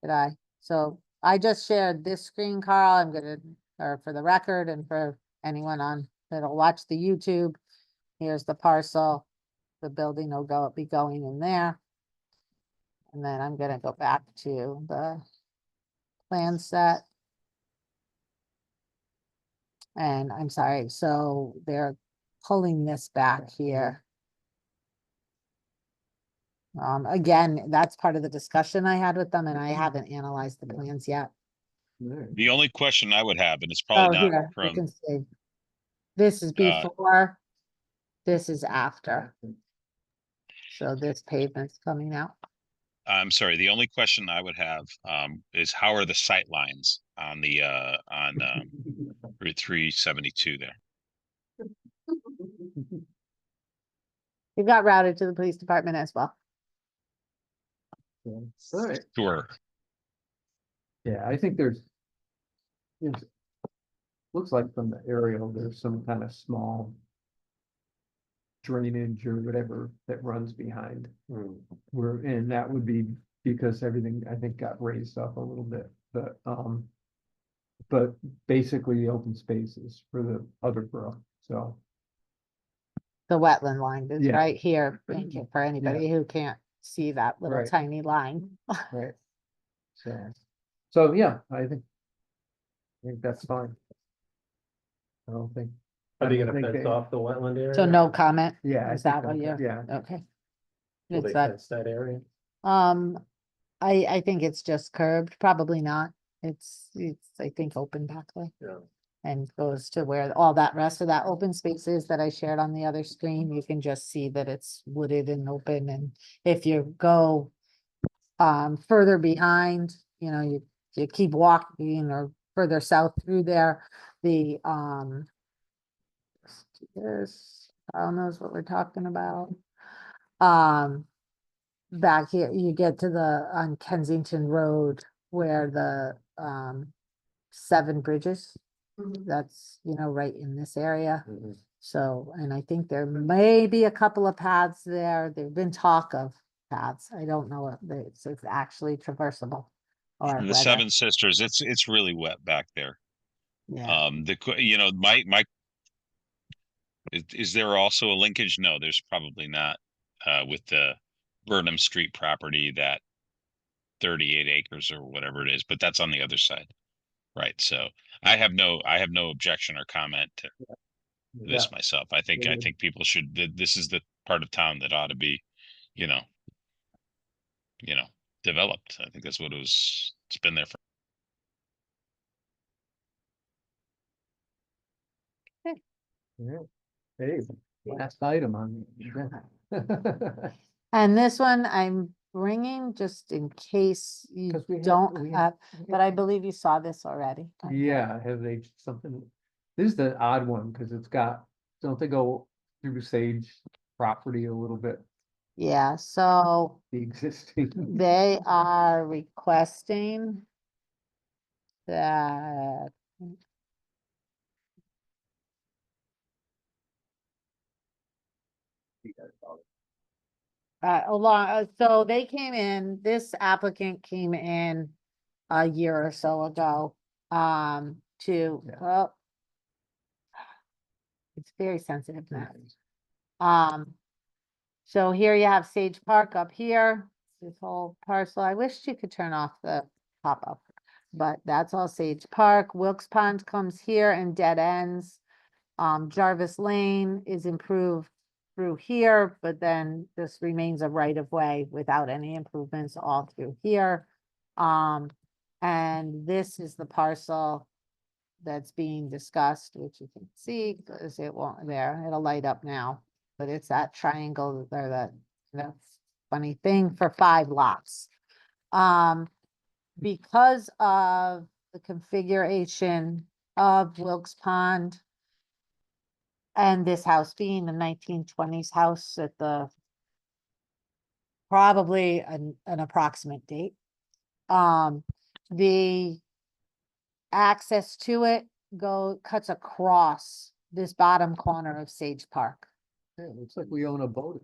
Did I? So I just shared this screen, Carl. I'm gonna, or for the record and for anyone on that'll watch the YouTube. Here's the parcel. The building will be going in there. And then I'm gonna go back to the plan set. And I'm sorry, so they're pulling this back here. Again, that's part of the discussion I had with them and I haven't analyzed the plans yet. Alright. The only question I would have, and it's Oh, probably not here, you from, can see. This is before, this is after. So this pavement's coming out. I'm sorry, the only question I would have, is how are the sight lines on the, Route 372 there? It got routed to the police department as well. Alright, Sure. Yeah, I think yes, looks like from the aerial, there's some kind of small drainage or whatever that runs behind. And that would be because everything, I think, got raised up a little bit, but basically open spaces for the other brook, so. The wetland line is Yeah. right here, thank you, for anybody who can't see that little Right. tiny line. Right. So, yeah, I think that's fine. I don't think. Are they I gonna think fence off the wetland area? So no comment? Yeah. I Is that think what you're, Yeah, okay. Will they It's that, fence that area? I think it's just curved, probably not. It's, I think, open back there. Yeah. And goes to where all that rest of that open space is that I shared on the other screen. You can just see that it's wooded and open, and if you go further behind, you keep walking or further south through there, the this, Kyle knows what we're talking about. Back here, you get to on Kensington Road where the 7 Bridges, that's, right in this area. So, and I think there may be a couple of paths there. There've been talk of paths. I don't know if it's actually traversable. Or The whether, Seven Sisters, it's really wet back there. yeah, Is there also a linkage? No, there's probably not, with the Burnham Street property, that 38 acres or whatever it is, but that's on the other side. Right, so I have no objection or comment to this myself. I think people should, this is the part of town that ought to be, you know, developed. I think that's what it's been there for. hey, last item on. and this one I'm bringing just in case you 'Cause we have- don't we have, have- but I believe you saw this already. Yeah, have they something, this is the odd one, because it's got, don't they go through Sage property a little bit, Yeah, so the existing? they are requesting that so they came in, this applicant came in a year or so ago, to, Yeah. well, it's very sensitive now. So here you have Sage Park up here, this whole parcel. I wish you could turn off the pop-up, but that's all Sage Park. Wilkes Pond comes here and dead ends. Jarvis Lane is improved through here, but then this remains a right of way without any improvements all through here. And this is the parcel that's being discussed, which you can see, because it won't there, it'll light up now. But it's that triangle there, that's funny thing for 5 lots. Because of the configuration of Wilkes Pond and this house being the 1920s house at probably an approximate date. The access to it cuts across this bottom corner of Sage Park. Yeah, looks like we own a boat.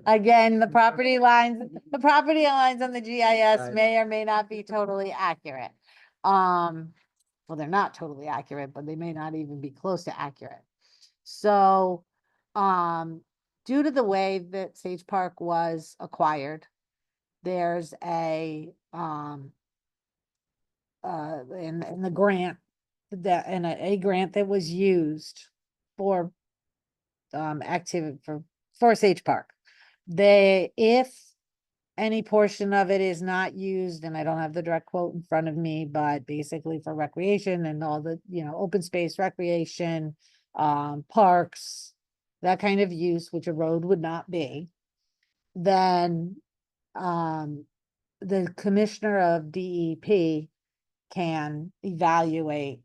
Again, the property lines on the GIS Right. may or may not be totally accurate. Well, they're not totally accurate, but they may not even be close to accurate. So, due to the way that Sage Park was acquired, there's in the grant a grant that was used for activity for Sage Park. If any portion of it is not used, and I don't have the direct quote in front of me, but basically for recreation and all the, open space recreation, parks, that kind of use, which a road would not be, then, the commissioner of DEP can evaluate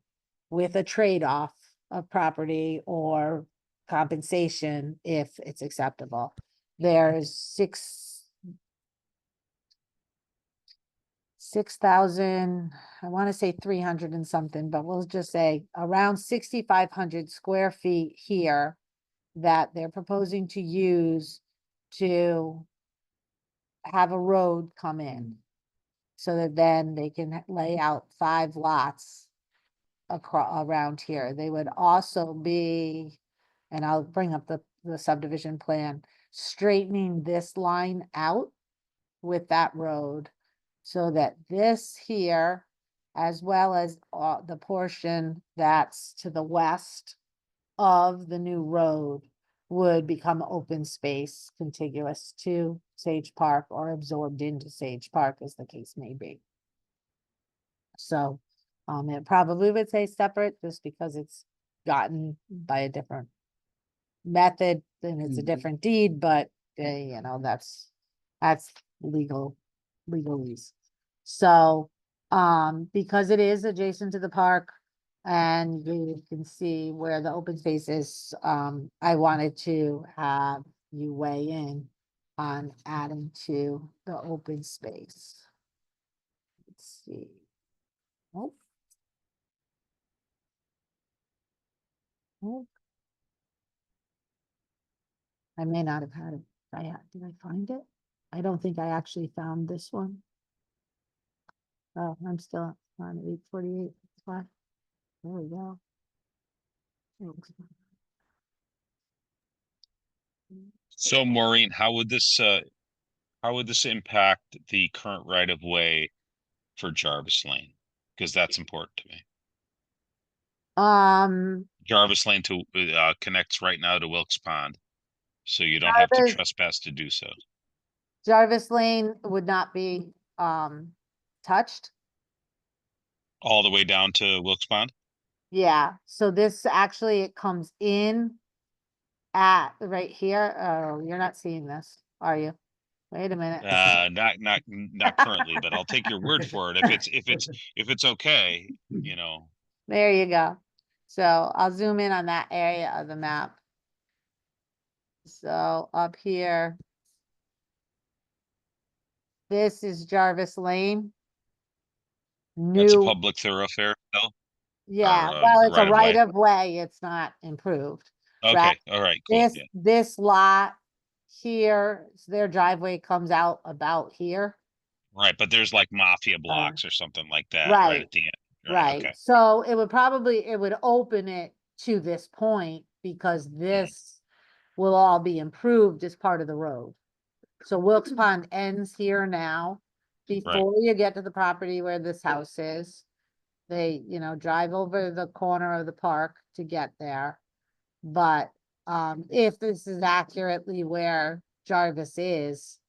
with a trade-off of property or compensation if it's acceptable. There's 6,000, I want to say 300 and something, but we'll just say around 6,500 square feet here that they're proposing to use to have a road come in. So that then they can lay out 5 lots around here. They would also be, and I'll bring up the subdivision plan, straightening this line out with that road. So that this here, as well as the portion that's to the west of the new road, would become open space contiguous to Sage Park or absorbed into Sage Park, as the case may be. So, it probably would say separate just because it's gotten by a different method, then it's a different deed, but, that's legalese. So, because it is adjacent to the park, and you can see where the open space is, I wanted to have you weigh in on adding to the open space. Let's see. Oh. Oh. I may not have had it. Did I find it? I don't think I actually found this one. Oh, I'm still on 848. There we go. So Maureen, how would this impact the current right of way for Jarvis Lane? Because that's important to me. Jarvis Lane connects right now to Wilkes Pond. So you don't have to Jarvis- trespass to do so. Jarvis Lane would not be, touched. All the way down to Wilkes Pond? Yeah, so this actually, it comes in at right here. Oh, you're not seeing this, are you? Wait a minute. Not currently, but I'll take your word for it. If it's okay, There you go. So I'll zoom in on that area of the map. So up here. This is Jarvis Lane. that's a New, public thoroughfare, though? yeah, or, well, it's a right of right way? of way. It's not improved. Okay, all right, cool. Yeah. This lot here, their driveway comes out about here. Right, but there's like mafia blocks or something like that right right, at the end. Right, Okay. so it would open it to this point because this will all be improved as part of the road. So Wilkes Pond ends here now. Before you get to the property where this house is, they, drive over the corner of the park to get there. But, if this is accurately where Jarvis is,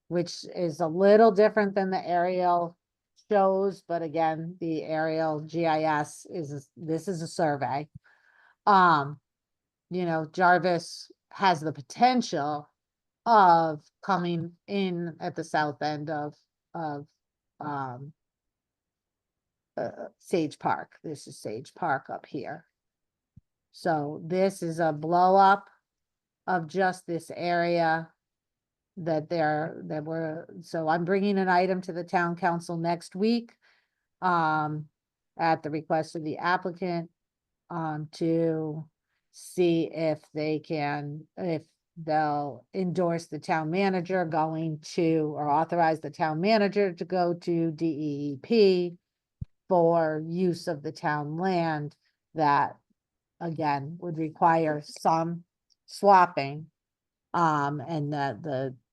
which is a little different than the aerial shows, but again, the aerial GIS this is a survey. Jarvis has the potential of coming in at the south end of Sage Park. This is Sage Park up here. So this is a blow up of just this area so I'm bringing an item to the town council next week. At the request of the applicant, to see if they'll endorse the town manager or authorize the town manager to go to DEP for use of the town land that, again, would require some swapping. And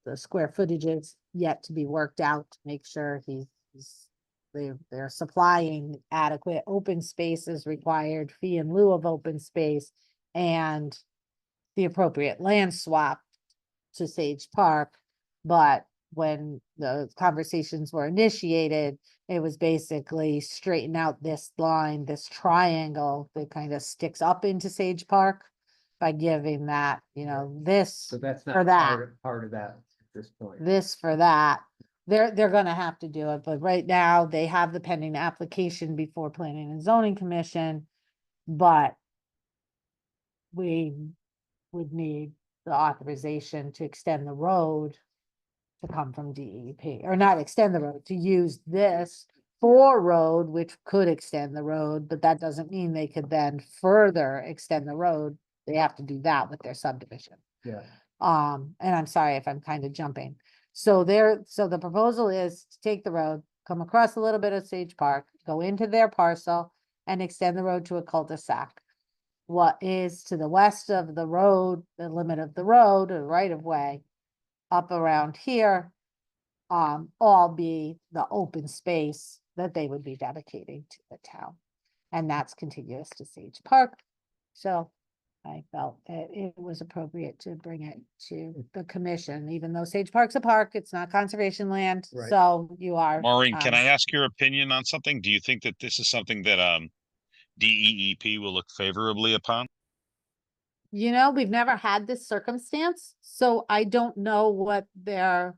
the square footage is yet to be worked out to make sure they're supplying adequate open spaces required, fee in lieu of open space, and the appropriate land swap to Sage Park. But when the conversations were initiated, it was basically straighten out this line, this triangle that kind of sticks up into Sage Park by giving that, this So that's for not that, part of that at this point. this for that. They're gonna have to do it, but right now they have the pending application before Planning and Zoning Commission, but we would need the authorization to extend the road to come from DEP, or not extend the road, to use this for road, which could extend the road, but that doesn't mean they could then further extend the road. They have to do that with their subdivision. Yeah. And I'm sorry if I'm kind of jumping. So the proposal is to take the road, come across a little bit of Sage Park, go into their parcel and extend the road to a cul-de-sac. What is to the west of the road, the limit of the road, or right of way, up around here, all be the open space that they would be dedicating to the town. And that's contiguous to Sage Park. So I felt that it was appropriate to bring it to the commission, even though Sage Park's a park, it's not conservation land, Right. so you are. Maureen, can I ask your opinion on something? Do you think that this is something that DEEP will look favorably upon? We've never had this circumstance, so I don't know what their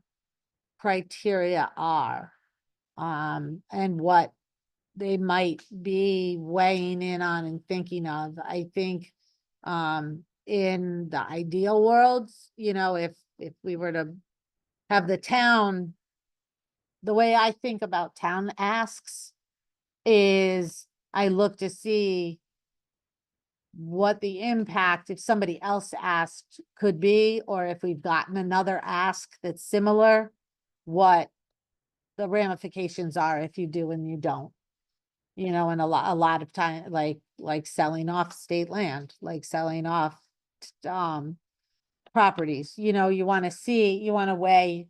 criteria are. And what they might be weighing in on and thinking of. I think, in the ideal worlds, if we were to have the town, the way I think about town asks is I look to see what the impact, if somebody else asked, could be, or if we've gotten another ask that's similar, what the ramifications are if you do and you don't. And a lot of time, like selling off state land, like selling off properties, you want to weigh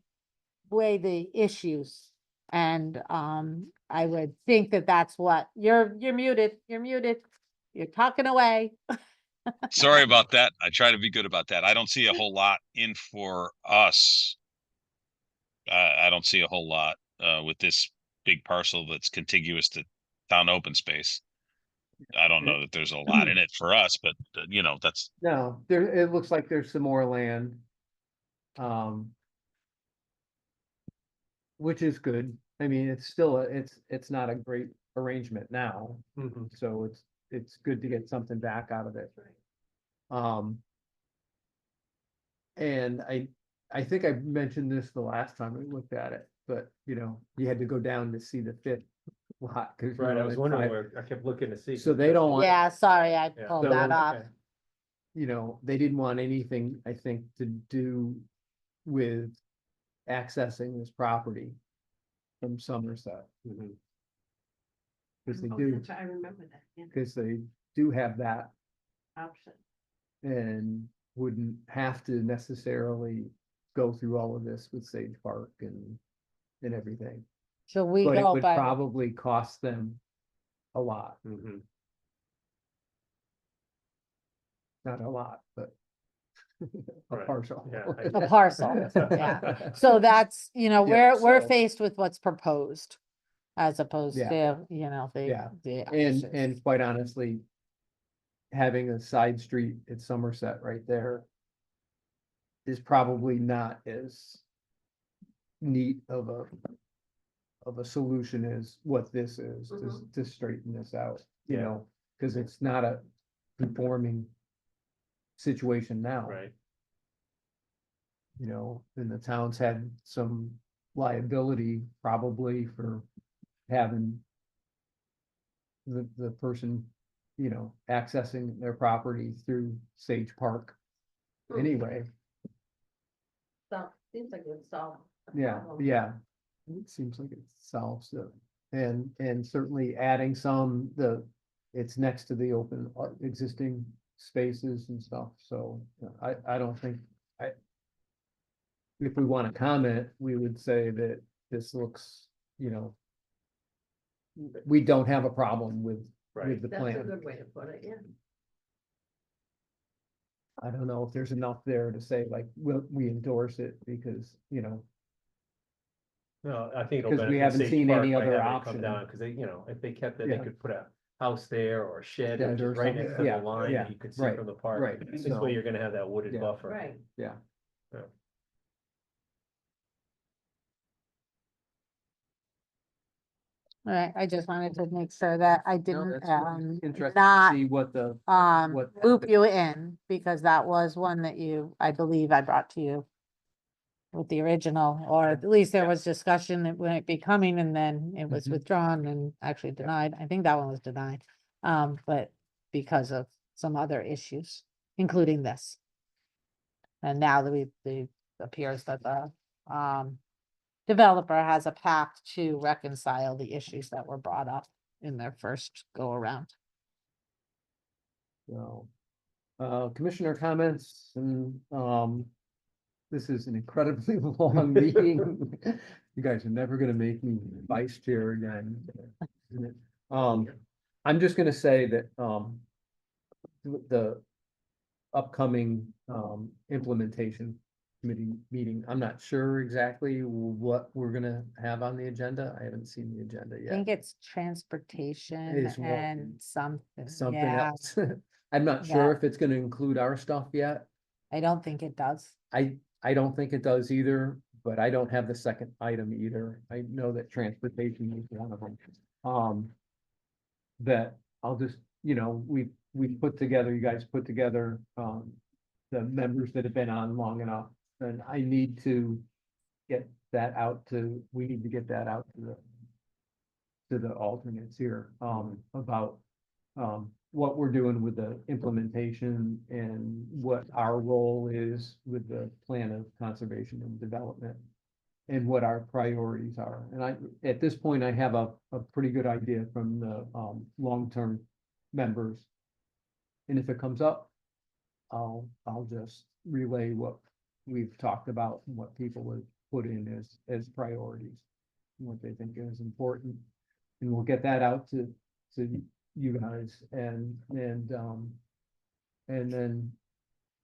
the issues. And I would think that that's what you're muted, you're talking away. Sorry about that. I try to be good about that. I don't see a whole lot in for us. I don't see a whole lot with this big parcel that's contiguous to town open space. I don't know that there's a lot in it for us, but that's No, it looks like there's some more land. Which is good. I mean, it's still, it's not a great arrangement now, so it's good to get something back out of it. And I think I mentioned this the last time we looked at it, but you had to go down to see the fifth lot. 'Cause, Right, I was wondering five- where, I kept looking to see. So they don't want. Yeah, sorry, I Yeah. pulled So, that off. Okay. They didn't want anything, I think, to do with accessing this property from Somerset. Because they Oh, do, I remember that, yeah, because they do have that option. and wouldn't have to necessarily go through all of this with Sage Park and everything. So we But it go would by, probably cost them a lot, not a lot, but a Right. partial. Yeah, a parcel, yeah. So that's, we're so- faced with what's proposed as opposed Yeah. to, Yeah. the And options. quite honestly, having a side street at Somerset right there is probably not as neat of a solution as what this is, to straighten this out, Yeah. because it's not a conforming situation now. Right. And the town's had some liability probably for having the person, accessing their property through Sage Park anyway. So, seems like it's solved. Yeah, yeah. It seems like it solves it. And certainly adding it's next to the open existing spaces and stuff, so I don't think, if we want to comment, we would say that this looks, we don't have a problem with Right. the That's a plan. good way to put it, yeah. I don't know if there's enough there to say like, we endorse it because, No, I think it'll. Because we benefit haven't Sage seen Park any by other having it option. Come down, because they, if they kept it, they Yeah. could put a house there or a shed, Shed which or is right something. next to Yeah, the line yeah, that you could see right, from the park. right. This So- way you're gonna have that wooded Yeah. buffer. Right. Yeah. All right, I just wanted to make sure that I No, didn't, that's good. Interesting to not, see what the, what loop you in, because that was one that you, I believe I brought to you with the original, or at least there was discussion that might be coming, and then it was Mhm. withdrawn and actually denied. I think that one was denied. But because of some other issues, including this. And now that it appears that the, developer has a path to reconcile the issues that were brought up in their first go around. So, commissioner comments and, this is an incredibly long meeting. You guys are never gonna make me vice chair again. isn't it? I'm just gonna say that, the upcoming, implementation committee meeting, I'm not sure exactly what we're gonna have on the agenda. I haven't seen the agenda I yet. think it's transportation Is one. and something, Something yeah, else. I'm not sure Yeah. if it's gonna include our stuff yet. I don't think it does. I don't think it does either, but I don't have the second item either. I know that transportation is one of them. That I'll just, we put together, you guys put together, the members that have been on long enough. And I need to get that out to, we need to get that out to the alternates here, about, what we're doing with the implementation and what our role is with the plan of conservation and development. And what our priorities are. And at this point, I have a pretty good idea from the, long-term members. And if it comes up, I'll just relay what we've talked about and what people would put in as priorities. And what they think is important. And we'll get that out to you guys and then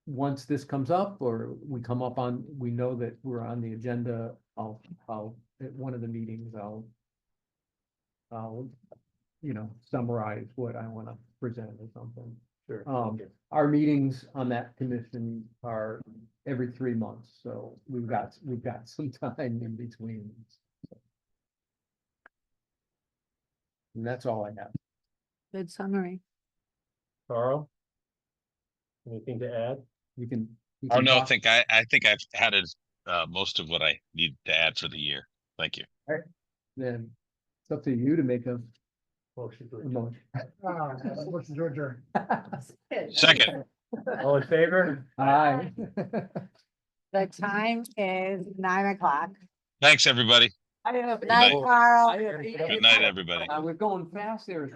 once this comes up or we come up on, we know that we're on the agenda, I'll, at one of the meetings, I'll, summarize what I want to present or something. Sure. Our meetings on that commission are every 3 months, so we've got some time in between. And that's all I have. Good summary. Carl? Anything to add? You can. Oh, no, I think I've added most of what I need to add for the year. Thank you. Then it's up to you to make a Motion to a adjourn. motion. What's Georgia? Second. All in favor? Aye. The time is 9:00. Thanks, everybody. Night, night. Carl. Good night, everybody. We're going fast there.